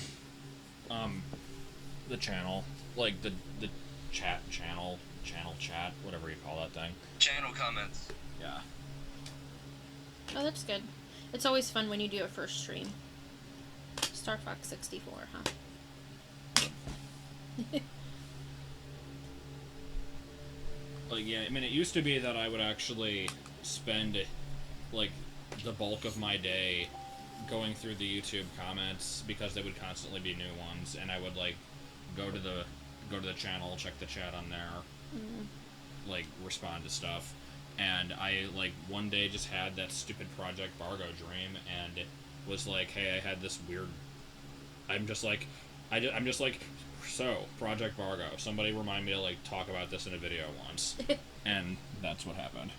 channel. Like, the channel chat, whatever you call that thing. Channel comments. Yeah. Oh, that's good. It's always fun when you do a first stream. Star Fox 64, huh? Like, yeah, I mean, it used to be that I would actually spend, like, the bulk of my day going through the YouTube comments, because there would constantly be new ones, and I would, like, go to the channel, check the chat on there, like, respond to stuff, and I, like, one day just had that stupid Project Bargo dream, and it was like, hey, I had this weird, I'm just like, so, Project Bargo, somebody remind me to, like, talk about this in a video once, and that's what happened.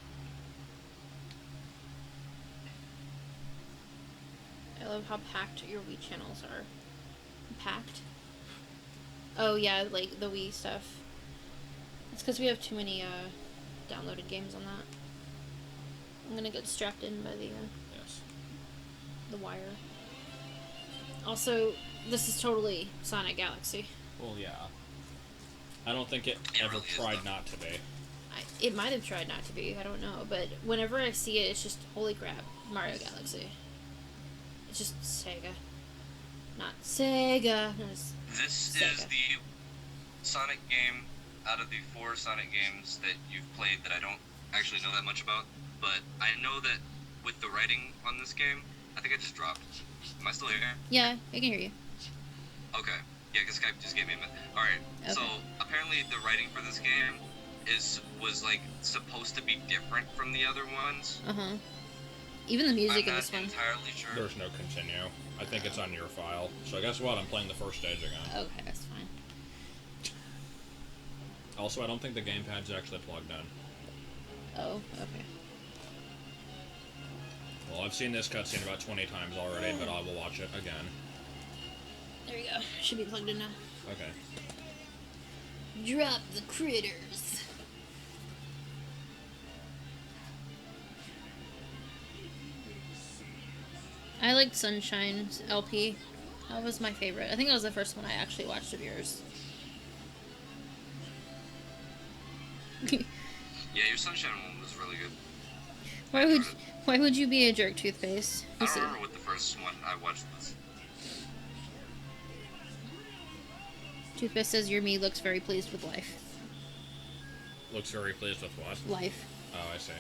I love how packed your Wii channels are. Packed? Oh yeah, like the Wii stuff. It's because we have too many downloaded games on that. I'm gonna get strapped in by Yes. the wire. Also, this is totally Sonic Galaxy. Well, yeah. I don't think it It ever really is, tried though. not to be. It might have tried not to be. I don't know. But whenever I see it, it's just, holy crap, Mario Galaxy. It's just Sega. Not Sega. No, it's This Sega. is the Sonic game out of the 4 Sonic games that you've played that I don't actually know that much about. But I know that with the writing on this game, I think I just dropped. Am I still here? Yeah, I can hear you. Okay. Yeah, because Skype just gave me a minute. Alright, Okay. so apparently the writing for this game was like supposed to be different from the other ones. Uh-huh. Even the music I'm in not this one. entirely sure. There's no continue. I think it's on your file. So guess what? I'm playing the first stage again. Okay, that's fine. Also, I don't think the gamepad's actually plugged in. Oh, okay. Well, I've seen this cutscene about 20 times already, but I will watch it again. There you go. Should be plugged in now. Okay. Drop the critters. I liked Sunshine's LP. That was my favorite. I think that was the first one I actually watched of yours. Yeah, your Sunshine one was really good. Why would you be a jerk, Toothpaste? I don't remember what the first one I watched was. Toothpaste says your me looks very pleased with life. Looks very pleased with what? Life. Oh, I see.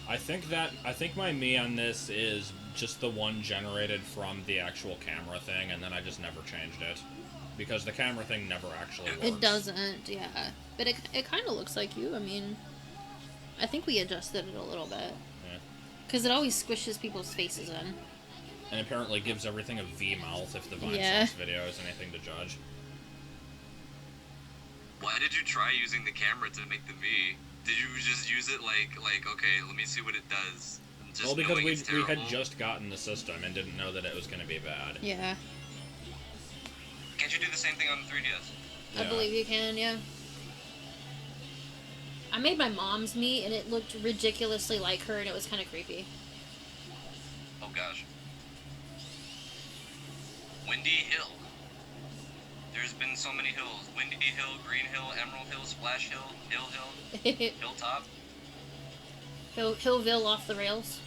I think my me on this is just the one generated from the actual camera thing, and then I just never changed it. Because the camera thing never actually works. It doesn't, yeah. But it kind of looks like you. I mean, I think we adjusted it a little bit. Yeah. Because it always squishes people's faces in. And apparently gives everything a V mouth if the Vine Yeah. Sauce video is anything to judge. Why did you try using the camera to make the V? Did you just use it like okay, let me see what it does? Just Well, because knowing we it's had terrible? just gotten the system and didn't know that it was going to be bad. Yeah. Can't you do the same thing on the 3DS? I Yeah. believe you can, yeah. I made my mom's meat, and it looked ridiculously like her, and it was kind of creepy. Oh gosh. Windy Hill. There's been so many hills. Windy Hill, Green Hill, Emerald Hill, Splash Hill, Hill, Hilltop. Hillville off the rails.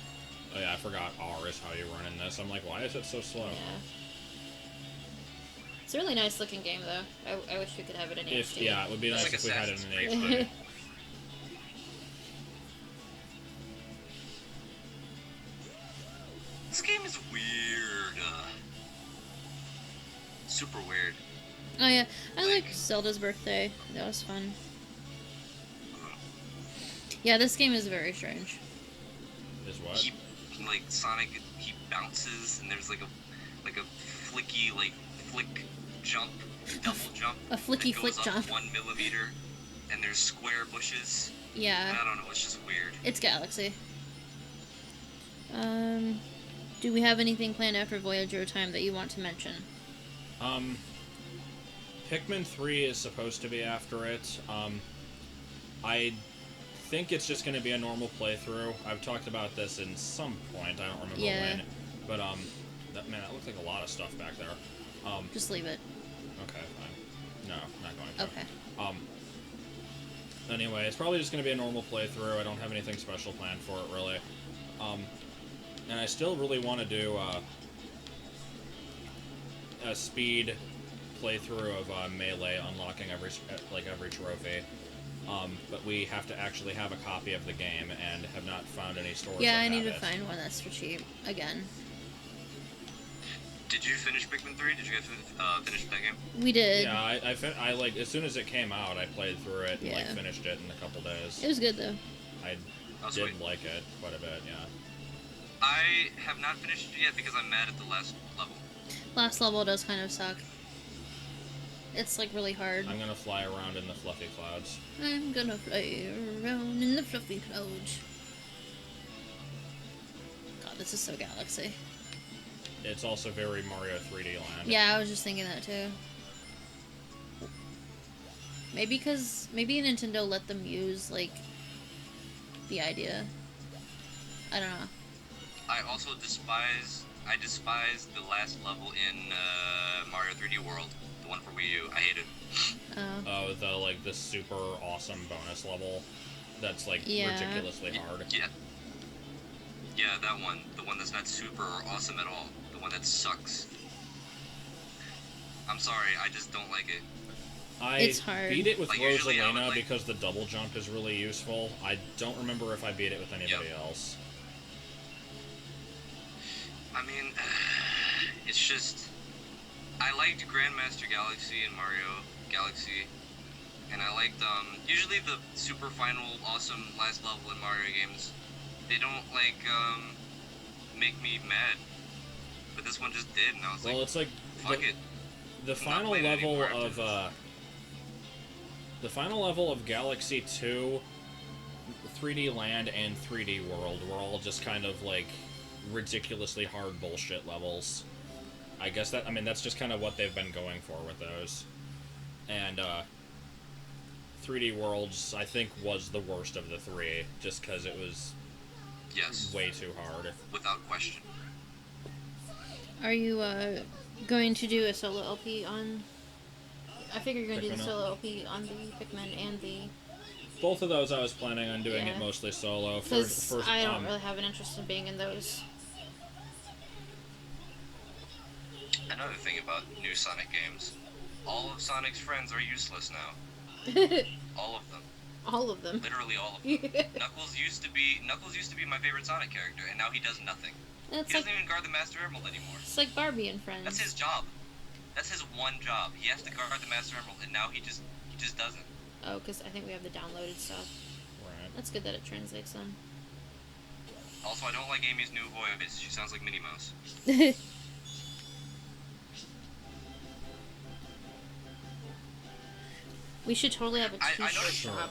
Oh yeah, I forgot R is how you run in this. I'm like, why is it so slow? Yeah. It's a really nice looking game, though. I wish we could have it in If HD. yeah, it would be It's nice like if we had it Assassin's in Creed. HD. This game is weird. Super weird. Oh yeah, I liked Zelda's Birthday. That was fun. Yeah, this game is very strange. Is what? He, like Sonic, he bounces and there's like a flicky flick jump, double jump. A flicky that goes flick up jump. 1 millimeter, and there's square bushes. Yeah, I don't know. It's just weird. it's Galaxy. Do we have anything planned after Voyager time that you want to mention? Pikmin 3 is supposed to be after it. I think it's just going to be a normal playthrough. I've talked about this in some point. I don't remember Yeah. when. But, that looks like a lot of stuff back there. Just leave it. Okay, fine. No, not going to. Okay. Anyway, it's probably just going to be a normal playthrough. I don't have anything special planned for it, really. And I still really want to do a speed playthrough of Melee, unlocking every trophy. But we have to actually have a copy of the game and have not found any stores Yeah, that I need have to it. find one that's for cheap again. Did you finish Pikmin 3? Did you guys finish that game? We did. Yeah, I like as soon as it came out, I played through it and Yeah. finished it in a couple days. It was good though. I Oh, did sweet. like it quite a bit, yeah. I have not finished it yet because I'm mad at the last level. Last level does kind of suck. It's like really hard. I'm gonna fly around in the fluffy clouds. I'm gonna fly around in the fluffy clouds. God, this is so Galaxy. It's also very Mario 3D Land. Yeah, I was just thinking that too. Maybe Nintendo let them use like the idea. I don't know. I also despise the last level in Mario 3D World. the one for Wii U. I hate it. Oh, the super awesome bonus level that's like Yeah. ridiculously hard. Yeah. Yeah, that one. The one that's not super or awesome at all. The one that sucks. I'm sorry, I just don't like it. I It's hard. beat it with Like, usually I would, Rosalina like- because the double jump is really useful. I don't remember if I beat it with anybody else. I mean, it's just... I liked Grandmaster Galaxy and Mario Galaxy. And I liked, usually the super final awesome last level in Mario games, they don't, like, make me mad. But this one just did, and I was Well, like, it's like fuck it. the I'm not final playing level anymore of after the final level of Galaxy 2, 3D Land, and 3D World were all just kind of like ridiculously hard bullshit levels. I guess that's just kind of what they've been going for with those. And 3D Worlds, I think, was the worst of the three, just because it was Yes, way too hard. without question. Are you going to do a solo LP on? I figure you're going to do the Pikmin. solo LP on the Pikmin and the. Both of those I was planning on doing Yeah. it mostly solo. Because First, I don't really have an interest in being in those. Another thing about new Sonic games, all of Sonic's friends are useless now. All of them. All of them. Literally all of them. Knuckles used to be my favorite Sonic character, and now he does nothing. It's He like doesn't even guard the Master Emerald anymore. it's like Barbie and Friends. That's his job. That's his one job. He has to guard the Master Emerald, and now he just doesn't. Oh, because I think we have the downloaded stuff. right. That's good that it translates them. Also, I don't like Amy's new voice. She sounds like Minnie Mouse. We should totally have a I t-shirt noticed- shop.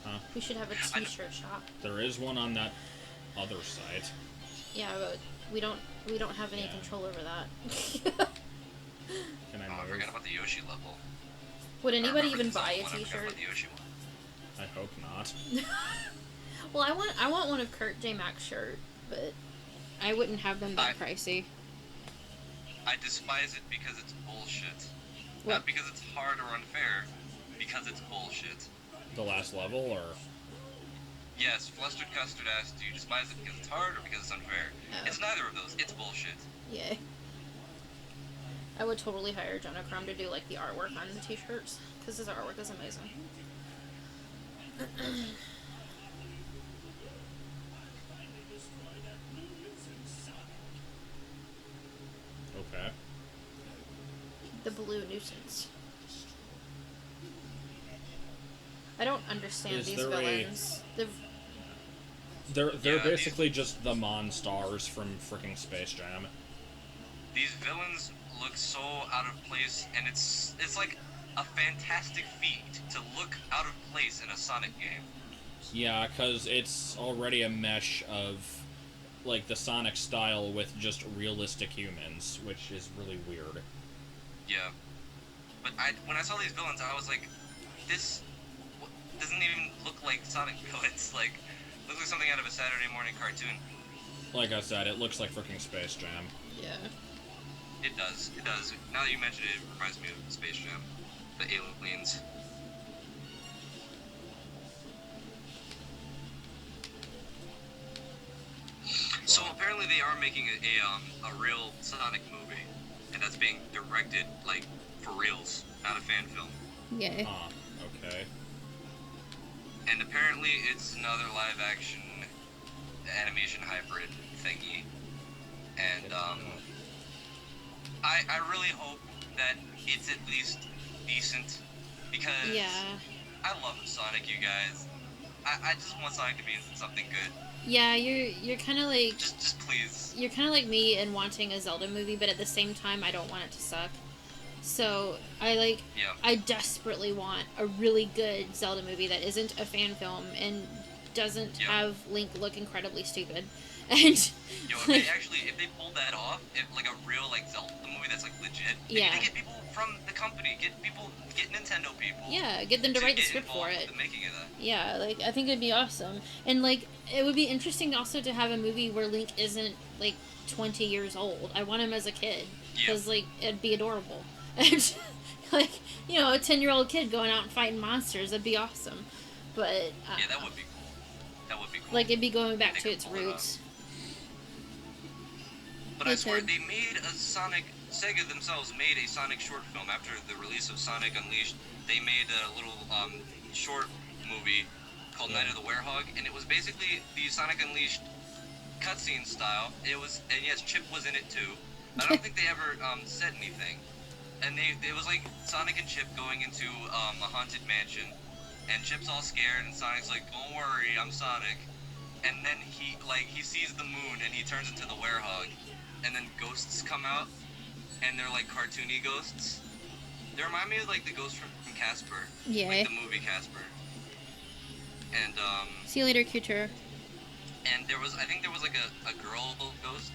Huh? We should have a t-shirt shop. There is one on that other site. Yeah, but we don't have any Yeah. control over that. Can I Oh, I move? forgot about the Yoshi level. Would I anybody remembered even this other buy a one, I forgot t-shirt? about the Yoshi one. I hope not. Well, I want one of Kurt J. Mack's shirt, but I wouldn't have them that pricey. I despise it because it's bullshit. What? Not because it's hard or unfair, because it's bullshit. The last level, or Yes, Flustered Custard asked, do you despise it because it's hard or because it's unfair? Oh. It's neither of those. It's bullshit. Yeah. I would totally hire Jonah Crumb to do like the artwork on the t-shirts because his artwork is amazing. okay. The blue nuisance. I don't understand Is these there a- villains. They're Yeah, basically just the Monstars from freaking Space Jam. These villains look so out of place, and it's like a fantastic feat to look out of place in a Sonic game. Yeah, because it's already a mesh of like the Sonic style with just realistic humans, which is really weird. Yeah. But when I saw these villains, I was like, this doesn't even look like Sonic villains. Like, looks like something out of a Saturday morning cartoon. Like I said, it looks like freaking Space Jam. Yeah. It does. It does. Now that you mention it, it reminds me of Space Jam. The aliens. So apparently they are making a real Sonic movie, and that's being directed like for reals, not a fan film. Yay. Ah, okay. And apparently it's another live action animation hybrid thingy. And I really hope that it's at least decent, because Yeah. I love Sonic, you guys. I just want Sonic to be in something good. Yeah, you're kind of like Just please. you're kind of like me in wanting a Zelda movie, but at the same time, I don't want it to suck. So Yeah. I desperately want a really good Zelda movie that isn't a fan film and doesn't Yeah. have Link look incredibly stupid. And Yo, if they pulled that off, like a real like Zelda movie that's like legit, maybe Yeah. they get people from the company, get Nintendo people. yeah, get them to write the get script for involved it. with the making of that. Yeah, like I think it'd be awesome, and like it would be interesting also to have a movie where Link isn't like 20 years old. I want him as a kid Yeah. because like it'd be adorable. And, like, you know, a 10-year-old kid going out and fighting monsters, that'd be awesome. But, Yeah, that would be cool. That would be cool. like, it'd be going back They to could its pull it off. roots. But They I swear, could. they made a Sonic. Sega themselves made a Sonic short film after the release of Sonic Unleashed. They made a little short movie called Night of the Werehog, and it was basically the Sonic Unleashed cutscene style. It was, and yes, Chip was in it too. I don't think they ever said anything. And it was like Sonic and Chip going into a haunted mansion, and Chip's all scared, and Sonic's like, "Don't worry, I'm Sonic." And then he sees the moon, and he turns into the werehog, and then ghosts come out, and they're like cartoony ghosts. They remind me of like the ghost from Casper, Yeah. like the movie Casper. And See you later, Kucher. and I think there was like a girl ghost,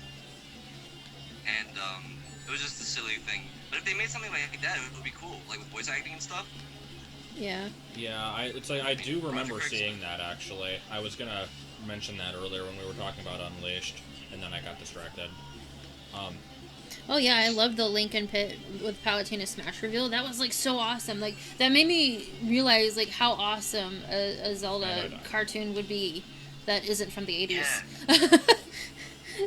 and it was just a silly thing. But if they made something like that, it would be cool, like with voice acting and stuff. Yeah. Yeah, I do remember Roger Craig's- seeing that actually. I was gonna mention that earlier when we were talking about Unleashed, and then I got distracted. Oh yeah, I loved the Lincoln Pit with Palutena Smash reveal. That was like so awesome. Like that made me realize like how awesome a Zelda I know. cartoon would be that isn't from the 80s.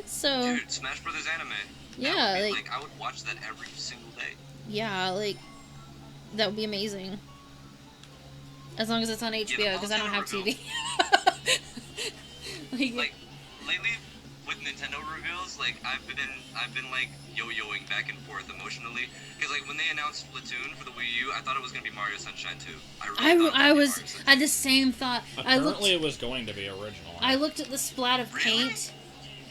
So Dude, Smash Brothers anime. Yeah, That would be, like- I would watch that every single day. yeah, like that would be amazing. As long as it's on HBO, because I don't have Palutena TV. Like lately with Nintendo reveals, like I've been like yo-yoing back and forth emotionally because like when they announced Splatoon for the Wii U, I thought it was gonna be Mario Sunshine 2. I was I had the same thought. Apparently, it was going to be original. I looked at the splat of Really? paint,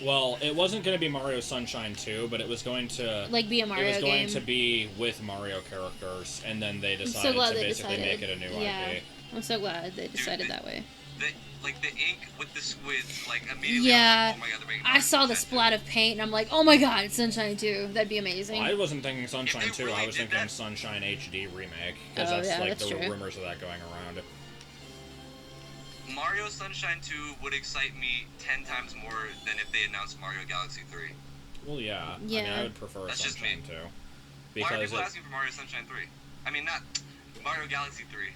Well, it wasn't going to be Mario Sunshine 2, but it was going to like be a Mario it was going game. to be with Mario characters, and then they I'm decided so glad to they basically decided. make it a new Yeah, IP. I'm so glad they decided the- that way. Like the ink with the squids, like immediately. Yeah, I was like, oh my God, they're making I Mario saw the Sunshine 2. splat of paint, and I'm like, oh my god, it's Sunshine 2. That'd be amazing. I wasn't thinking Sunshine If they 2, I really was did thinking that- Sunshine HD remake, because Oh, that's yeah, like that's the true. rumors of that going around. Mario Sunshine 2 would excite me 10 times more than if they announced Mario Galaxy 3. Well, yeah. I mean, Yeah. I would prefer That's just Sunshine me. 2. Why are Because people it, asking for Mario Sunshine 3? I mean, not Mario Galaxy 3.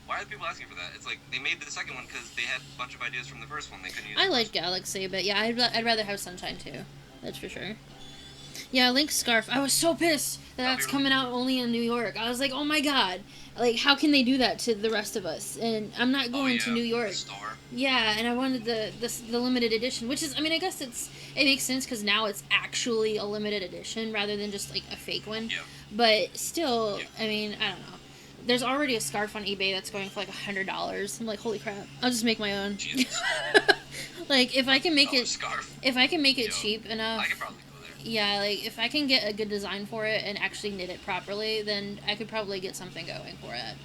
Why are people asking for that? It's like they made the second one because they had a bunch of ideas from the first one. They couldn't use. I the like first one. Galaxy, but yeah, I'd rather have Sunshine 2. That's for sure. Yeah, Link's scarf. I was so pissed that That'd that's be coming out only in New York. I was like, oh my god. Like, how can they do that to the rest of us? And I'm not going to New York. The store. Yeah, and I wanted the limited edition, which is, I mean, I guess it makes sense because now it's actually a limited edition rather than just like a fake one. Yeah. But still, Yeah. I mean, I don't know. There's already a scarf on eBay that's going for like $100. I'm like, holy crap! I'll just make my own. Jesus. Like, if I can make Oh, a it, scarf. if I can make it Yo, cheap enough, I could probably go there. yeah, like if I can get a good design for it and actually knit it properly, then I could probably get something going for it.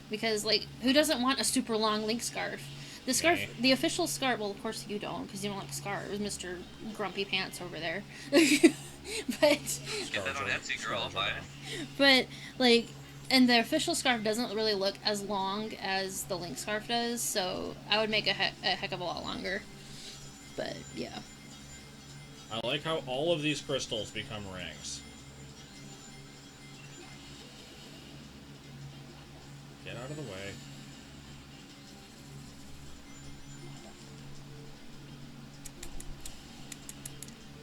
Because like, who doesn't want a super long Link scarf? The scarf, Me. the official scarf. Well, of course you don't, because you don't like scarves, Mr. Grumpy Pants over there. but Get that on Etsy, girl. I'll buy it. but like, and the official scarf doesn't really look as long as the Link scarf does, so I would make a heck of a lot longer. But yeah. I like how all of these crystals become rings. Get out of the way.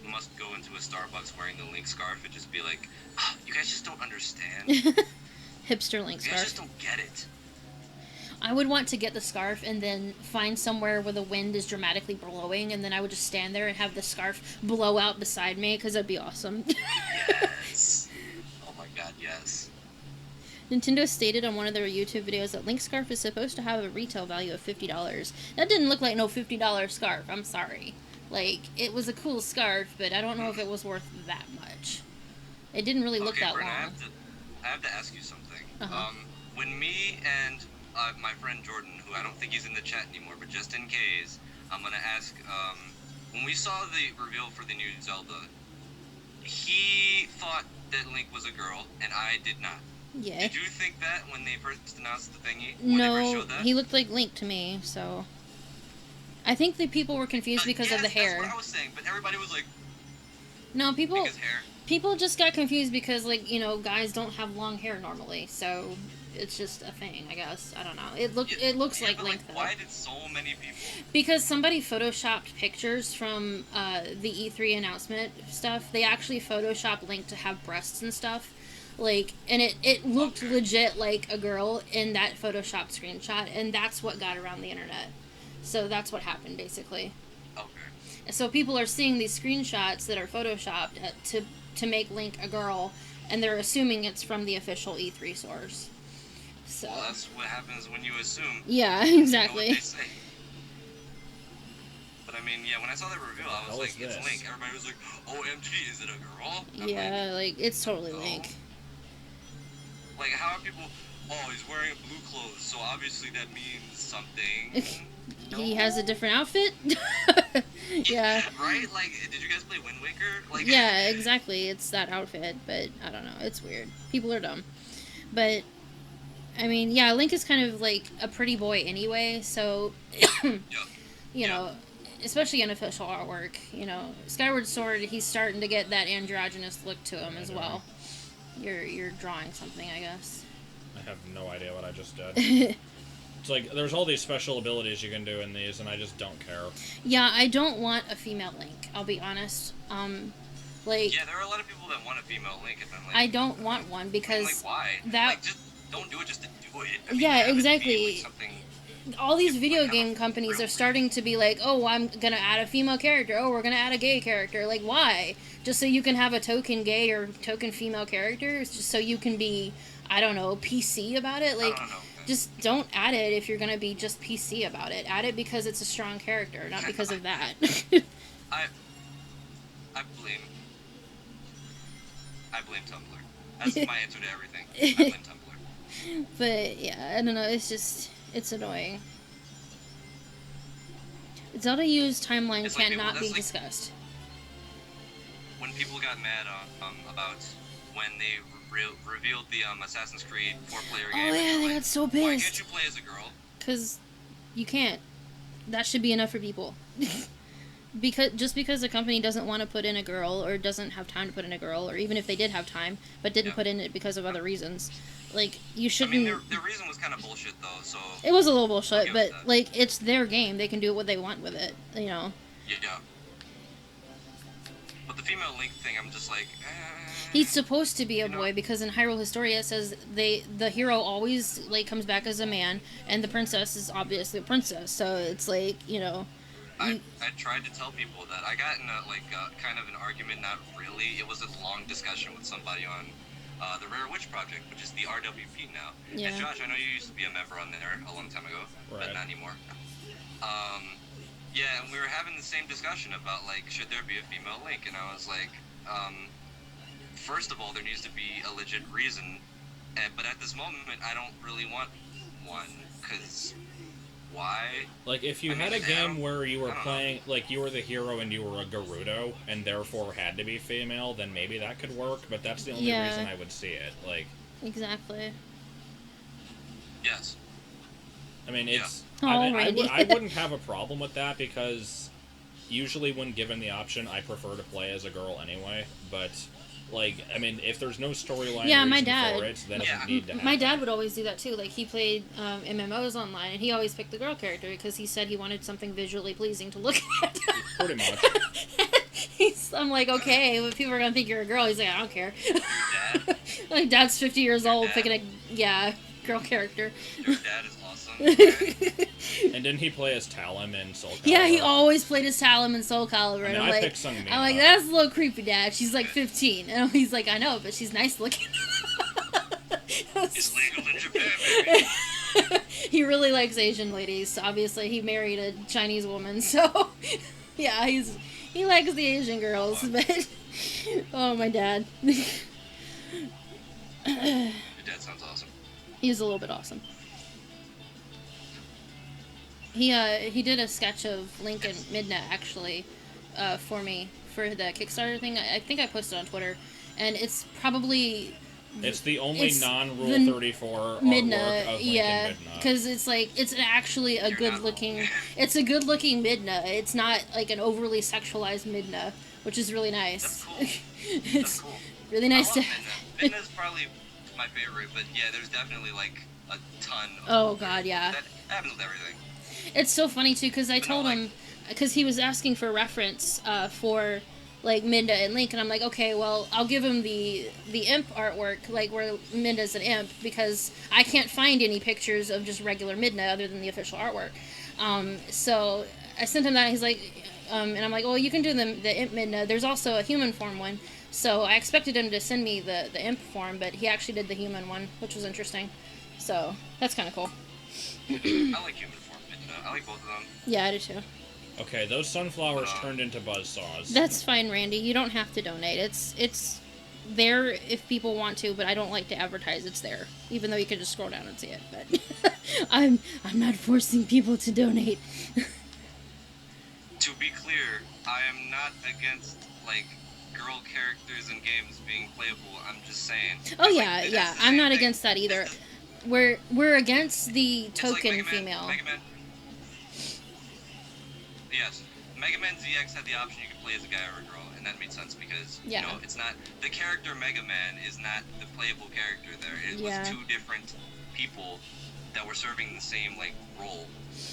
You must go into a Starbucks wearing the Link scarf and just be like, "Ah, you guys just don't understand. Hipster Link You guys scarf. just don't get it." I would want to get the scarf and then find somewhere where the wind is dramatically blowing, and then I would just stand there and have the scarf blow out beside me, because that'd be awesome. Yes. Oh my God, yes. Nintendo stated on one of their YouTube videos that Link scarf is supposed to have a retail value of $50. That didn't look like no $50 scarf. I'm sorry. Like, it was a cool scarf, but I don't know if it was worth that much. It didn't really look Okay, that Brenna, long. I have to ask you something. Uh-huh. When me and my friend Jordan, who I don't think he's in the chat anymore, but just in case, I'm gonna ask. When we saw the reveal for the new Zelda, he thought that Link was a girl, and I did not. Yeah. Did you think that when they first announced the thingy? When they first No, showed that? he looked like Link to me, so... I think the people were confused because of the Yes, hair. That's what I was saying, but everybody was like, No, people Because hair. people just got confused because, like, guys don't have long hair normally, so it's just a thing, I guess. I don't know. It looks like but, Link though. why did so many people? Because somebody photoshopped pictures from the E3 announcement stuff. They actually photoshopped Link to have breasts and stuff. Like, and it looked legit like a girl in that photoshopped screenshot, and that's what got around the internet. So that's what happened, basically. Okay. So people are seeing these screenshots that are photoshopped to make Link a girl, and they're assuming it's from the official E3 source. So Well, that's what happens when you assume. yeah, You know what exactly. they say. But I mean, yeah, when I saw that reveal, I was hell like, is it's this? Link. Everybody was like, OMG, is it a girl? I'm Yeah, like it's totally No. Link. Like, how are people? Oh, he's wearing blue clothes, so obviously that means something. He has a different outfit. Yeah. Right? Like, did you guys play Wind Waker? Like. Yeah, exactly. It's that outfit, but I don't know. It's weird. People are dumb. But I mean, yeah, Link is kind of like a pretty boy anyway, so you know, especially unofficial artwork, Skyward Sword, he's starting to get that androgynous look to him as well. You're drawing something, I guess. I have no idea what I just did. It's like, there's all these special abilities you can do in these, and I just don't care. Yeah, I don't want a female Link, I'll be honest. Like, Yeah, there are a lot of people that want a female Link, and I'm like, I don't want one I mean, because like, why? that- Like, just don't do it just to do it. I mean, Yeah, have it be, exactly. like, something. all these Yeah, video like, game have a companies real are starting to be like, oh, I'm gonna add a female character. Oh, we're gonna add a gay character. Like, why? Just so you can have a token gay or token female character? It's just so you can be, I don't know, PC about it? Like, I don't know. just don't add it if you're gonna be just PC about it. Add it because it's a strong character, not because of that. I blame Tumblr. That's my answer to everything. I blame Tumblr. But yeah, I don't know. It's annoying. Zelda used timeline It's like can't people- not be that's like- discussed. When people got mad about when they revealed the Assassin's Creed 4-player Oh game, and yeah, they were they like, got so why can't pissed. you play as a girl? Because you can't. That should be enough for people. Because a company doesn't want to put in a girl or doesn't have time to put in a girl, or even if they did have time but didn't Yeah. put in it because of other reasons, like, you I shouldn't. mean, their reason was kind of bullshit though. So It was a little bullshit, give but that. like, it's their game. They can do what they want with it. yeah. But the female Link thing, I'm just like. He's supposed to be a You know- boy because in Hyrule Historia it says the hero always like comes back as a man, and the princess is obviously a princess. So it's like, I tried to tell people that. I got in kind of an argument, not really. It was a long discussion with somebody on the Rare Witch Project, which is the RWP now. Yeah. And Josh, I know you used to be a member on there a long time ago, Right. but not anymore. Yeah, and we were having the same discussion about, like, should there be a female Link? And I was like, first of all, there needs to be a legit reason. But at this moment, I don't really want one, because why? Like, if you I had mean, a I game don't- where you I were don't know. playing, like, you were the hero and you were a Gerudo, and therefore had to be female, then maybe that could work, but that's the only Yeah. reason I would see it. Like, exactly. Yes. I mean, it's... Oh, I mean, Randy. I wouldn't have a problem with that, because usually when given the option, I prefer to play as a girl anyway, but... Like, I mean, if there's no storyline Yeah, my reason dad- for it, then it Yeah. doesn't need to happen. My dad would always do that too. Like, he played MMOs online, and he always picked the girl character because he said he wanted something visually pleasing to look at. Pretty much. I'm like, okay, but people are gonna think you're a girl. He's like, I don't care. Dad? Like, dad's 50 years Your old dad? picking girl character. Your dad is awesome. Okay. And didn't he play as Talim in Soul Calibur? Yeah, he always played as Talon in Soul Calibur. I mean, and I I'm picked Sung I'm like, Mina. that's a little creepy, Dad. She's like 15. And he's like, I know, but she's nice looking. It's legal in Japan, baby. He really likes Asian ladies. Obviously, he married a Chinese woman, so yeah, he likes the Asian girls. But oh, my dad, Your dad sounds awesome. he's a little bit awesome. He did a sketch of Link and Midna actually for me for the Kickstarter thing. I think I posted on Twitter, and it's probably It's the only It's non-Rule the 34 Midna, artwork of Link yeah, and Midna. because it's like it's actually a You're good not looking. wrong. It's a good looking Midna. It's not like an overly sexualized Midna, which is really nice. That's cool. it's That's cool. really I nice love to. Midna. Midna's probably my favorite, but yeah, there's definitely like a ton of Oh, God, yeah. That happens with everything. It's so funny too because I But no, told like- him because he was asking for reference for like Minda and Link, and I'm like, okay, well, I'll give him the imp artwork, like where Minda's an imp, because I can't find any pictures of just regular Midna other than the official artwork. So I sent him that. And he's like, and I'm like, well, you can do the imp Midna. There's also a human form one. So I expected him to send me the imp form, but he actually did the human one, which was interesting. So that's kind of cool. I like human form Midna. I like both of them. Yeah, I do too. Okay, those sunflowers turned into buzzsaws. That's fine, Randy. You don't have to donate. It's there if people want to, but I don't like to advertise it's there. Even though you can just scroll down and see it. But I'm not forcing people to donate. To be clear, I am not against like girl characters in games being playable. I'm just saying. Oh It's yeah, like, yeah. that's the I'm same not thing. against that either. It's We're against the it's like token Mega Man- female. Mega Man. Yes, Mega Man ZX had the option you could play as a guy or a girl, and that made sense because Yeah. you know it's not the character Mega Man is not the playable character there. It Yeah. was two different people that were serving the same like role.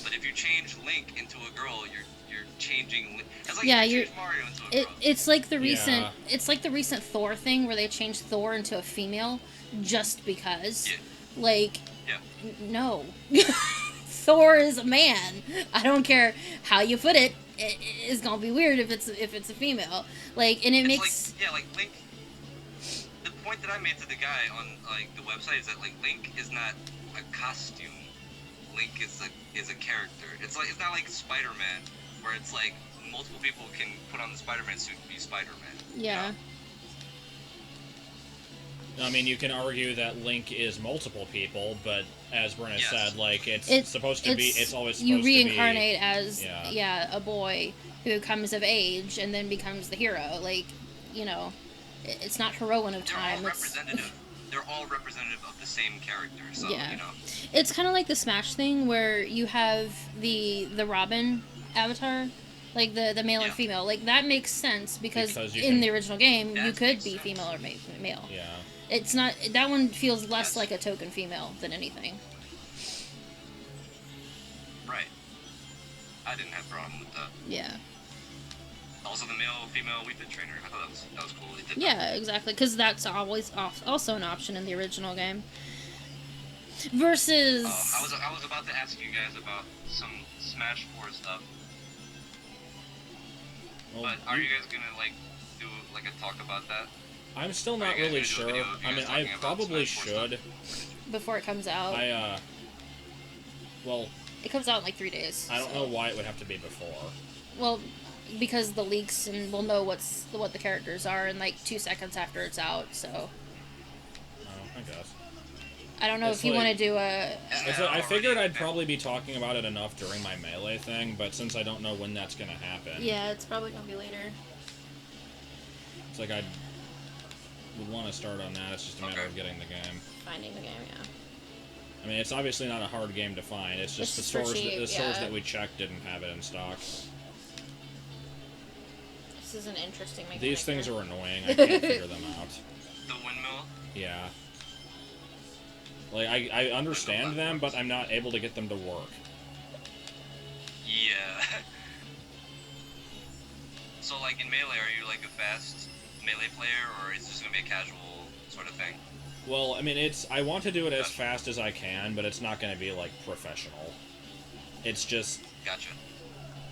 But if you change Link into a girl, you're changing. It's like Yeah, if you you're- change Mario into a girl. It's like the recent Yeah. it's like the recent Thor thing where they changed Thor into a female just because. Yeah. Like Yeah. no. Thor is a man. I don't care how you put it. It's gonna be weird if it's a female. Like, and it It's makes like, yeah, like Link. The point that I made to the guy on like the website is that like Link is not a costume. Link is a character. It's like it's not like Spider-Man where it's like multiple people can put on the Spider-Man suit and be Spider-Man. yeah. I mean, you can argue that Link is multiple people, but as Brenna Yes. said, like it's It's supposed to be. It's always supposed you to be. reincarnate as Yeah. a boy who comes of age and then becomes the hero. Like, you know, it's not heroine of They're time. all It's representative. They're all representative of the same character. So Yeah. you know. it's kind of like the Smash thing where you have the Robin avatar, like the male and Yeah. female. Like that makes sense because Because you in can- the original game you That could makes be sense. female or male. Yeah. It's not that one feels less Yes. like a token female than anything. Right. I didn't have a problem with that. Yeah. Also, the male-female Wii Fit trainer. I thought that was cool. They did that. Yeah, exactly. Because that's always also an option in the original game. Versus. I was about to ask you guys about some Smash 4 stuff, Well, but are you guys gonna like do like a talk about that? I'm still Are not you guys really gonna do a sure. video of you I mean, guys I talking about probably Smash 4 should. Before it comes out. Well, It comes out in like 3 days. I don't so. know why it would have to be before. Well, because the leaks, and we'll know what the characters are in like 2 seconds after it's out. So Oh, I guess. I don't know It's if you like- want to do a. It's like, I figured I'd probably be talking about it enough during my Melee thing, but since I don't know when that's gonna happen, Yeah, it's probably gonna be later. it's like I would want to start on that. It's just a matter Okay. of getting the game. Finding the game, yeah. I mean, it's obviously not a hard game to find. It's just It's the just for stores cheap, the stores yeah. that we checked didn't have it in stock. This is an interesting mechanic. These things here. are annoying. I can't figure them out. The windmill. Yeah. Like I understand them, but I'm not able to get them to work. Yeah. So like in Melee, are you like a fast Melee player, or is this gonna be a casual sort of thing? Well, I mean, I want to do it as fast as I can, but it's not going to be like professional. It's just Gotcha.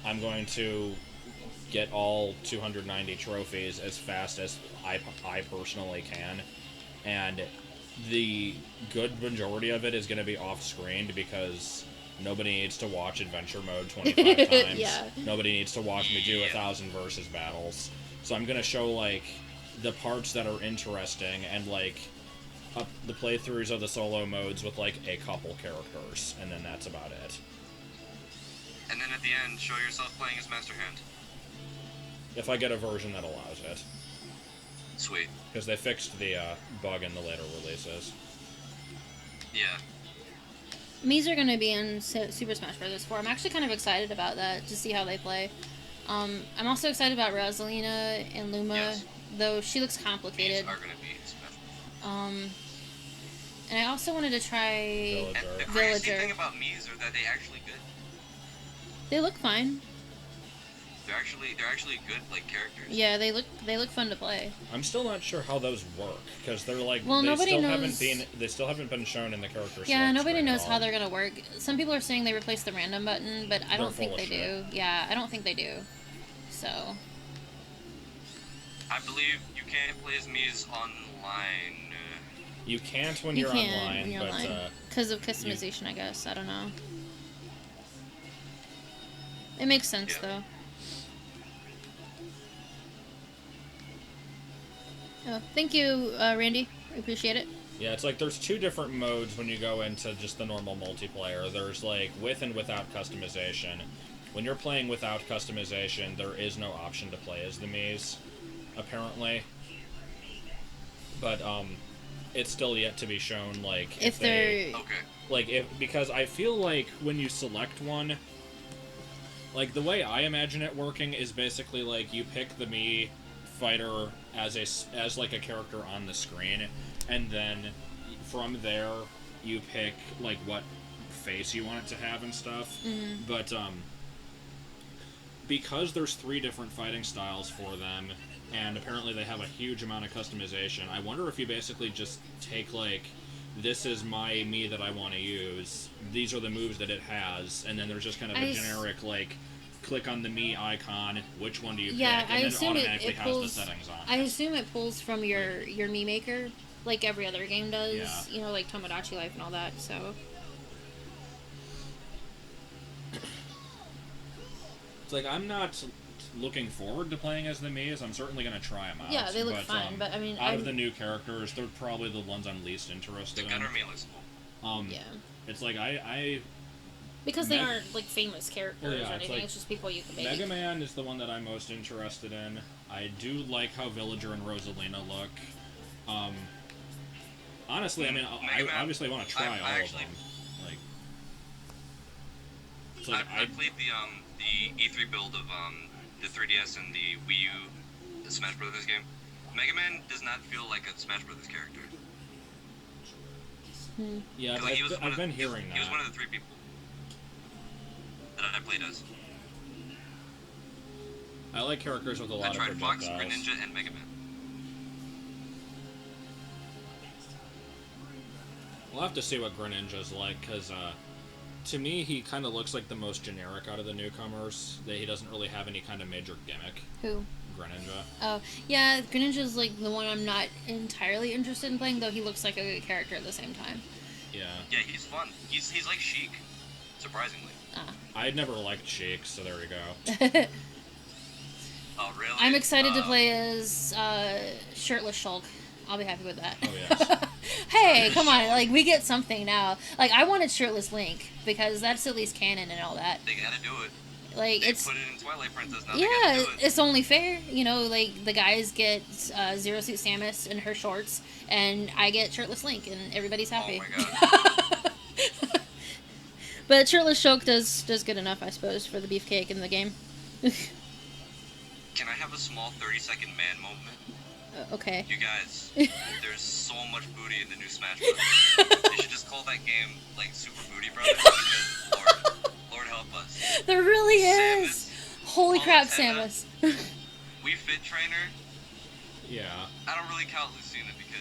I'm going to get all 290 trophies as fast as I personally can, and the good majority of it is going to be off-screened because nobody needs to watch Adventure Mode 25 times. Yeah. Nobody needs to watch me do Yeah. 1,000 versus battles. So I'm going to show like the parts that are interesting and like up the playthroughs of the solo modes with like a couple characters, and then that's about it. And then at the end, show yourself playing as Master Hand. If I get a version that allows it. Sweet. Because they fixed the bug in the later releases. Yeah. Mii's are gonna be in Super Smash Bros. 4. I'm actually kind of excited about that to see how they play. I'm also excited about Rosalina and Luma, Yes. though she looks These complicated. are gonna be special. And I also wanted to try. Villager. And the crazy Villager. thing about Mii's are that they actually good. They look fine. They're actually good like characters. Yeah, they look fun to play. I'm still not sure how those work because they're like Well, they nobody still knows- haven't been shown in the character. Yeah, select nobody screen at knows how all. they're gonna work. Some people are saying they replaced the random button, but I don't They're think full they of do. shit. Yeah, I don't think they do. So I believe you can't play as Mii's online. You can't when you you're can't online, when you're but online because of customization. I guess I don't know. It makes sense Yeah. though. Oh, thank you, Randy. I appreciate it. yeah, it's like there's two different modes when you go into just the normal multiplayer. There's like with and without customization. When you're playing without customization, there is no option to play as the Mii's, apparently. But it's still yet to be shown like If they, they're Okay. because I feel like when you select one, like the way I imagine it working is basically like you pick the Mii fighter as like a character on the screen, and then from there you pick like what face you want it to have and stuff. But because there's 3 different fighting styles for them, and apparently they have a huge amount of customization, I wonder if you basically just take like, this is my Mii that I want to use, these are the moves that it has, and then there's just kind of a generic like, click on the Mii icon, which one do you yeah, pick, I and then it assume automatically it has pulls. the settings on. I assume it pulls from your Mii Maker, like every other game does. Yeah. You know, like Tomodachi Life and all that. So It's like, I'm not looking forward to playing as the Mii's. I'm certainly going to try them out. yeah, they look fine. But I mean, out of the new characters, they're probably the ones I'm least The interested in. Gunner Mii looks cool. yeah, It's like I because they Meg- aren't like famous characters Well, yeah, or it's anything. like It's just people you can make. Mega Man is the one that I'm most interested in. I do like how Villager and Rosalina look. Honestly, I mean, I Mega Man, obviously want to try I all actually- of them. Like, it's like I played the E3 build of the 3DS and the Wii U the Smash Brothers game. Mega Man does not feel like a Smash Brothers character. yeah, Like, he was one I've of- been hearing He was one that. of the 3 people that I played as. I like characters with a I lot of tried Fox, projectiles. Greninja, and Mega Man. We'll have to see what Greninja's like, because to me, he kind of looks like the most generic out of the newcomers. That he doesn't really have any kind of major gimmick. Who? Greninja. Oh, yeah, Greninja's like the one I'm not entirely interested in playing, though he looks like a good character at the same time. Yeah. Yeah, he's fun. He's like Sheik, surprisingly. I'd never liked Sheik, so there we go. Oh, really? I'm excited to play as Shirtless Shulk. I'll be happy with that. Oh, yes. Hey, come on, like, we get something now. Like, I wanted Shirtless Link, because that's at least canon and all that. They gotta do it. Like, They it's... put it in Twilight Princess, now they Yeah, gotta do it. it's only fair. You know, like, the guys get Zero Suit Samus in her shorts, and I get Shirtless Link, and everybody's happy. Oh my god. But Shirtless Shulk does good enough, I suppose, for the beefcake in the game. Can I have a small 30-second man moment? Okay. You guys, there's so much booty in the new Smash Bros. They should just call that game, like, Super Booty Brothers, because, Lord help us. There really is! Samus, Holy crap, Palutena. Samus. Wii Fit Trainer, Yeah. I don't really count Lucina because,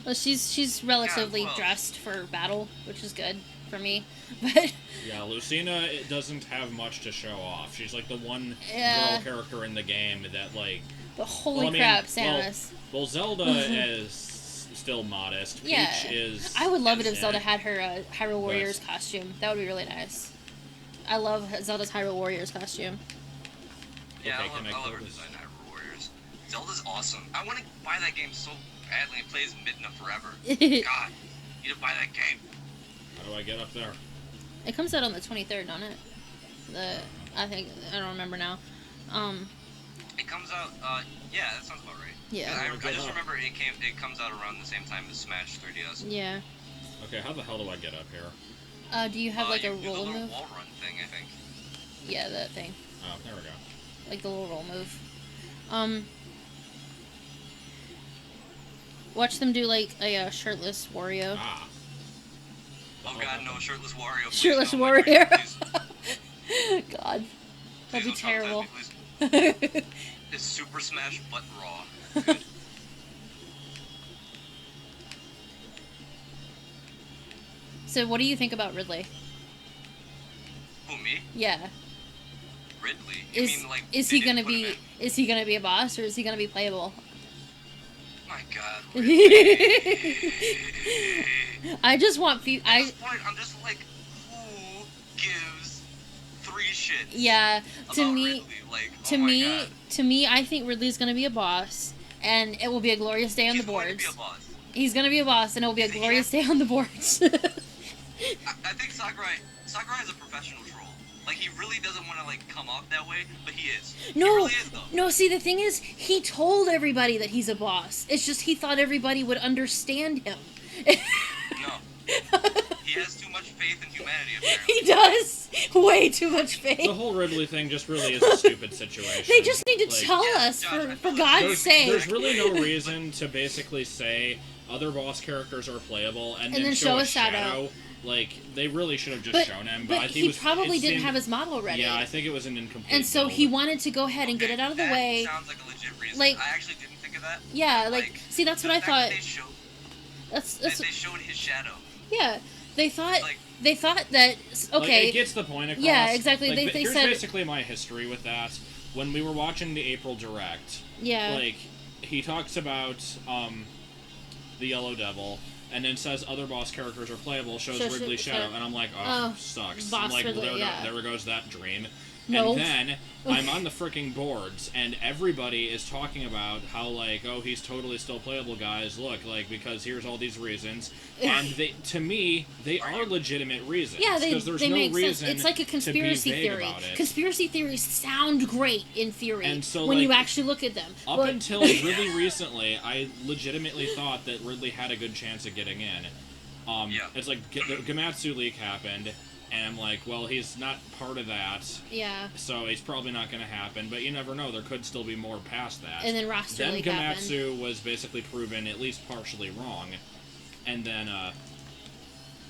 Well, she's relatively Yeah, well. dressed for battle, which is good for me. But Yeah, Lucina, it doesn't have much to show off. She's like the one Yeah. girl character in the game that, like... but holy well, I mean, crap, well- Samus. Well, Zelda is still modest. Peach Yeah. is... I would love it if is Zelda in. had her Hyrule Warriors costume. That would be really nice. I love Zelda's Hyrule Warriors costume. yeah, Okay, can I I love her focus? design, Hyrule Warriors. Zelda's awesome. I want to buy that game so badly and play as Midna forever. God, need to buy that game. How do I get up there? It comes out on the 23rd, don't it? I don't remember now. It It comes out. Yeah, that sounds about right. Yeah. I just remember it comes out around the same time as Smash 3DS. Yeah. Okay, how the hell do I get up here? Do you have like you a do the roll little move? wall run thing, I think. Yeah, that thing. Oh, there we go. Like the little roll move. Watch them do like a shirtless Wario. Ah. Oh god, no, shirtless Wario. Please, Shirtless no, Warrior. please, God, that'd be please don't terrible. traumatize me, please. It's Super Smash but raw. Good. So, what do you think about Ridley? Who, me? Yeah, Ridley? You mean, like, is they he gonna didn't put him be is he gonna be a boss or is he gonna be playable? in? My god, Ridley. I just want At this point, I'm just like, who gives three shits yeah. To about me, Ridley? Like, oh my god. to me, I think Ridley's gonna be a boss, and it will be a glorious day on He's the going to boards. be a boss. He's gonna be a boss, and it will be a He glorious day on the boards. I think Sakurai is a professional troll. Like, he really doesn't want to, like, come off that way, but he is. He No, really is, though. no. See, the thing is, he told everybody that he's a boss. It's just he thought everybody would understand him. No. He has too much faith in humanity, apparently. He does way too much The faith. whole Ridley thing just really is a stupid situation. They just need to Like, tell Yeah, us, Josh, for I feel like God's there's, sake. there's really no reason to basically say other boss characters are playable and then show a shadow. Like, they really should have just shown him. But he was, probably it didn't seemed- have his model ready. Yeah, I think it was an incomplete and so build. he wanted to go ahead and get it out of the that way. sounds like a legit reason. Like- I actually didn't think of that. Yeah, But, like, see, that's the what I fact that thought. That's They showed his shadow. yeah. They thought Like- that Like, okay. it gets the point across. Yeah, exactly. Like, They here's said- basically my history with that. When we were watching the April Direct, yeah. like, he talks about the Yellow Devil, and then says other boss characters are playable, shows Shows Ridley Shadow. Shadow, and I'm like, Oh, sucks. boss Like, Ridley, yeah. there goes that dream. No. And then I'm on the freaking boards, and everybody is talking about how, like, oh, he's totally still playable, guys. Look, like, because here's all these reasons. And to me, they are legitimate reasons. Yeah, because there's they no make sense. reason It's like a to be conspiracy vague theory. about it. Conspiracy theories sound great in theory And so, when you like, actually look at them. Up But- until really recently, I legitimately thought that Ridley had a good chance of getting in. Yeah. It's like the Gamatsu leak happened, and I'm like, well, he's not part of that, yeah, so it's probably not going to happen. But you never know; there could still be more past that. and then roster Then leak happened. Gamatsu was basically proven at least partially wrong, and then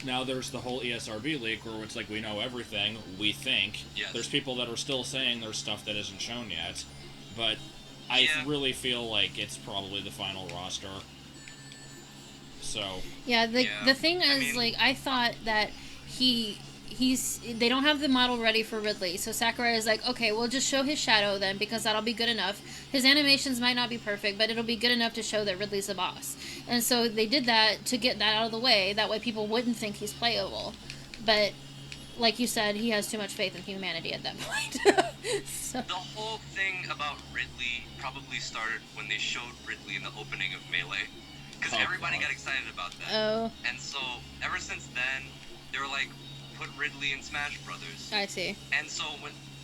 now there's the whole ESRB leak where it's like we know everything. We think Yes. there's people that are still saying there's stuff that isn't shown yet, but I Yeah. really feel like it's probably the final roster. So Yeah, the Yeah, thing is, I mean- like, I thought that they don't have the model ready for Ridley, so Sakurai is like, okay, we'll just show his shadow then, because that'll be good enough. His animations might not be perfect, but it'll be good enough to show that Ridley's the boss. And so they did that to get that out of the way, that way people wouldn't think he's playable. But, like you said, he has too much faith in humanity at that point. So, The whole thing about Ridley probably started when they showed Ridley in the opening of Melee. Because Oh, everybody God. got excited about that. oh, And so, ever since then, they were like, put Ridley in Smash Brothers. I see. And so,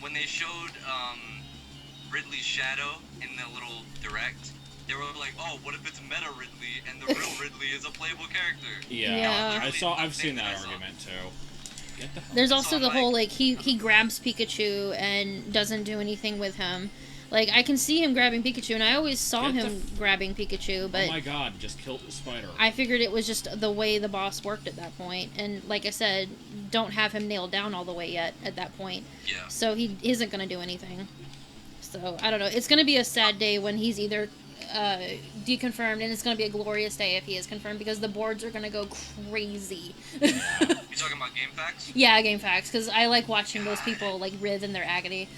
when they showed Ridley's shadow in the little direct, they were like, oh, what if it's meta Ridley and the real Ridley is a playable character? Yeah. I've seen that I saw. argument too. Get the hell There's out. also So, the whole, like- he grabs Pikachu and doesn't do anything with him. Like, I can see him grabbing Pikachu, and I always saw Get the him grabbing Pikachu, but Oh my god, just killed the spider. I figured it was just the way the boss worked at that point. And like I said, don't have him nailed down all the way yet at that point. Yeah. So he isn't going to do anything. So, I don't know. It's going to be a sad day when he's either deconfirmed, and it's going to be a glorious day if he is confirmed, because the boards are going to go crazy. You talking about game facts? Yeah, game facts, because I like watching those people, like, writhe in their agony.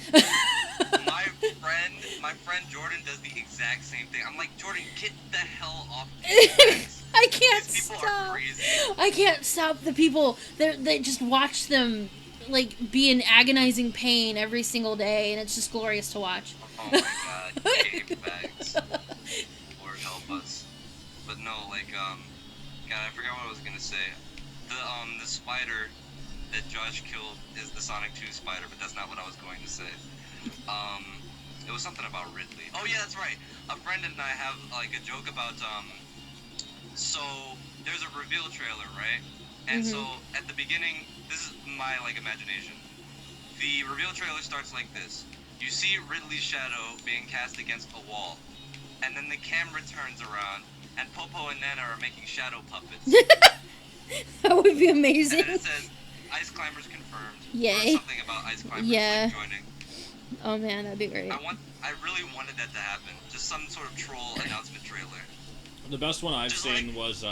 My friend Jordan does the exact same thing. I'm like, Jordan, get the hell off game facts. I can't These people stop. are crazy. I can't stop the people. They just watch them, like, be in agonizing pain every single day, and it's just glorious to watch. Oh my god, game facts. Lord help us. But no, like, God, I forgot what I was gonna say. The spider that Josh killed is the Sonic 2 spider, but that's not what I was going to say. It was something about Ridley. Oh yeah, that's right. A friend and I have like a joke about so there's a reveal trailer, right? And so at the beginning, this is my like imagination. The reveal trailer starts like this. You see Ridley's shadow being cast against a wall, and then the camera turns around, and Popo and Nana are making shadow puppets. That would be And amazing. then it says, Ice Climbers confirmed. Yay. Or something about Ice Climbers Yeah. like, joining. Oh man, that'd be great. I really wanted that to happen. Just some sort of troll announcement trailer. The best one I've Just seen was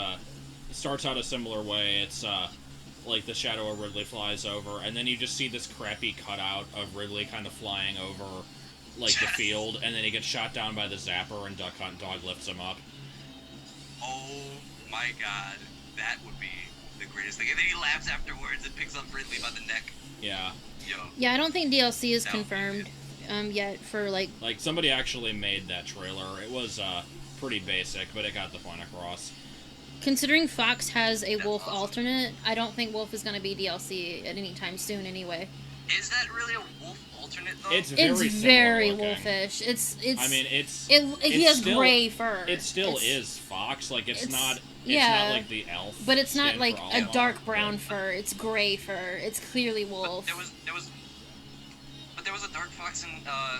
starts out a similar way. It's like the shadow of Ridley flies over, and then you just see this crappy cutout of Ridley kind of flying over like the Yes. field, and then he gets shot down by the zapper, and Duck Hunt Dog lifts him up. Oh my god. That would be the greatest thing. And then he laughs afterwards and picks up Ridley by the neck. Yeah, Yo. Yeah, I don't think DLC is That would be confirmed yet for like. like somebody actually made that trailer. It was pretty basic, but it got the point across. Considering Fox has a That's Wolf awesome. alternate, I don't think Wolf is going to be DLC at any time soon anyway. Is that really a wolf alternate though? It's very It's similar very looking. wolfish. It's. I mean, he he has gray fur. It still It's- is Fox. Like it's it's- not. It's yeah. not like the elf. But it's not skin like for a Oliver, dark brown but fur. It's gray fur. It's clearly But wolf. there was a dark fox in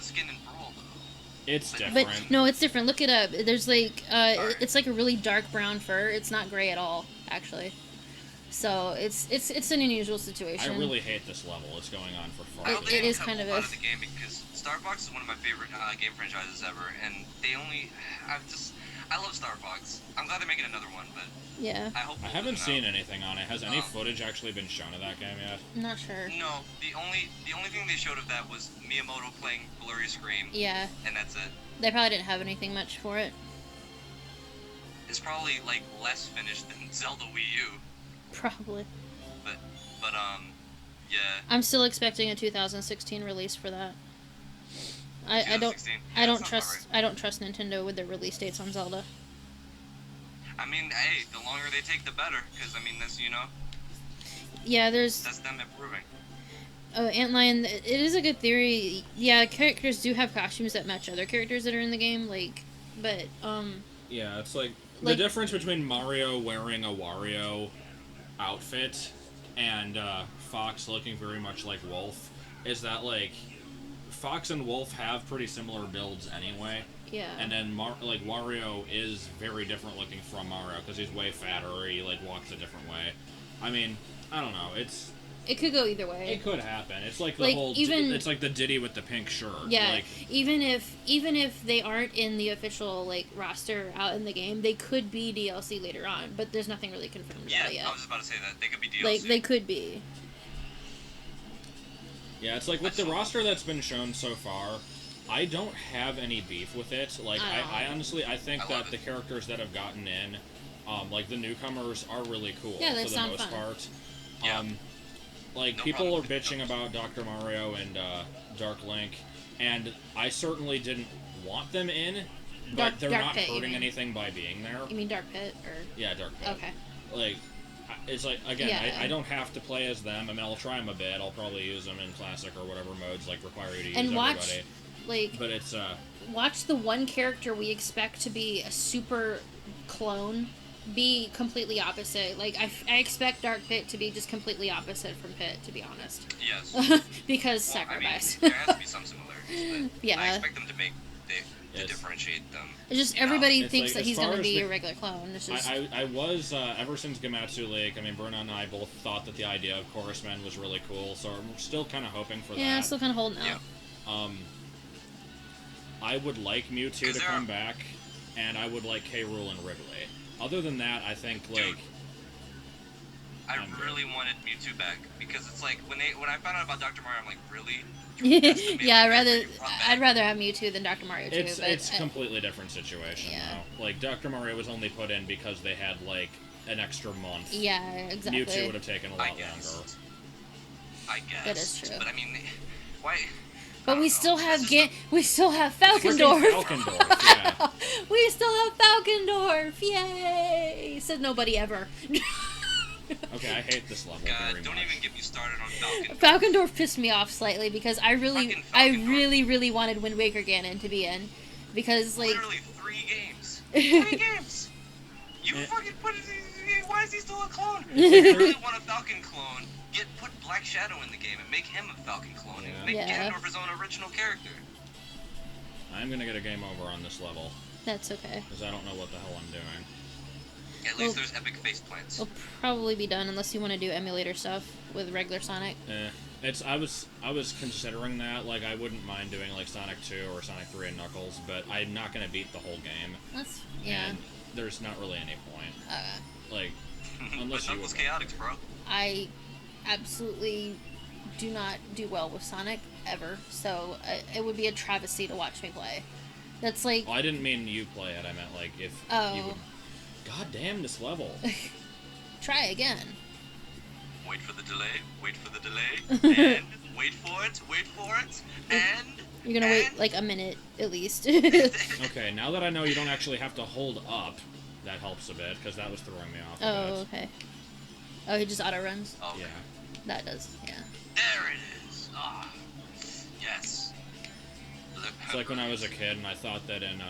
Skin and Brawl though. It's But different. But no, it's different. Look it up. There's like Alright. it's like a really dark brown fur. It's not gray at all, actually. So it's an unusual I situation. really hate this level. It's going on for far. I don't It- think it they is cut kind a of lot a- of the game because Star Fox is one of my favorite game franchises ever, and I love Star Fox. I'm glad they're making another one, but Yeah, I hope. I Wolf haven't doesn't seen out. anything on it. Has any Um, footage actually been shown of that game yet? I'm not sure. No, the only thing they showed of that was Miyamoto playing Blurry Scream, Yeah, and that's it. they probably didn't have anything much for it. It's probably like less finished than Zelda Wii U, Probably. but yeah. I'm still expecting a 2016 release for that. I don't 2016. I Yeah, don't that sounds trust about I don't trust Nintendo with their release dates on Zelda. right. I mean, hey, the longer they take, the better, because I mean, that's Yeah, there's that's them improving. Antlion. It is a good theory. Yeah, characters do have costumes that match other characters that are in the game. Like, but Yeah, it's like the Like- difference between Mario wearing a Wario outfit and Fox looking very much like Wolf is that like Fox and Wolf have pretty similar builds anyway. yeah. And then like Wario is very different looking from Mario because he's way fatter. Or he like walks a different way. I mean, I don't know. It could go either way. It could happen. It's like the Like, whole. even- It's like the Diddy with the pink shirt. Yeah, Like, even if they aren't in the official like roster out in the game, they could be DLC later on. But there's nothing really confirmed Yeah, about it yet. I was just about to say that they could be DLC. Like they could be. yeah, it's like with the roster that's been shown so far, I don't have any beef with it. Like, I don't. I honestly, I think I that love the it. characters that have gotten in, like the newcomers, are really cool Yeah, they for the sound most fun. part. Yeah. Like No people problem are with the bitching newcomers. about Dr. Mario and Dark Link, and I certainly didn't want them in, but Dark- they're Dark not Pit, you hurting mean. anything by being there. You mean Dark Pit or Yeah, Dark Pit. okay? Like, it's like, again, Yeah. I don't have to play as them. I mean, I'll try them a bit. I'll probably use them in classic or whatever modes like require you to use And watch everybody. like But it's watch the one character we expect to be a super clone be completely opposite. Like I expect Dark Pit to be just completely opposite from Pit, to be honest. Yes. Because Well, I mean, sacrifice. there has to be some similarities, but Yeah. I expect them to to Yes. differentiate them. It's just you know? everybody It's thinks like, that as he's far gonna as be the- a regular clone. It's just I was ever since Gamatsu Lake. I mean, Bruno and I both thought that the idea of Chorus Men was really cool, so I'm still kind of hoping for yeah, that. still kind of holding out. Yeah. I would like Mewtwo Is to there come a- back, and I would like K. Rool and Ridley. Other than that, I think like Dude. I I'm good. really wanted Mewtwo back because it's like when I found out about Dr. Mario, I'm like, really? That's the main Yeah, character you brought back? I'd rather have Mewtwo than Dr. Mario too. it's but a completely different situation. Yeah. Though. Like Dr. Mario was only put in because they had like an extra month. yeah, exactly. Mewtwo would have taken a I lot guess. longer. I guess. That is true. But I mean, why? I But don't we know. still have This is we still have Freaking Falcondorf. Falcondorf, yeah. We still have Falcondorf. Yay! Said nobody ever. Okay, I hate this level God, very don't much. even get me started on Falcon. Falcondorf pissed me off slightly because I Fucking I Falcondorf. really wanted Wind Waker Ganon to be in, because like Literally 3 games. 3 games. You Eh. fucking put it. Why is he still a clone? If you really want a Falcon clone, put Black Shadow in the game and make him a Falcon clone and make Yeah. Ganondorf his own original character. I'm gonna get a game over on this level, that's okay. because I don't know what the hell I'm doing. At least there's epic face plants. We'll probably be done unless you want to do emulator stuff with regular Sonic. I was considering that, like, I wouldn't mind doing, like, Sonic 2 or Sonic 3 and Knuckles, but I'm not gonna beat the whole game. That's yeah. And there's not really any point. Like, But unless you Knuckles would. Chaotix, bro. I absolutely do not do well with Sonic ever, so it would be a travesty to watch me play. That's like Well, I didn't mean you play it, I meant, like, if you Oh. would. God damn, this level. try again. Wait for the delay, wait for the delay, and wait for it, and... You're gonna wait like a minute at least. Okay, now that I know you don't actually have to hold up, that helps a bit, because that was throwing me off a Oh, bit. okay. Oh, he just auto runs. Oh, Yeah. That does, yeah. there it is. Ah, yes. It's like when I was a kid and I thought that in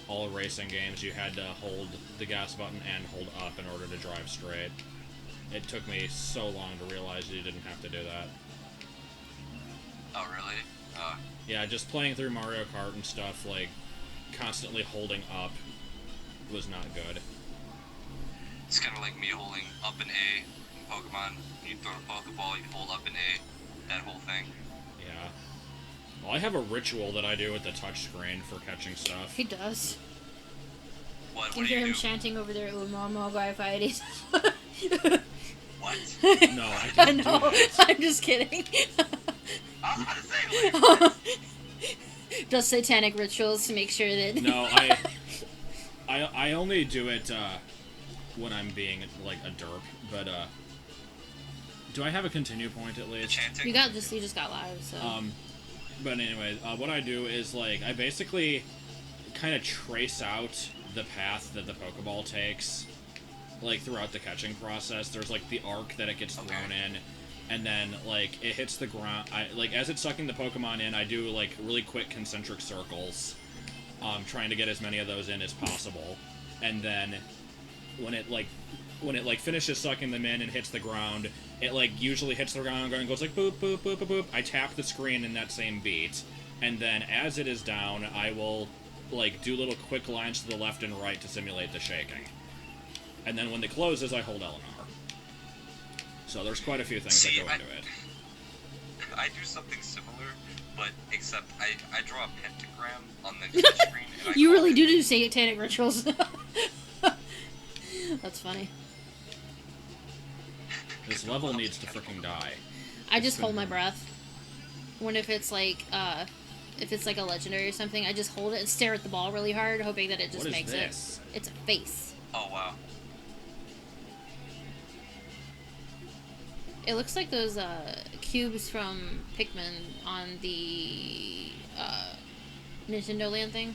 all racing games you had to hold the gas button and hold up in order to drive straight. It took me so long to realize you didn't have to do that. Oh, really? Yeah, just playing through Mario Kart and stuff, like, constantly holding up was not good. It's kind of like me holding up and A in Pokemon. You throw a Pokeball, you hold up and A. That whole thing. Yeah. Well, I have a ritual that I do with the touchscreen for catching stuff. He does. What You can do hear you him do? chanting over there, Umama Gaifides. What? No, I I don't do know. that. I'm just kidding. I was about to say, like, Does satanic rituals to make sure that. No, I only do it when I'm being like a derp. But do I have a continue point at the least? chanting. You just got live, so. But anyway, what I do is like I basically kind of trace out the path that the Pokeball takes, like throughout the catching process. There's like the arc that it gets thrown in. And then, like, it hits the ground. Like, as it's sucking the Pokemon in, I do, like, really quick concentric circles, trying to get as many of those in as possible. And then, when it finishes sucking them in and hits the ground, it, like, usually hits the ground and goes, like, boop, boop, boop, boop, boop. I tap the screen in that same beat. And then, as it is down, I will, like, do little quick lines to the left and right to simulate the shaking. And then when it closes, I hold Eleanor. So there's quite a few things that go into it. I do something similar, but except I draw a pentagram on the touchscreen. And I You call really it- do satanic rituals. That's funny. This level needs to freaking die. I just hold my breath. If it's like a legendary or something, I just hold it and stare at the ball really hard, hoping that it just What is makes this? it. It's a face. Oh wow. It looks like those cubes from Pikmin on the Nintendo Land thing.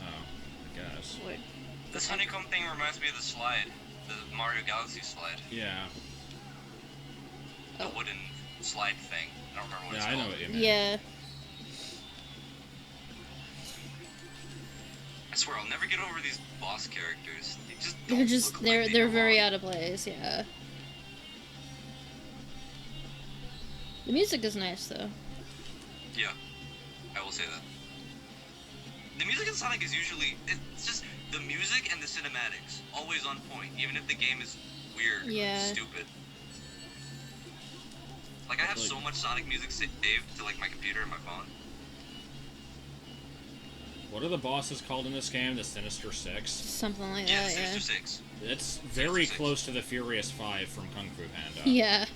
Oh, I guess. What? This honeycomb thing reminds me of the slide, the Mario Galaxy slide, Yeah. the Oh. wooden slide thing. I don't remember what Yeah, it's I called. know what you mean. Yeah. I swear I'll never get over these boss characters. They just They're don't just look they're like they they're very belong. out of place, yeah. The music is nice though. Yeah, I will say that. The music in Sonic is usually, it's just the music and the cinematics, always on point, even if the game is weird Yeah. or stupid. Like I have Like- so much Sonic music saved to like my computer and my phone. What are the bosses called in this game? The Sinister Six? Something like Yeah, that, Sinister yeah. 6. It's very Six. close to the Furious 5 from Kung Fu Panda. Yeah.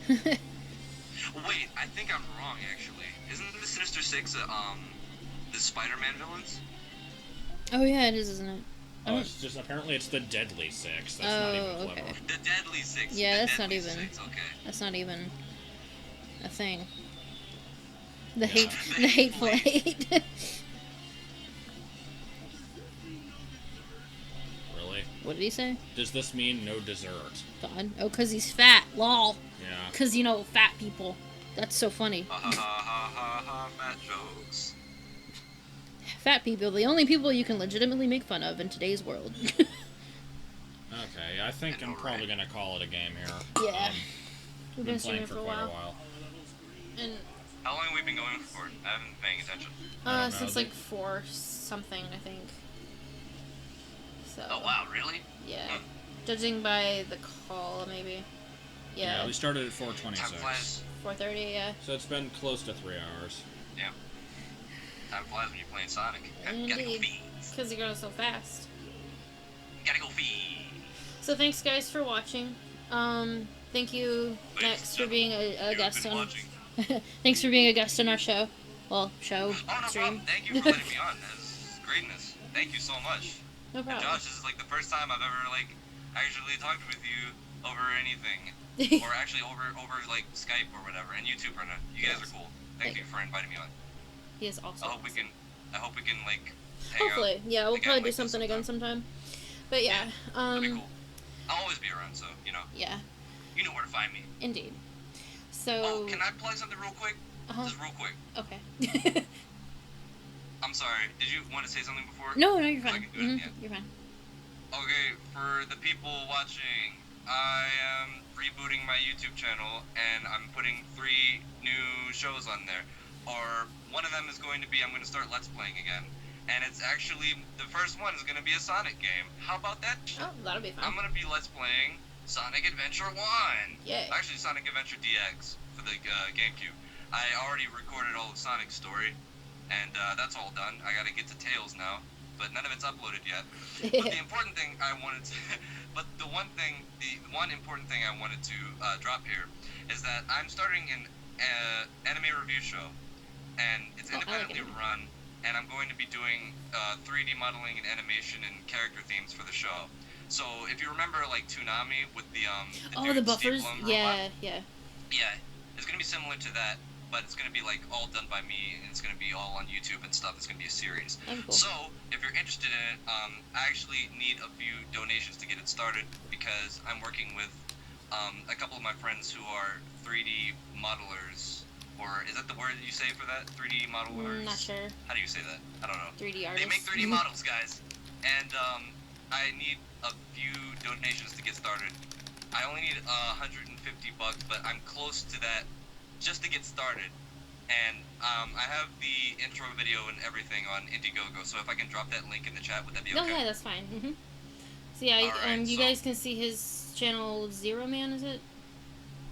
Wait, I think I'm wrong actually. Isn't the Sinister 6 the Spider-Man villains? Oh yeah, it is, isn't it? Oh, it's just, apparently it's the Deadly Six. That's not even Oh, clever. okay. The Deadly 6. Yeah, the that's not Deadly even- 6, okay. That's not even a thing. The Yeah. the hateful hate. Really? What did he say? Does this mean no dessert? God. Oh, because he's fat. Lol. Yeah. Because, fat people. That's so funny. Ha ha ha ha ha, fat jokes. Fat people, the only people you can legitimately make fun of in today's world. Okay, I think I'm probably going to call it a game here. Yeah. We've Been been playing streaming for for a quite a while. while. And How long have we been going for? I haven't been paying attention. I don't know, since they- like 4 something, I think. So. Oh wow, really? Yeah. Judging by the call, maybe. Yeah, Yeah. we started at Time 4:26. flies. 4:30. Yeah. So it's been close to 3 hours. Yeah. Time flies when you're playing Sonic. Gotta go Indeed. feed. Because you're going so fast. Gotta go feed. So thanks guys for watching. Thank you Nex for being a guest on. Thanks for being a guest on our show. Well, show Oh, no stream. problem. Thank you for letting me on. That's greatness. Thank you so much. No And problem. Josh, this is like the first time I've ever like actually talked with you over anything, or actually over like Skype or whatever, and YouTube right now. You guys are cool. Thank you for inviting me on. He is awesome. I hope we can like hang Hopefully, out. yeah, we'll again probably do like this something again sometime. But yeah, That'd be cool. I'll always be around, so yeah, you know where to find me. indeed. Oh, So, can I plug something real quick? Just real quick. okay. I'm sorry. Did you want to say something before? No, you're So I fine. can do it at the end. You're fine. Okay, for the people watching, I am rebooting my YouTube channel and I'm putting 3 new shows on there. Or one of them is going to be I'm going to start Let's Playing again. And it's actually, the first one is going to be a Sonic game. How about that? Oh, that'll be I'm fun. going to be Let's Playing Sonic Adventure 1. Yay. Actually, Sonic Adventure DX for the GameCube. I already recorded all of Sonic's story, and that's all done. I got to get to Tails now, but none of it's uploaded yet. But the important thing I wanted to, the one important thing I wanted to drop here is that I'm starting an anime review show, and it's Oh, I like independently anime. run, and I'm going to be doing 3D modeling and animation and character themes for the show. So if you remember, like Toonami with the Oh, the dude, Steve buffers. Blum robot, Yeah. yeah, it's gonna be similar to that, but it's gonna be like all done by me, and it's gonna be all on YouTube and stuff. It's gonna be a series. That'd be cool. So if you're interested in it, I actually need a few donations to get it started because I'm working with a couple of my friends who are 3D modelers. Or is that the word you say for that? 3D modelers? Not sure. How do you say that? I don't know. 3D artists. They make 3D models, guys. And I need a few donations to get started. I only need $150, but I'm close to that just to get started. And I have the intro video and everything on Indiegogo, so if I can drop that link in the chat, would that be okay? Oh yeah, that's fine. So yeah, Alright, you so- guys can see his channel Zero Man, is it?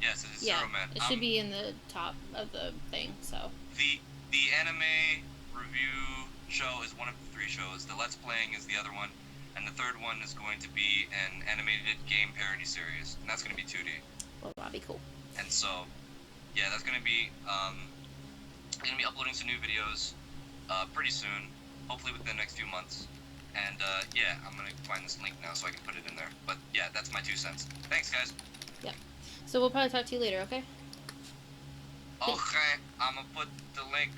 Yes, it's Yeah, Zero Man. it should be in the top of the thing. So The anime review show is one of the 3 shows. The Let's Playing is the other one. And the third one is going to be an animated game parody series. And that's going to be 2D. well, that'll be cool. And so, yeah, that's going to be, going to be uploading some new videos pretty soon. Hopefully within the next few months. And, yeah, I'm going to find this link now so I can put it in there. But, yeah, that's my 2 cents. Thanks, guys. So we'll probably talk to you later, okay? Okay, I'm going to put the link.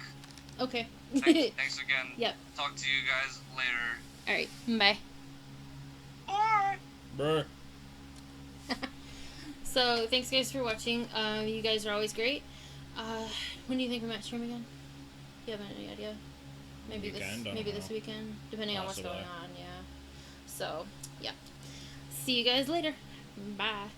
Okay. Thanks again. Yep. Talk to you guys later. All right. Bye. Bye. Brr. So thanks guys for watching. You guys are always great. When do you think we might stream again? Do you have any idea? Maybe Weekend, I this don't maybe know. this weekend, depending on what's Possibly. going on. Yeah. So yeah. See you guys later. Bye.